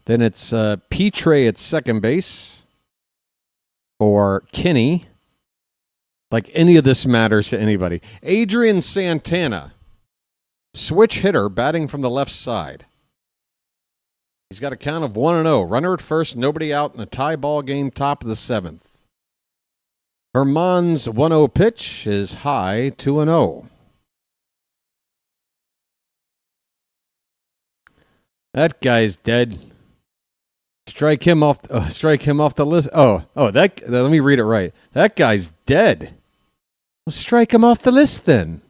Then it's Petre at second base for Kinney. Like any of this matters to anybody. Adrian Santana, switch hitter, batting from the left side. He's got a count of 1-0. Runner at first, nobody out in a tie ball game, top of the 7th. Herman's 1-0 pitch is high, 2-0. That guy's dead. Strike him off the list. Let me read it right. That guy's dead. Well, strike him off the list then.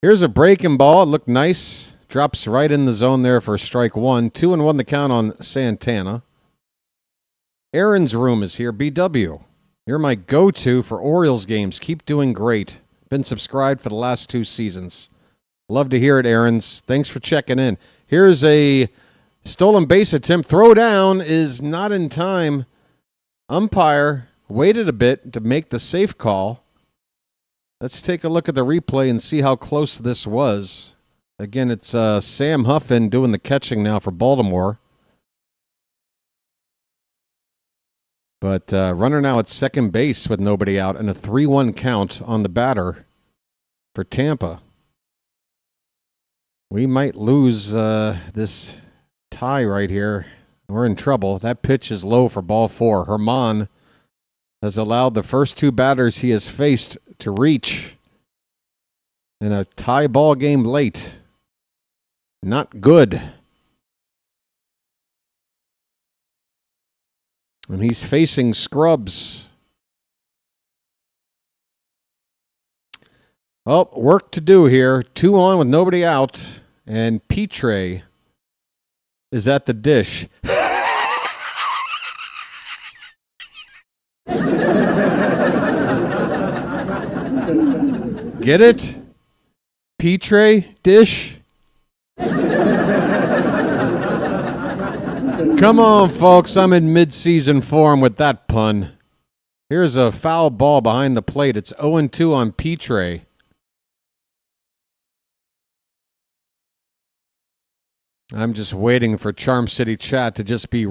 Here's a breaking ball. It looked nice. Drops right in the zone there for strike 1. 2-1 the count on Santana. Aaron's room is here. BW. You're my go-to for Orioles games. Keep doing great. Been subscribed for the last 2 seasons. Love to hear it, Aaron's. Thanks for checking in. Here's a stolen base attempt. Throw down is not in time. Umpire waited a bit to make the safe call. Let's take a look at the replay and see how close this was. Again, it's Sam Huffin doing the catching now for Baltimore. But runner now at second base with nobody out and a 3-1 count on the batter for Tampa. We might lose this tie right here. We're in trouble. That pitch is low for ball 4. Herman has allowed the first 2 batters he has faced to reach in a tie ball game late. Not good. And he's facing scrubs. Well, work to do here. 2 on with nobody out. And Petre is at the dish. Get it? Petre dish? Come on, folks. I'm in mid-season form with that pun. Here's a foul ball behind the plate. It's 0-2 on Petre. I'm just waiting for Charm City chat to just be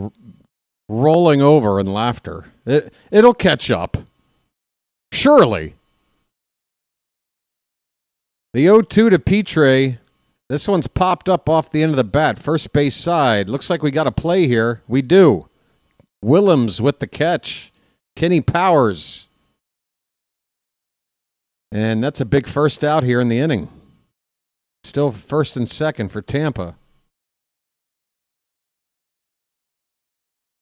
rolling over in laughter. It'll catch up. Surely. The 0-2 to Petre. This one's popped up off the end of the bat. First base side. Looks like we got a play here. We do. Willems with the catch. Kenny Powers. And that's a big first out here in the inning. Still first and second for Tampa.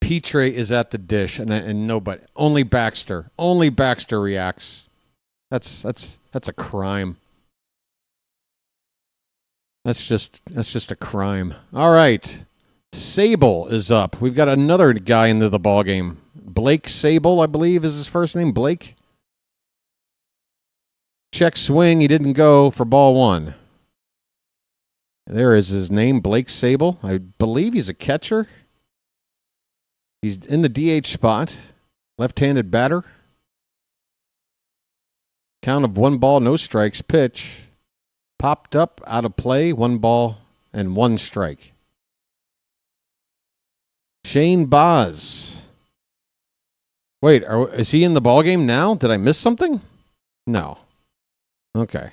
Petre is at the dish, and nobody. Only Baxter. Only Baxter reacts. That's a crime. That's just a crime. All right. Sable is up. We've got another guy into the ballgame. Blake Sable, I believe, is his first name. Blake. Check swing. He didn't go for ball one. There is his name, Blake Sable. I believe he's a catcher. He's in the DH spot. Left-handed batter. Count of 1 ball, no strikes. Pitch. Popped up, out of play. 1 ball and 1 strike. Shane Baz. Wait, is he in the ballgame now? Did I miss something? No. Okay.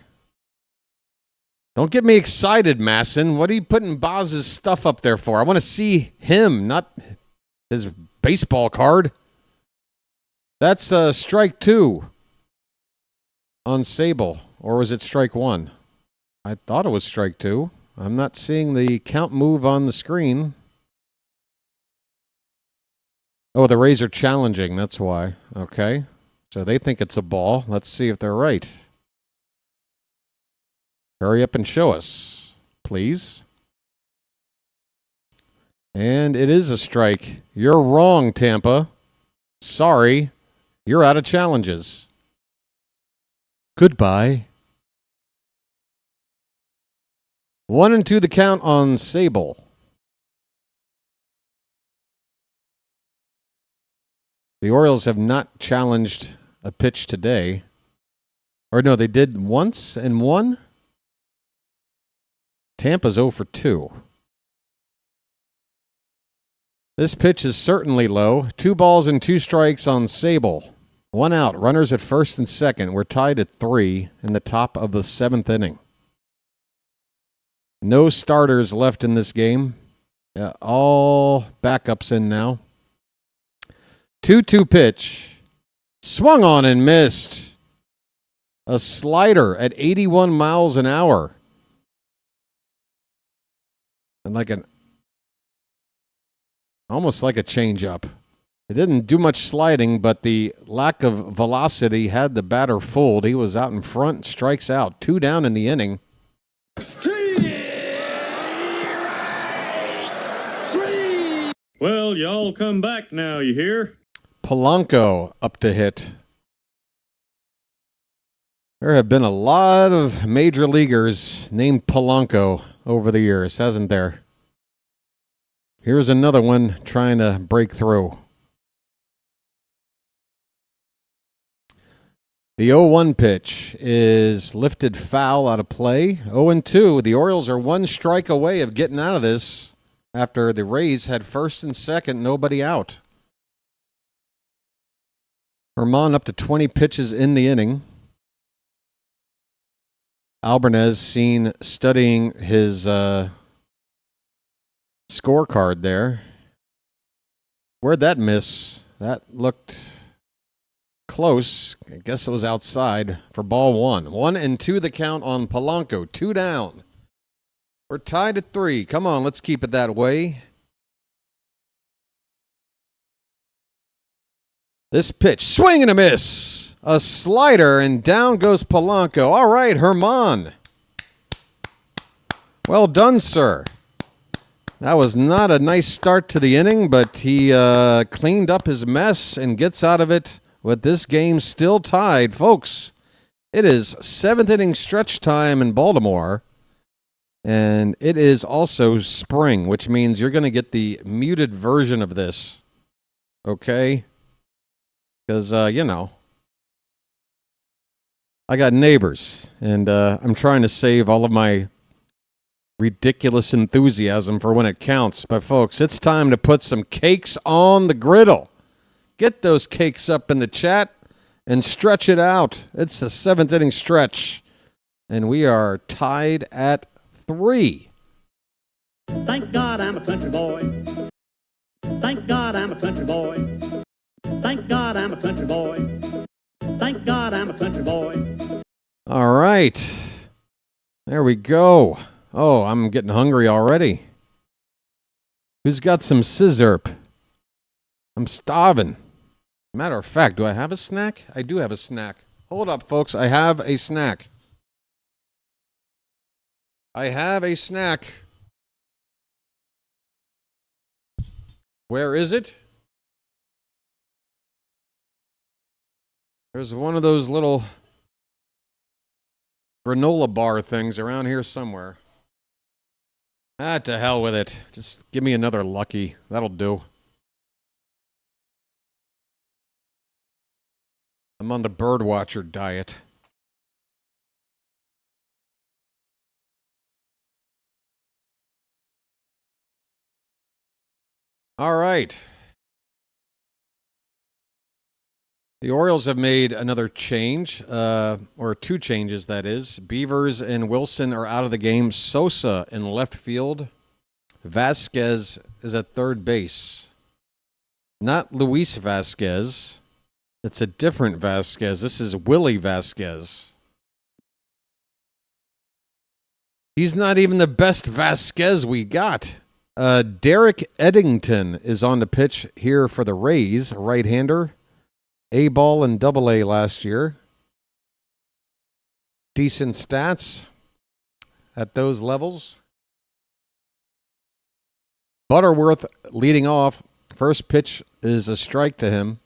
Don't get me excited, Masson. What are you putting Baz's stuff up there for? I want to see him, not his baseball card. That's strike 2 on Sable. Or was it strike 1? I thought it was strike 2. I'm not seeing the count move on the screen. Oh, the Rays are challenging. That's why. Okay. So they think it's a ball. Let's see if they're right. Hurry up and show us, please. And it is a strike. You're wrong, Tampa. Sorry. You're out of challenges. Goodbye. 1-2 the count on Sable. The Orioles have not challenged a pitch today. Or no, they did once and won. Tampa's 0 for 2. This pitch is certainly low. 2 balls and 2 strikes on Sable. 1 out. Runners at first and second. We're tied at 3 in the top of the 7th inning. No starters left in this game. All backups in now. 2-2 pitch. Swung on and missed. A slider at 81 miles an hour. And almost like a changeup. It didn't do much sliding, but the lack of velocity had the batter fooled. He was out in front, strikes out. 2 down in the inning. Well, y'all come back now, you hear? Polanco up to hit. There have been a lot of major leaguers named Polanco over the years, hasn't there? Here's another one trying to break through. The 0-1 pitch is lifted foul out of play. 0-2. The Orioles are 1 strike away of getting out of this after the Rays had first and second, nobody out. Herman up to 20 pitches in the inning. Albarnez seen studying his scorecard there. Where'd that miss? That looked close. I guess it was outside for ball 1. 1-2 the count on Polanco. 2 down. We're tied at 3. Come on, let's keep it that way. This pitch, swing and a miss. A slider, and down goes Polanco. All right, Herman. Well done, sir. That was not a nice start to the inning, but he cleaned up his mess and gets out of it with this game still tied. Folks, it is 7th inning stretch time in Baltimore, and it is also spring, which means you're going to get the muted version of this, okay? Because, I got neighbors, and I'm trying to save all of my ridiculous enthusiasm for when it counts. But, folks, it's time to put some cakes on the griddle. Get those cakes up in the chat and stretch it out. It's the 7th inning stretch, and we are tied at 3. Thank God I'm a country boy. Thank God I'm a country boy. Thank God I'm a country boy. Thank God I'm a country boy. All right. There we go. Oh, I'm getting hungry already. Who's got some scissorp? I'm starving. Matter of fact, do I have a snack? I do have a snack. Hold up, folks. I have a snack. I have a snack. Where is it? There's one of those little granola bar things around here somewhere. Ah, to hell with it. Just give me another Lucky. That'll do. I'm on the BirdWatcher diet. All right. The Orioles have made another change, or two changes, that is. Beavers and Wilson are out of the game. Sosa in left field. Vasquez is at third base. Not Luis Vasquez. It's a different Vasquez. This is Willie Vasquez. He's not even the best Vasquez we got. Derek Eddington is on the pitch here for the Rays, a right-hander. A-ball and double-A last year. Decent stats at those levels. Butterworth leading off. First pitch is a strike to him.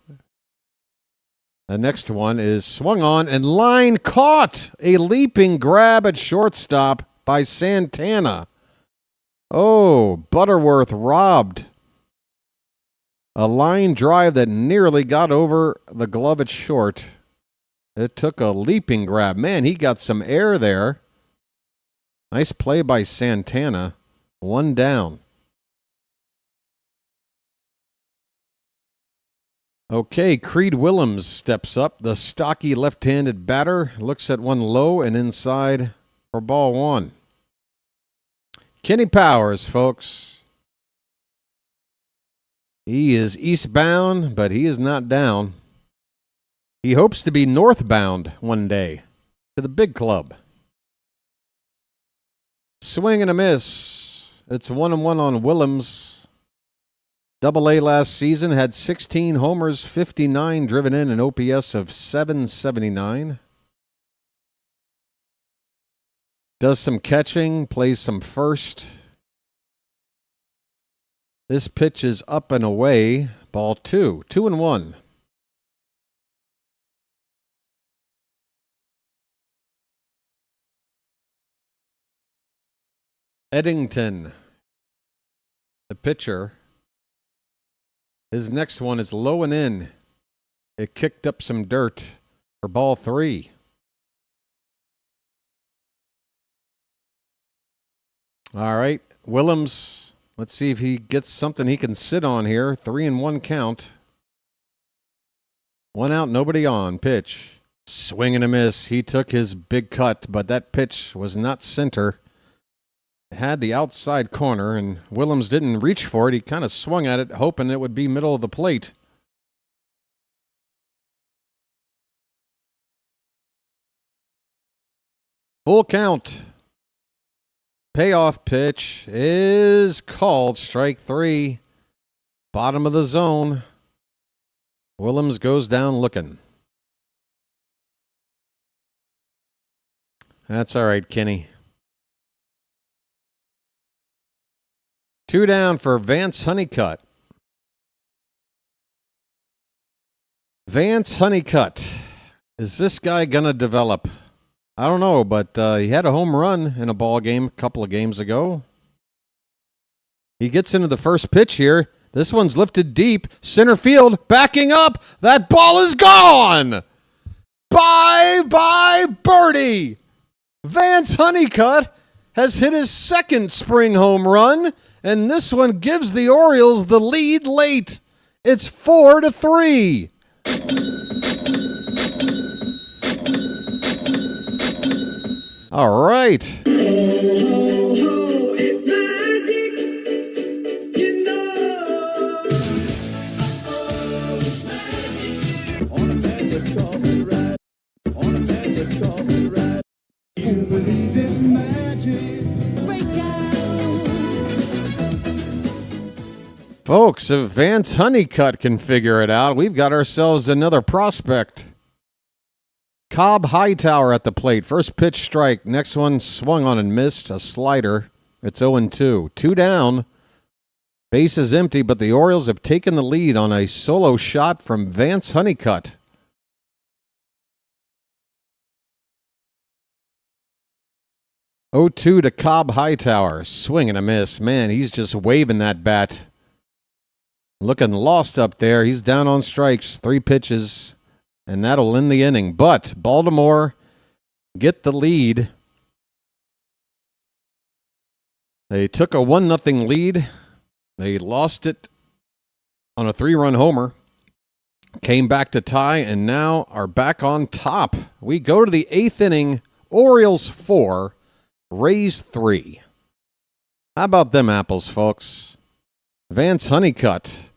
The next one is swung on and line caught. A leaping grab at shortstop by Santana. Oh, Butterworth robbed. A line drive that nearly got over the glove at short. It took a leaping grab. Man, he got some air there. Nice play by Santana. One down. Okay, Creed Willems steps up. The stocky left-handed batter looks at one low and inside for ball one. Kenny Powers, folks. He is eastbound, but he is not down. He hopes to be northbound one day to the big club. Swing and a miss. It's 1-1 on Willems. Double-A last season had 16 homers, 59 driven in, an OPS of 779. Does some catching, plays some first. This pitch is up and away. Ball two. 2-1. Eddington, the pitcher. His next one is low and in. It kicked up some dirt for ball three. All right. Willems. Let's see if he gets something he can sit on here. 3-1 count. One out, nobody on. Pitch. Swing and a miss. He took his big cut, but that pitch was not center. It had the outside corner, and Willems didn't reach for it. He kind of swung at it, hoping it would be middle of the plate. Full count. Payoff pitch is called. Strike three. Bottom of the zone. Willems goes down looking. That's all right, Kenny. 2 down for Vance Honeycutt. Vance Honeycutt. Is this guy going to develop? I don't know, but he had a home run in a ball game a couple of games ago. He gets into the first pitch here. This one's lifted deep. Center field, backing up. That ball is gone. Bye-bye, birdie. Vance Honeycutt has hit his second spring home run, and this one gives the Orioles the lead late. It's 4-3. All right. It's magic, you know. It's magic. On a magic carpet ride. On a magic carpet ride. You believe in magic. Folks, if Vance Honeycutt can figure it out, we've got ourselves another prospect Cobb Hightower at the plate. First pitch strike. Next one swung on and missed. A slider. It's 0-2. 2 down. Base is empty, but the Orioles have taken the lead on a solo shot from Vance Honeycutt. (0-2) to Cobb Hightower. Swing and a miss. Man, he's just waving that bat. Looking lost up there. He's down on strikes. 3 pitches, and that'll end the inning. But Baltimore get the lead. They took a 1-0 lead. They lost it on a 3-run homer. Came back to tie, and now are back on top. We go to the 8th inning. Orioles 4, Rays 3. How about them apples, folks? Vance Honeycutt.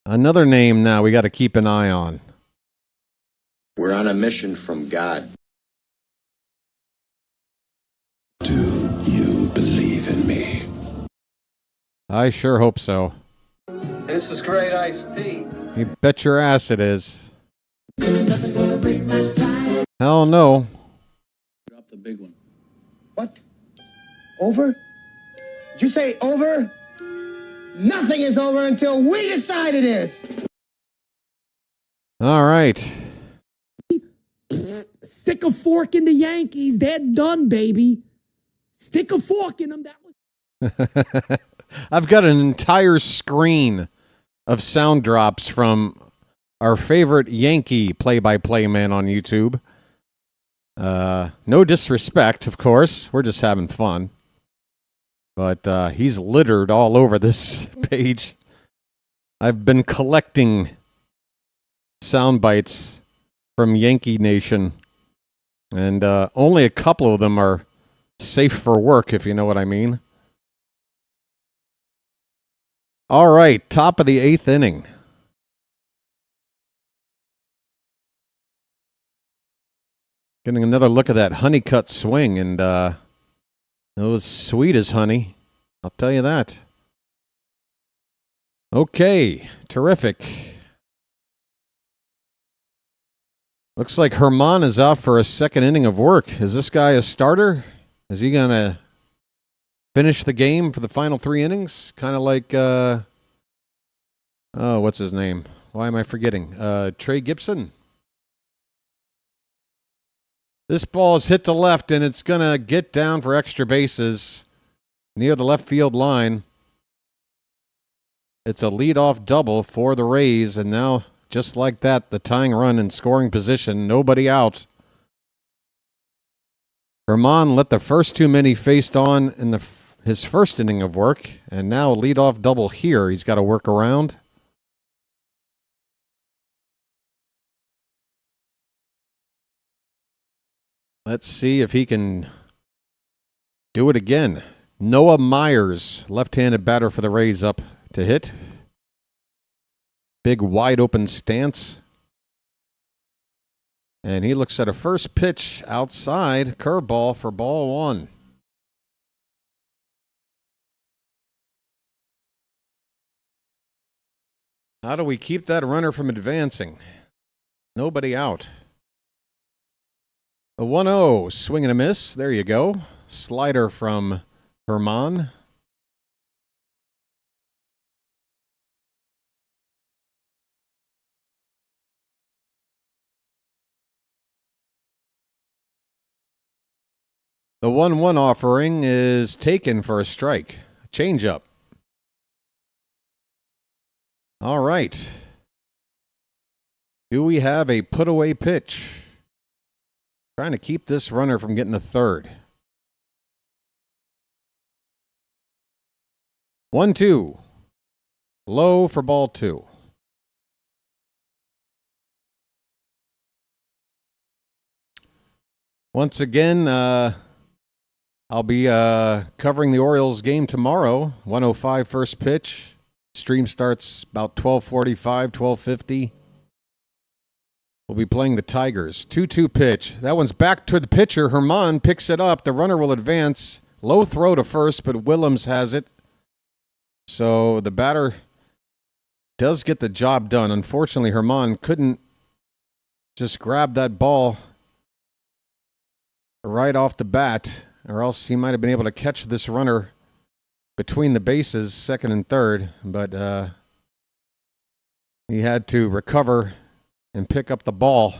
Another name now we got to keep an eye on. We're on a mission from God. Do you believe in me? I sure hope so. This is great iced tea. You bet your ass it is. Hell no. Drop the big one. What? Over? Did you say over? Nothing is over until we decide it is. All right. Stick a fork in the Yankees. They're done, baby. Stick a fork in them. That was. I've got an entire screen of sound drops from our favorite Yankee play-by-play man on YouTube. No disrespect, of course. We're just having fun. But he's littered all over this page. I've been collecting sound bites from Yankee Nation, and only a couple of them are safe for work, if you know what I mean. All right, top of the 8th inning. Getting another look at that Honeycutt swing, and it was sweet as honey. I'll tell you that. Okay, terrific. Looks like Herman is out for a second inning of work. Is this guy a starter? Is he going to finish the game for the final 3 innings? Kind of like, what's his name? Why am I forgetting? Trey Gibson. This ball is hit to left, and it's going to get down for extra bases near the left field line. It's a leadoff double for the Rays, and now, just like that, the tying run in scoring position, nobody out. Herman let the first too many faced on in his first inning of work, and now a leadoff double here he's got to work around. Let's see if he can do it again. Noah Myers, left-handed batter for the Rays, up to hit. Big wide open stance. And he looks at a first pitch outside, curveball for ball 1. How do we keep that runner from advancing? Nobody out. A 1-0, swing and a miss. There you go. Slider from Herman. The 1-1 offering is taken for a strike. Changeup. All right. Do we have a put-away pitch? Trying to keep this runner from getting a third. 1-2. Low for ball 2. Once again, I'll be covering the Orioles game tomorrow. 1:05 first pitch. Stream starts about 12:45, 12:50. We'll be playing the Tigers. 2-2 pitch. That one's back to the pitcher. Herman picks it up. The runner will advance. Low throw to first, but Willems has it. So the batter does get the job done. Unfortunately, Herman couldn't just grabbed that ball right off the bat, or else he might have been able to catch this runner between the bases, second and third, but he had to recover and pick up the ball.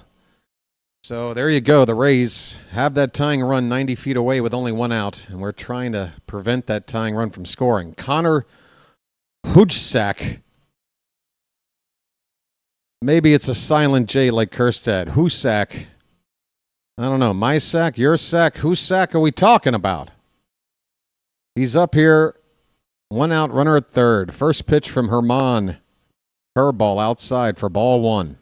So there you go. The Rays have that tying run 90 feet away with only one out, and we're trying to prevent that tying run from scoring. Connor Hujsak. Maybe it's a silent J like Kerstad. Husak. I don't know. My sack, your sack, whose sack are we talking about? He's up here. One out, runner at third. First pitch from Herman. Curveball outside for ball one.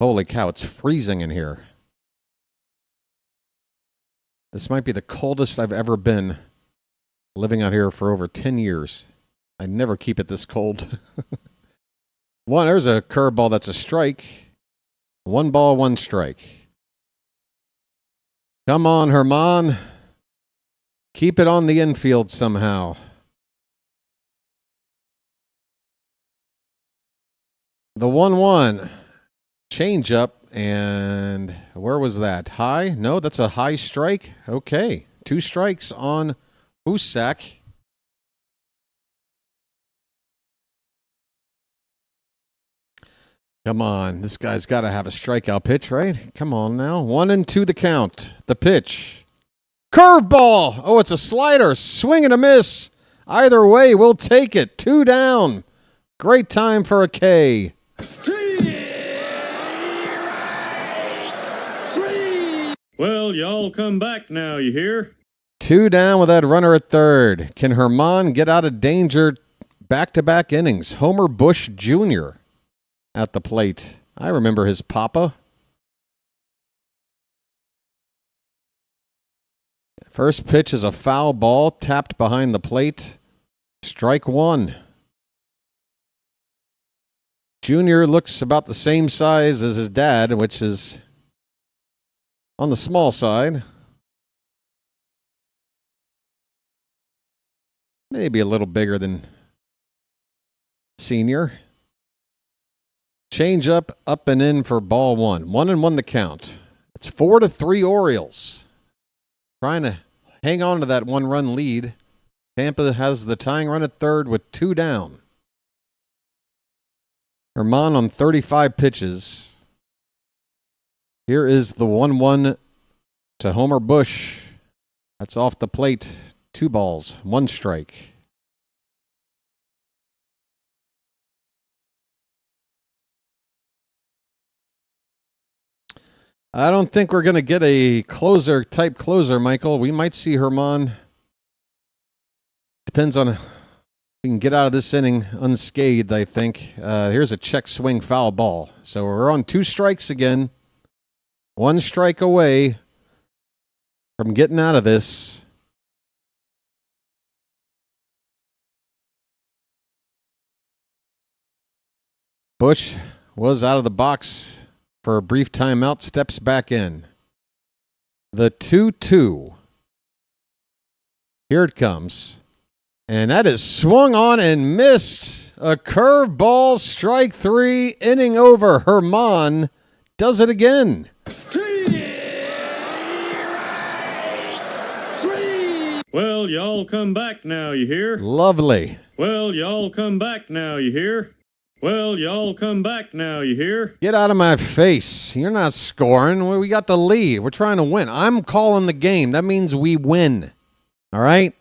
Holy cow, it's freezing in here. This might be the coldest I've ever been living out here for over 10 years. I never keep it this cold. There's a curveball that's a strike. 1 ball, 1 strike. Come on, Herman. Keep it on the infield somehow. The 1-1. Change up, and where was that? High? No, that's a high strike. Okay. 2 strikes on Husak. Come on, this guy's got to have a strikeout pitch, right? Come on now. 1-2 the count. The pitch. Curveball! Oh, it's a slider. Swing and a miss. Either way, we'll take it. 2 down. Great time for a K. Well, y'all come back now, you hear? 2 down with that runner at third. Can Herman get out of danger back-to-back innings? Homer Bush Jr. at the plate. I remember his papa. First pitch is a foul ball, tapped behind the plate. Strike 1. Junior looks about the same size as his dad, which is on the small side. Maybe a little bigger than senior. Change up and in for ball 1. 1-1 the count. It's 4-3 Orioles. Trying to hang on to that 1-run lead. Tampa has the tying run at third with 2 down. Herman on 35 pitches. Here is the 1-1 to Homer Bush. That's off the plate. 2 balls, 1 strike. I don't think we're going to get a type closer, Michael. We might see Herman. Depends on if we can get out of this inning unscathed, I think. Here's a check swing foul ball. So we're on 2 strikes again. 1 strike away from getting out of this. Bush was out of the box for a brief timeout, steps back in. The 2-2. Here it comes. And that is swung on and missed. A curveball, strike 3, inning over. Herman does it again. Well, y'all come back now, you hear? Lovely. Well, y'all come back now, you hear? Well, y'all come back now, you hear? Get out of my face. You're not scoring. We got the lead. We're trying to win. I'm calling the game. That means we win. All right?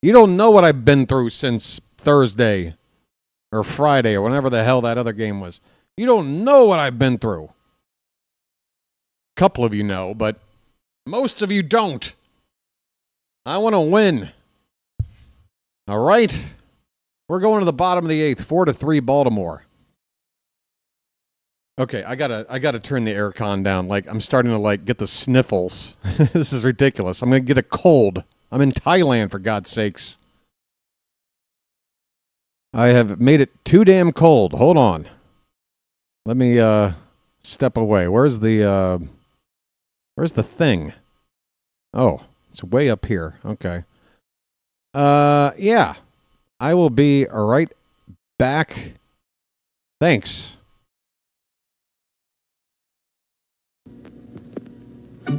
You don't know what I've been through since Thursday or Friday or whenever the hell that other game was. You don't know what I've been through. A couple of you know, but most of you don't. I want to win. All right? We're going to the bottom of the 8th, 4-3 Baltimore. Okay, I gotta turn the aircon down. Like, I'm starting to get the sniffles. This is ridiculous. I'm gonna get a cold. I'm in Thailand, for God's sakes. I have made it too damn cold. Hold on. Let me step away. Where's the thing? Oh, it's way up here. Okay. Yeah. I will be right back. Thanks. He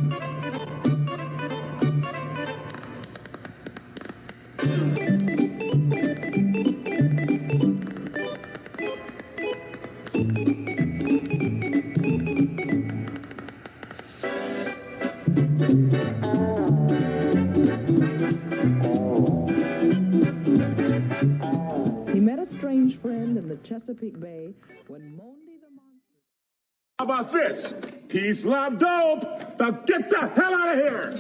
met a strange friend in the Chesapeake Bay when Monday the Monster... How about this? Peace, love, dope. Now get the hell out of here.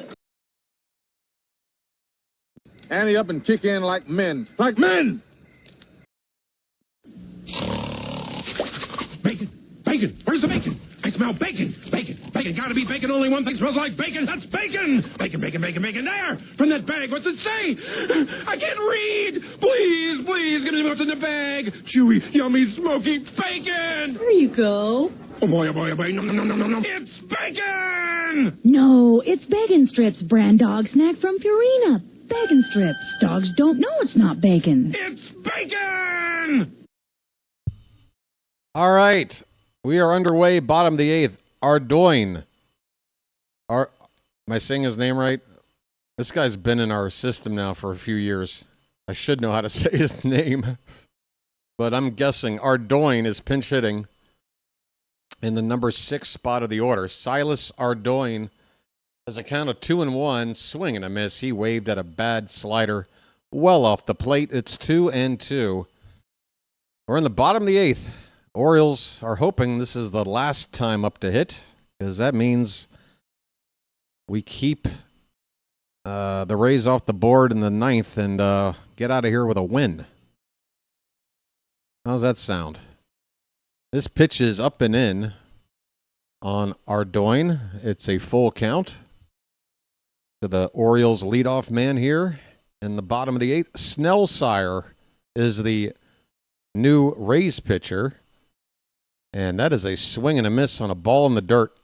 Ante up and kick in like men. Like men! Bacon! Bacon! Where's the bacon? I smell bacon! Bacon! Bacon! Gotta be bacon! Only one thing smells like bacon! That's bacon! Bacon! Bacon! Bacon! Bacon! There! From that bag! What's it say? I can't read! Please! Please! Give me what's in the bag! Chewy, yummy, smoky bacon! There you go. Oh boy! Oh boy! Oh boy! No! No! No! No! No! No! It's bacon! No, it's Bacon Strips, brand dog snack from Purina. Bacon Strips. Dogs don't know it's not bacon. It's bacon! All right. We are underway, bottom of the eighth. Ardoin. Am I saying his name right? This guy's been in our system now for a few years. I should know how to say his name. But I'm guessing Ardoin is pinch hitting in the number 6 spot of the order. Silas Ardoin has a count of 2-1, swing and a miss. He waved at a bad slider well off the plate. It's 2-2. We're in the bottom of the eighth. Orioles are hoping this is the last time up to hit, because that means we keep the Rays off the board in the ninth and get out of here with a win. How's that sound? This pitch is up and in on Ardoin. It's a full count to the Orioles leadoff man here in the bottom of the eighth. Snellsire is the new Rays pitcher. And that is a swing and a miss on a ball in the dirt.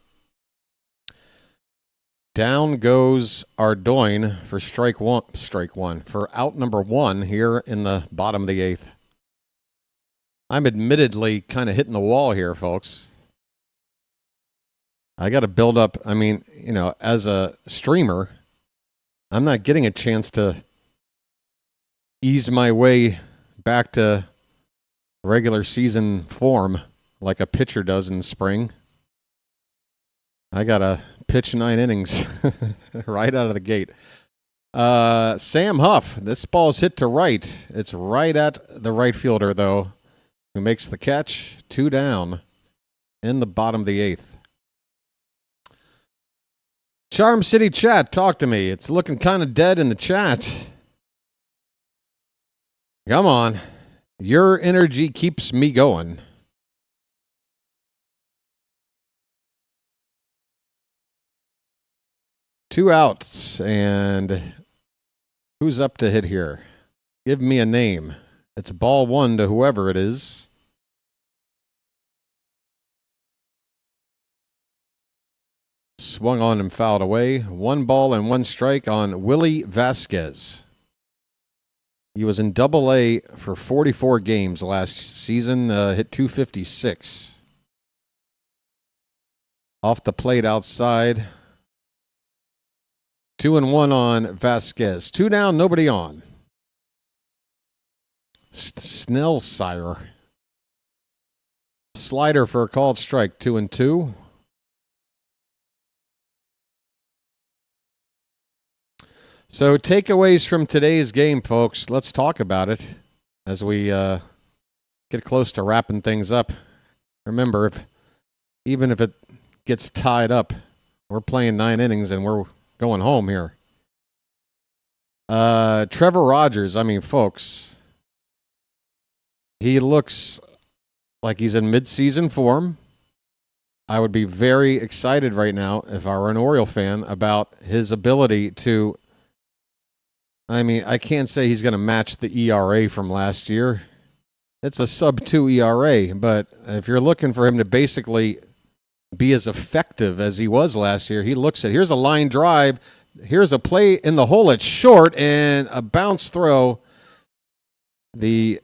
Down goes Ardoin for strike one, for out number 1 here in the bottom of the eighth. I'm admittedly kind of hitting the wall here, folks. I got to build up. I mean, you know, as a streamer, I'm not getting a chance to ease my way back to regular season form like a pitcher does in spring. I got to pitch 9 innings right out of the gate. Sam Huff, this ball's hit to right. It's right at the right fielder, though, who makes the catch. 2 down in the bottom of the eighth. Charm City chat, talk to me. It's looking kind of dead in the chat. Come on. Your energy keeps me going. Two outs, and who's up to hit here? Give me a name. It's ball 1 to whoever it is. Swung on and fouled away. 1 ball and 1 strike on Willie Vasquez. He was in Double-A for 44 games last season, hit .256. Off the plate outside. 2-1 on Vasquez. 2 down, nobody on. Snellsire. Slider for a called strike. 2-2. So takeaways from today's game, folks. Let's talk about it as we get close to wrapping things up. Remember, even if it gets tied up, we're playing 9 innings and we're going home here. Trevor Rogers, I mean, folks, he looks like he's in mid-season form. I would be very excited right now if I were an Oriole fan about his ability to, I mean, I can't say he's going to match the ERA from last year. It's a sub-2 ERA, but if you're looking for him to basically be as effective as he was last year, he looks at, here's a line drive, here's a play in the hole, it's short, and a bounce throw. The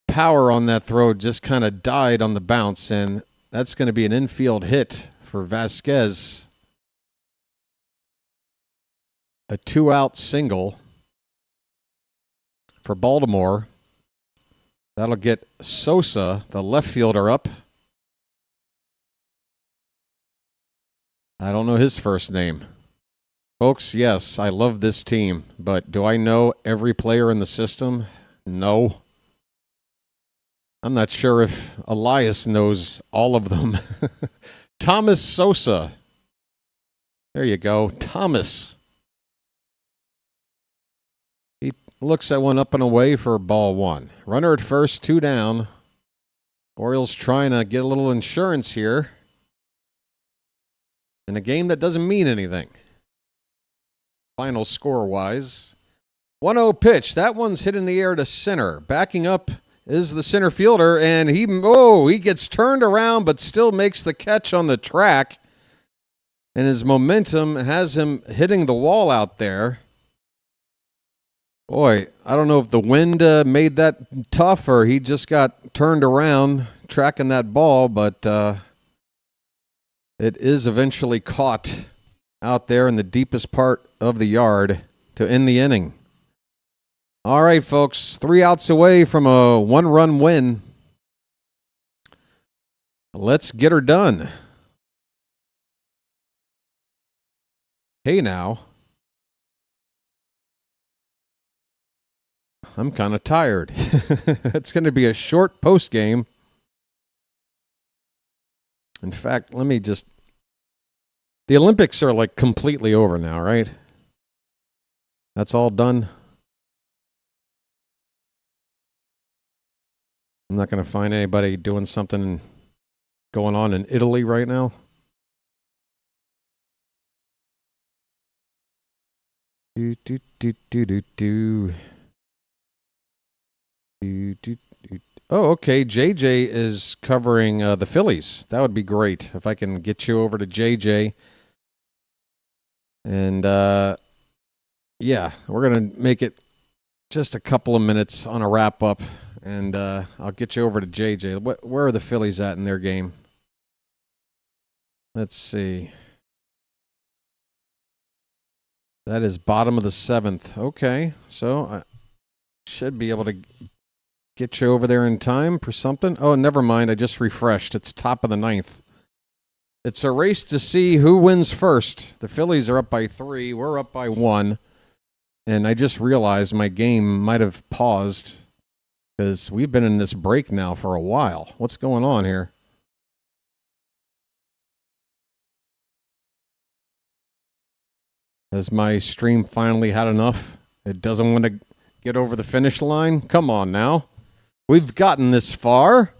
power on that throw just kind of died on the bounce, and that's going to be an infield hit for Vasquez. a 2-out single for Baltimore. That'll get Sosa, the left fielder, up. I don't know his first name. Folks, yes, I love this team, but do I know every player in the system? No. I'm not sure if Elias knows all of them. Thomas Sosa. There you go. Thomas. He looks at one up and away for ball one. Runner at first, 2 down. Orioles trying to get a little insurance here in a game that doesn't mean anything. Final score-wise. 1-0 pitch. That one's hit in the air to center. Backing up is the center fielder, and he gets turned around but still makes the catch on the track. And his momentum has him hitting the wall out there. Boy, I don't know if the wind made that tough or he just got turned around tracking that ball, but it is eventually caught out there in the deepest part of the yard to end the inning. All right, folks, 3 outs away from a 1-run win. Let's get her done. Hey, now. I'm kind of tired. It's going to be a short post game. In fact, let me just... The Olympics are like completely over now, right? That's all done. I'm not going to find anybody doing something going on in Italy right now. Oh, okay. JJ is covering the Phillies. That would be great if I can get you over to JJ. And yeah, we're going to make it just a couple of minutes on a wrap up. And I'll get you over to JJ. Where are the Phillies at in their game? Let's see. That is bottom of the 7th. Okay, so I should be able to get you over there in time for something. Oh, never mind. I just refreshed. It's top of the 9th. It's a race to see who wins first. The Phillies are up by 3. We're up by 1. And I just realized my game might have paused because we've been in this break now for a while. What's going on here? Has my stream finally had enough? It doesn't want to get over the finish line? Come on now. We've gotten this far.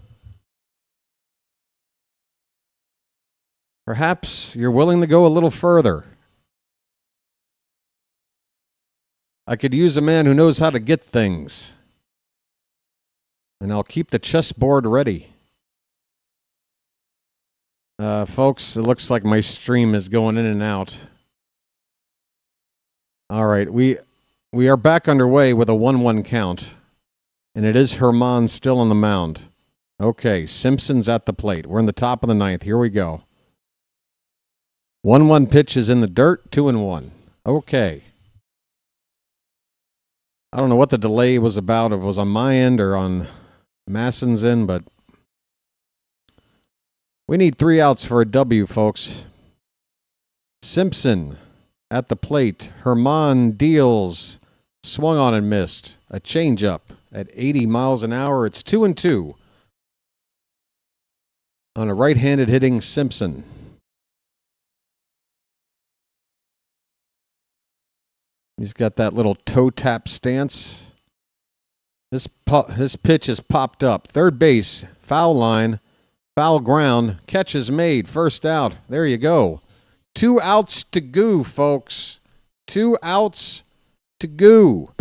Perhaps you're willing to go a little further. I could use a man who knows how to get things. And I'll keep the chessboard ready. Folks, it looks like my stream is going in and out. All right, we are back underway with a 1-1 count. And it is Herman still on the mound. Okay, Simpson's at the plate. We're in the top of the 9th. Here we go. 1-1 pitch is in the dirt, 2-1. Okay. I don't know what the delay was about, if it was on my end or on Masson's end, but we need 3 outs for a W, folks. Simpson at the plate. Herman deals. Swung on and missed. A changeup at 80 miles an hour. It's 2-2 on a right-handed hitting Simpson. He's got that little toe tap stance. His pitch is popped up. Third base, foul line, foul ground. Catch is made. First out. There you go. 2 outs to go, folks. 2 outs to go.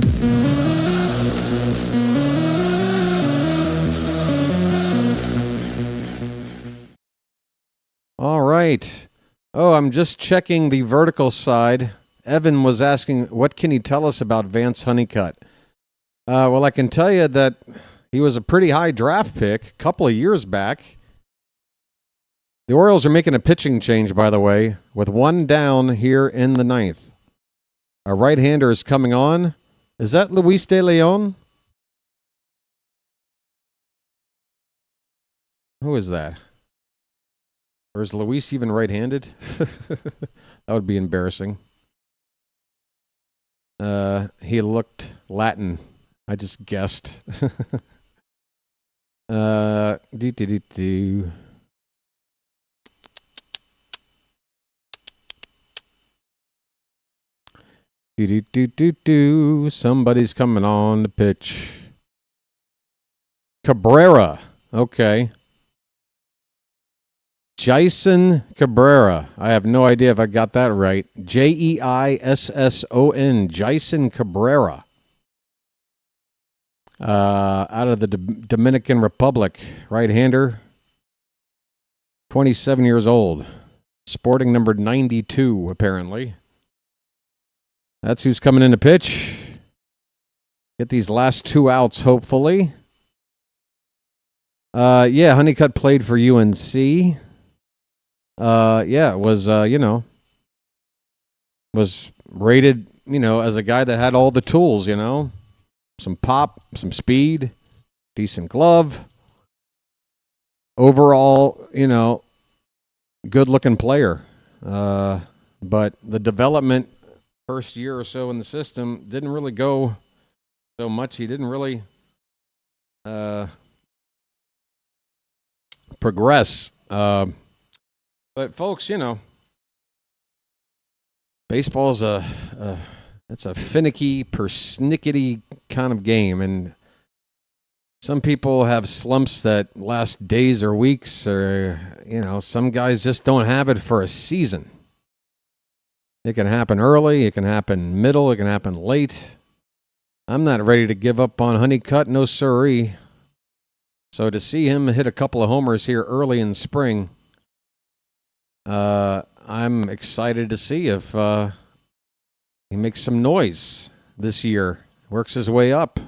All right. Oh, I'm just checking the vertical side. Evan was asking, what can you tell us about Vance Honeycutt? Well, I can tell you that he was a pretty high draft pick a couple of years back. The Orioles are making a pitching change, by the way, with 1 down here in the 9th. A right-hander is coming on. Is that Luis de Leon? Who is that? Or is Luis even right-handed? That would be embarrassing. He looked Latin. I just guessed. Somebody's coming on the pitch. Cabrera. Okay. Jason Cabrera. I have no idea if I got that right. Jeisson. Jason Cabrera. Out of the Dominican Republic. Right-hander. 27 years old. Sporting number 92, apparently. That's who's coming in to pitch. Get these last 2 outs, hopefully. Yeah, Honeycutt played for UNC. Yeah, it was, was rated, as a guy that had all the tools, Some pop, some speed, decent glove. Overall, good-looking player. But the development first year or so in the system didn't really go so much. He didn't really progress. But folks, baseball's it's a finicky, persnickety kind of game, and some people have slumps that last days or weeks, or some guys just don't have it for a season. It can happen early, it can happen middle, it can happen late. I'm not ready to give up on Honeycutt, no siree. So to see him hit a couple of homers here early in spring, I'm excited to see if he makes some noise this year, works his way up.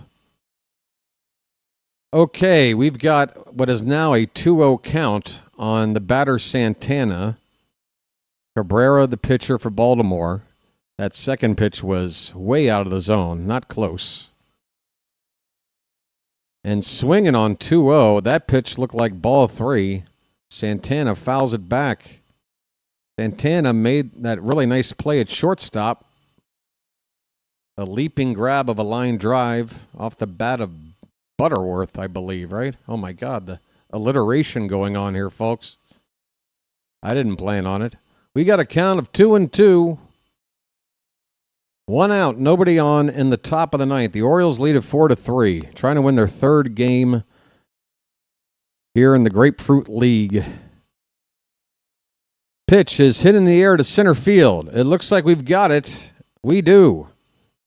Okay, we've got what is now a 2-0 count on the batter Santana. Cabrera, the pitcher for Baltimore. That second pitch was way out of the zone, not close. And swinging on 2-0, that pitch looked like ball 3. Santana fouls it back. Santana made that really nice play at shortstop. A leaping grab of a line drive off the bat of Butterworth, I believe, right? Oh, my God, the alliteration going on here, folks. I didn't plan on it. We got a count of 2-2. 1 out, nobody on in the top of the ninth. The Orioles lead at 4-3, trying to win their 3rd game here in the Grapefruit League. Pitch is hit in the air to center field. It looks like we've got it. We do.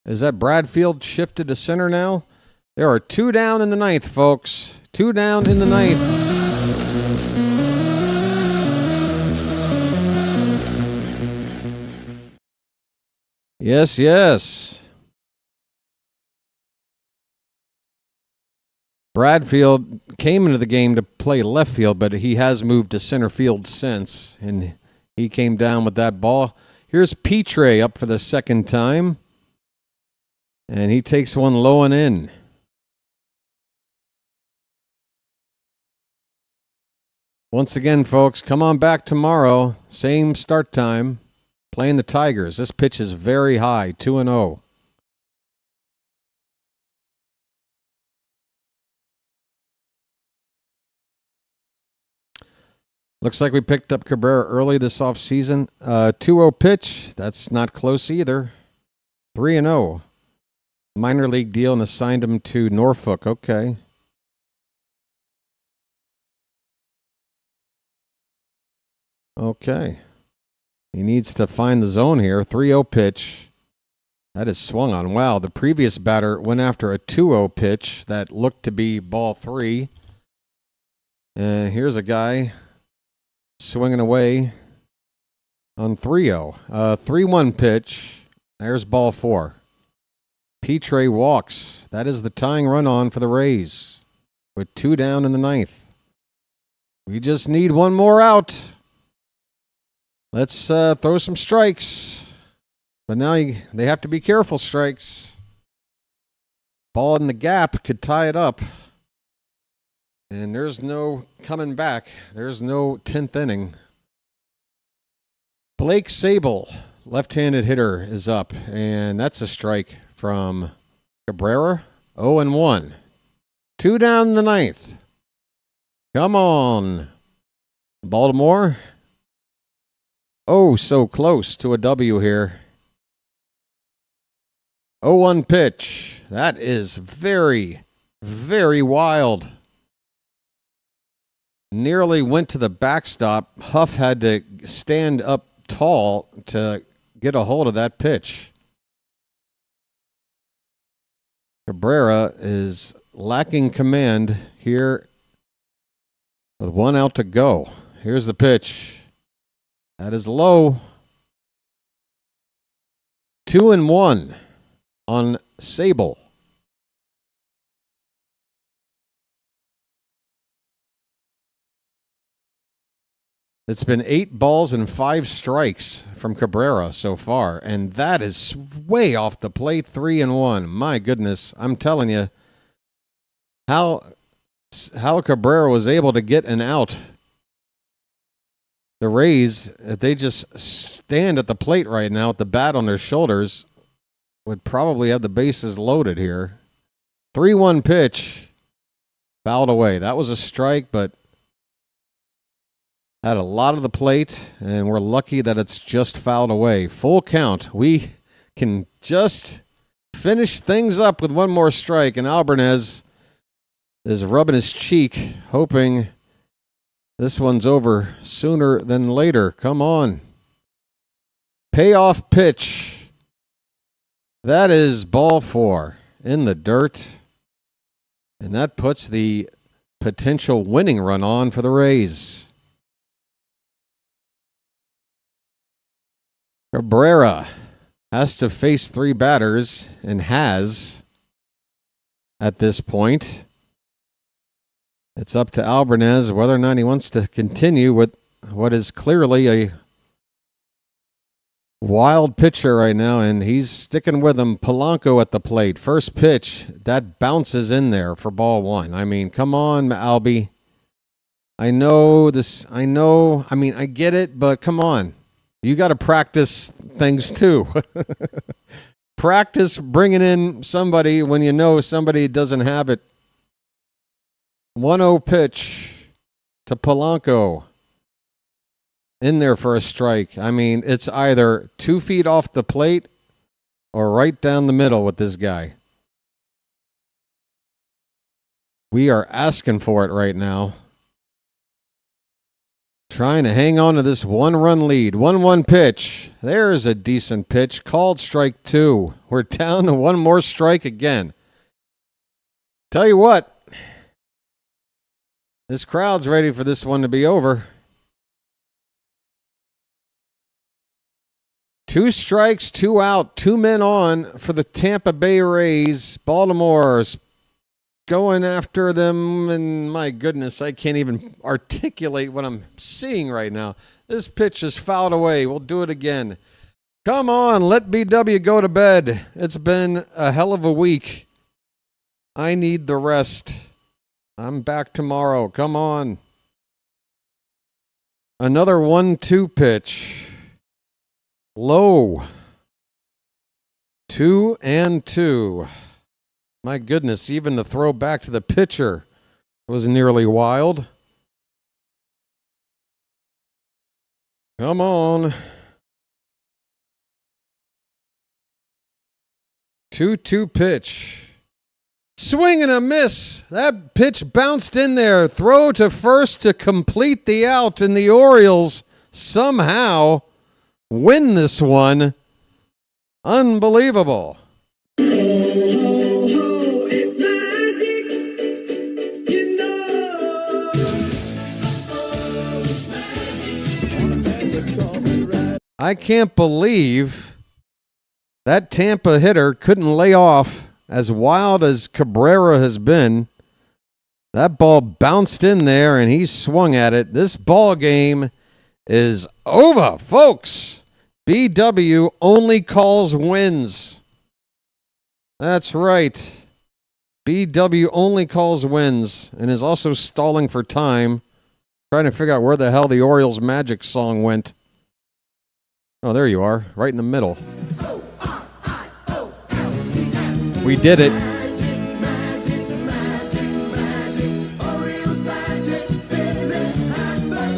Is that Bradfield shifted to center now? There are 2 down in the ninth, folks. 2 down in the ninth. Yes, yes. Bradfield came into the game to play left field, but he has moved to center field since, and he came down with that ball. Here's Petre up for the second time, and he takes one low and in. Once again, folks, come on back tomorrow. Same start time. Playing the Tigers. This pitch is very high, 2-0. Looks like we picked up Cabrera early this offseason. 2-0 pitch. That's not close either. 3-0. Minor league deal and assigned him to Norfolk. Okay. Okay. He needs to find the zone here. 3-0 pitch. That is swung on. Wow, the previous batter went after a 2-0 pitch that looked to be ball 3. And here's a guy swinging away on 3-0. 3-1 pitch. There's ball 4. Petre walks. That is the tying run on for the Rays with 2 down in the ninth. We just need 1 more out. Let's throw some strikes. But now they have to be careful, strikes. Ball in the gap could tie it up. And there's no coming back. There's no 10th inning. Blake Sable, left-handed hitter, is up. And that's a strike from Cabrera. 0-1. 2 down in the 9th. Come on. Baltimore. Oh, so close to a W here. 0-1 pitch. That is very, very wild. Nearly went to the backstop. Huff had to stand up tall to get a hold of that pitch. Cabrera is lacking command here with 1 out to go. Here's the pitch. That is low. 2-1 on Sable. It's been 8 balls and 5 strikes from Cabrera so far, and that is way off the plate. 3-1. My goodness, I'm telling you, how Cabrera was able to get an out. The Rays, if they just stand at the plate right now with the bat on their shoulders, would probably have the bases loaded here. 3-1 pitch, fouled away. That was a strike, but had a lot of the plate, and we're lucky that it's just fouled away. Full count. We can just finish things up with one more strike, and Alvarez is rubbing his cheek, hoping this one's over sooner than later. Come on. Payoff pitch. That is ball 4 in the dirt, and that puts the potential winning run on for the Rays. Cabrera has to face 3 batters and has at this point. It's up to Alvarez whether or not he wants to continue with what is clearly a wild pitcher right now, and he's sticking with him. Polanco at the plate. First pitch, that bounces in there for ball 1. I mean, come on, Albie. I get it, but come on. You got to practice things too. Practice bringing in somebody when you know somebody doesn't have it. 1-0 pitch to Polanco. In there for a strike. I mean, it's either 2 feet off the plate or right down the middle with this guy. We are asking for it right now. Trying to hang on to this 1-run lead. 1-1 pitch. There's a decent pitch. Called strike 2. We're down to 1 more strike again. Tell you what. This crowd's ready for this one to be over. 2 strikes, 2 out, 2 men on for the Tampa Bay Rays. Baltimore's going after them, and my goodness, I can't even articulate what I'm seeing right now. This pitch is fouled away. We'll do it again. Come on, let BW go to bed. It's been a hell of a week. I need the rest. I'm back tomorrow. Come on. Another 1-2 pitch. Low. 2-2. My goodness, even the throw back to the pitcher was nearly wild. Come on. 2-2 pitch. Swing and a miss. That pitch bounced in there. Throw to first to complete the out, and the Orioles somehow win this one. Unbelievable. I can't believe that Tampa hitter couldn't lay off. As wild as Cabrera has been, that ball bounced in there and he swung at it. This ball game is over, folks. BW only calls wins. That's right. BW only calls wins and is also stalling for time, trying to figure out where the hell the Orioles Magic song went. Oh, there you are, right in the middle. We did it.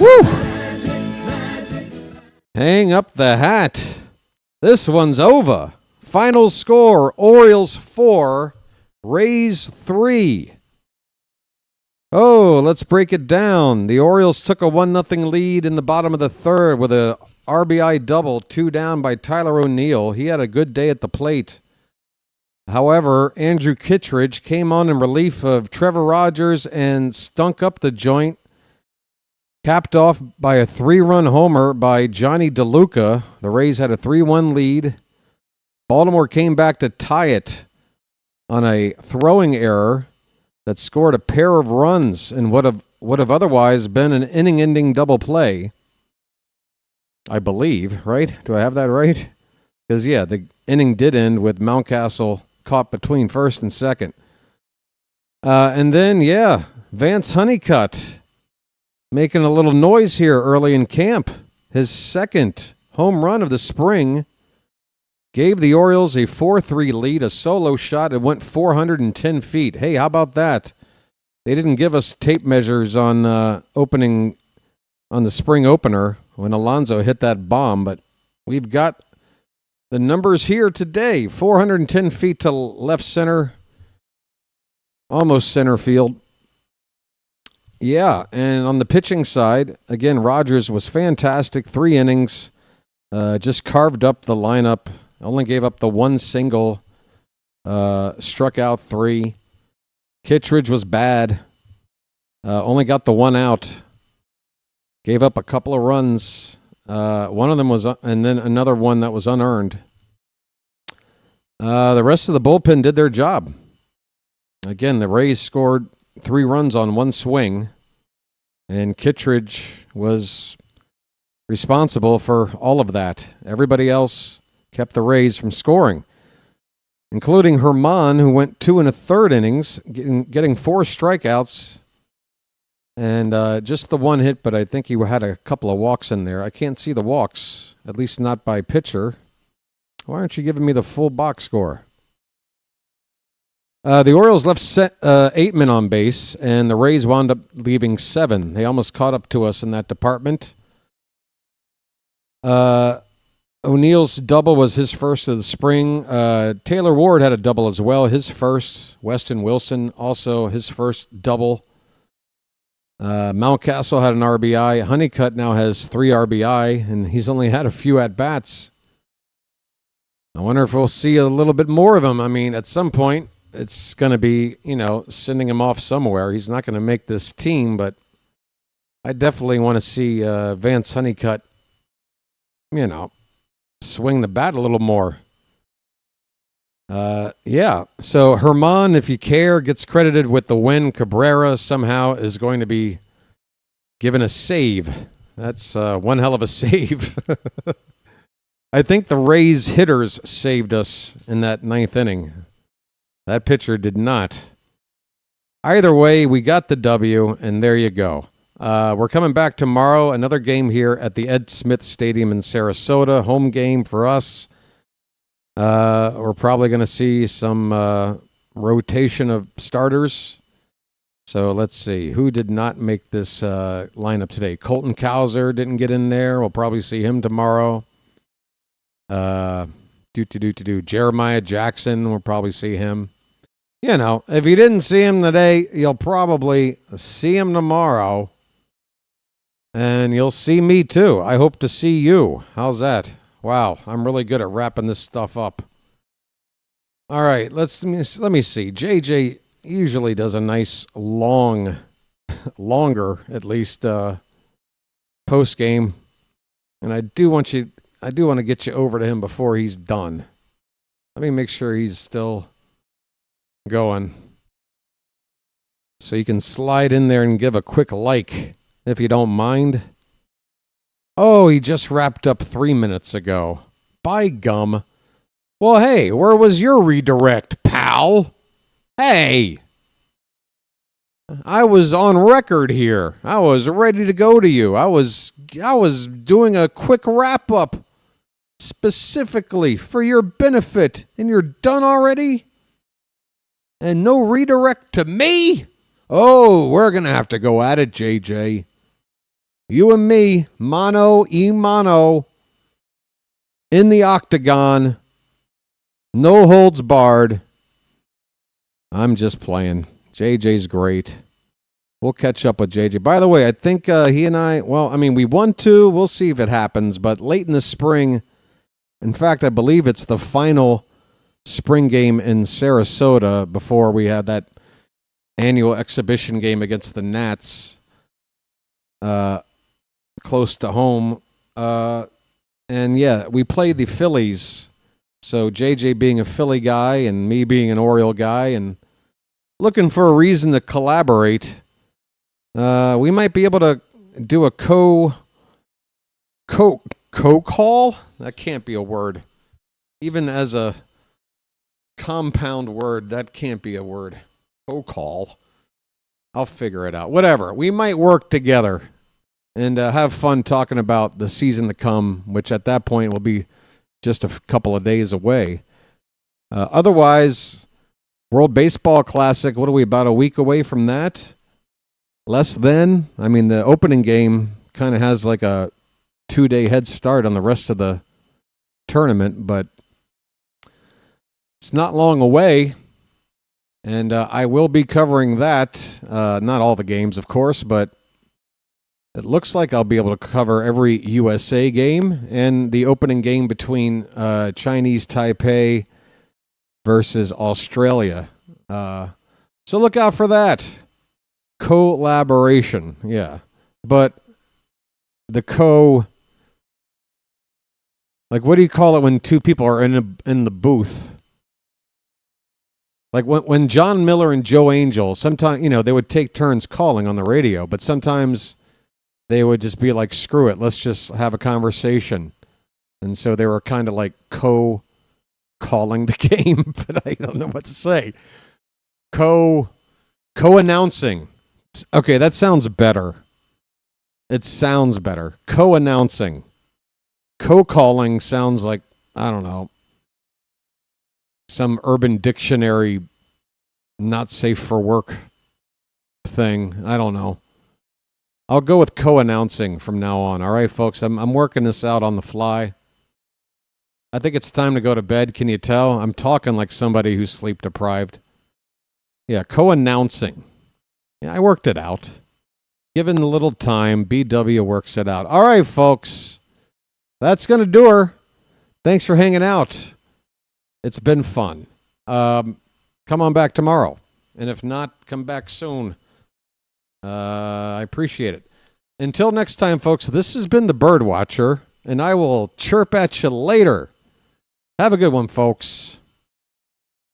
Woo! Hang up the hat. This one's over. Final score, Orioles 4, Rays 3. Oh, let's break it down. The Orioles took a 1-0 lead in the bottom of the third with a RBI double, 2 down by Tyler O'Neill. He had a good day at the plate. However, Andrew Kittredge came on in relief of Trevor Rogers and stunk up the joint, capped off by a 3-run homer by Johnny DeLuca. The Rays had a 3-1 lead. Baltimore came back to tie it on a throwing error that scored a pair of runs and would have otherwise been an inning-ending double play. I believe, right? Do I have that right? Because, yeah, the inning did end with Mountcastle caught between first and second. And then, yeah, Vance Honeycutt making a little noise here early in camp. His second home run of the spring gave the Orioles a 4-3 lead, a solo shot. It went 410 feet. Hey, how about that? They didn't give us tape measures on opening on the spring opener when Alonso hit that bomb, but we've got the numbers here today. 410 feet to left center, almost center field. Yeah, and on the pitching side, again, Rogers was fantastic. 3 innings, just carved up the lineup. Only gave up the 1 single, struck out 3. Kittredge was bad. Only got the 1 out. Gave up a couple of runs. One of them was, and then another one that was unearned. The rest of the bullpen did their job. Again, the Rays scored 3 runs on 1 swing, and Kittredge was responsible for all of that. Everybody else kept the Rays from scoring, including Herman, who went 2 1/3 innings, getting 4 strikeouts, and just the 1 hit, but I think he had a couple of walks in there. I can't see the walks, at least not by pitcher. Why aren't you giving me the full box score? The Orioles left 8 men on base, and the Rays wound up leaving 7. They almost caught up to us in that department. O'Neill's double was his first of the spring. Taylor Ward had a double as well, his first. Weston Wilson also his first double. Mountcastle had an RBI. Honeycutt now has 3 RBI, and he's only had a few at-bats. I wonder if we'll see a little bit more of him. I mean, at some point, it's going to be, sending him off somewhere. He's not going to make this team, but I definitely want to see Vance Honeycutt, swing the bat a little more. Yeah, so Herman, if you care, gets credited with the win. Cabrera somehow is going to be given a save. That's one hell of a save. I think the Rays hitters saved us in that 9th inning. That pitcher did not. Either way, we got the W, and there you go. We're coming back tomorrow. Another game here at the Ed Smith Stadium in Sarasota. Home game for us. We're probably going to see some rotation of starters. So let's see. Who did not make this lineup today? Colton Cowser didn't get in there. We'll probably see him tomorrow. Jeremiah Jackson, we'll probably see him. If you didn't see him today, you'll probably see him tomorrow. And you'll see me too. I hope to see you. How's that? Wow, I'm really good at wrapping this stuff up. All right, let me see. JJ usually does a nice longer at least post game, and I do want to get you over to him before he's done. Let me make sure he's still going, so you can slide in there and give a quick like if you don't mind. Oh, he just wrapped up 3 minutes ago. By gum. Well, hey, where was your redirect, pal? Hey! I was on record here. I was ready to go to you. I was doing a quick wrap-up specifically for your benefit, and you're done already? And no redirect to me? Oh, we're going to have to go at it, JJ. You and me, mano y mano, in the octagon, no holds barred. I'm just playing. JJ's great. We'll catch up with JJ. By the way, I think he and I, we want to. We'll see if it happens. But late in the spring, in fact, I believe it's the final spring game in Sarasota before we had that annual exhibition game against the Nats close to home. And yeah, we played the Phillies. So JJ being a Philly guy and me being an Oriole guy and looking for a reason to collaborate, we might be able to do a co-call? That can't be a word. Even as a compound word, that can't be a word. Co-call. I'll figure it out. Whatever. We might work together and have fun talking about the season to come, which at that point will be just a couple of days away. Otherwise, World Baseball Classic, what are we, about a week away from that? Less than? I mean, the opening game kind of has like a 2-day head start on the rest of the tournament, but it's not long away, and I will be covering that. Not all the games, of course, but it looks like I'll be able to cover every USA game and the opening game between Chinese Taipei versus Australia. So look out for that. Collaboration, yeah. But the what do you call it when two people are in the booth? Like when John Miller and Joe Angel, sometimes, they would take turns calling on the radio, but sometimes they would just be like, screw it, let's just have a conversation. And so they were kind of like calling the game, but I don't know what to say. Co-announcing. Okay, that sounds better. It sounds better. Co-announcing. Co-calling sounds like, I don't know, some Urban Dictionary not safe for work thing. I don't know. I'll go with co-announcing from now on. All right, folks, I'm working this out on the fly. I think it's time to go to bed. Can you tell? I'm talking like somebody who's sleep deprived. Yeah, co-announcing. Yeah, I worked it out. Given a little time, BW works it out. All right, folks. That's going to do her. Thanks for hanging out. It's been fun. Come on back tomorrow. And if not, come back soon. I appreciate it. Until next time, folks, this has been the BirdWatcher, and I will chirp at you later. Have a good one, folks.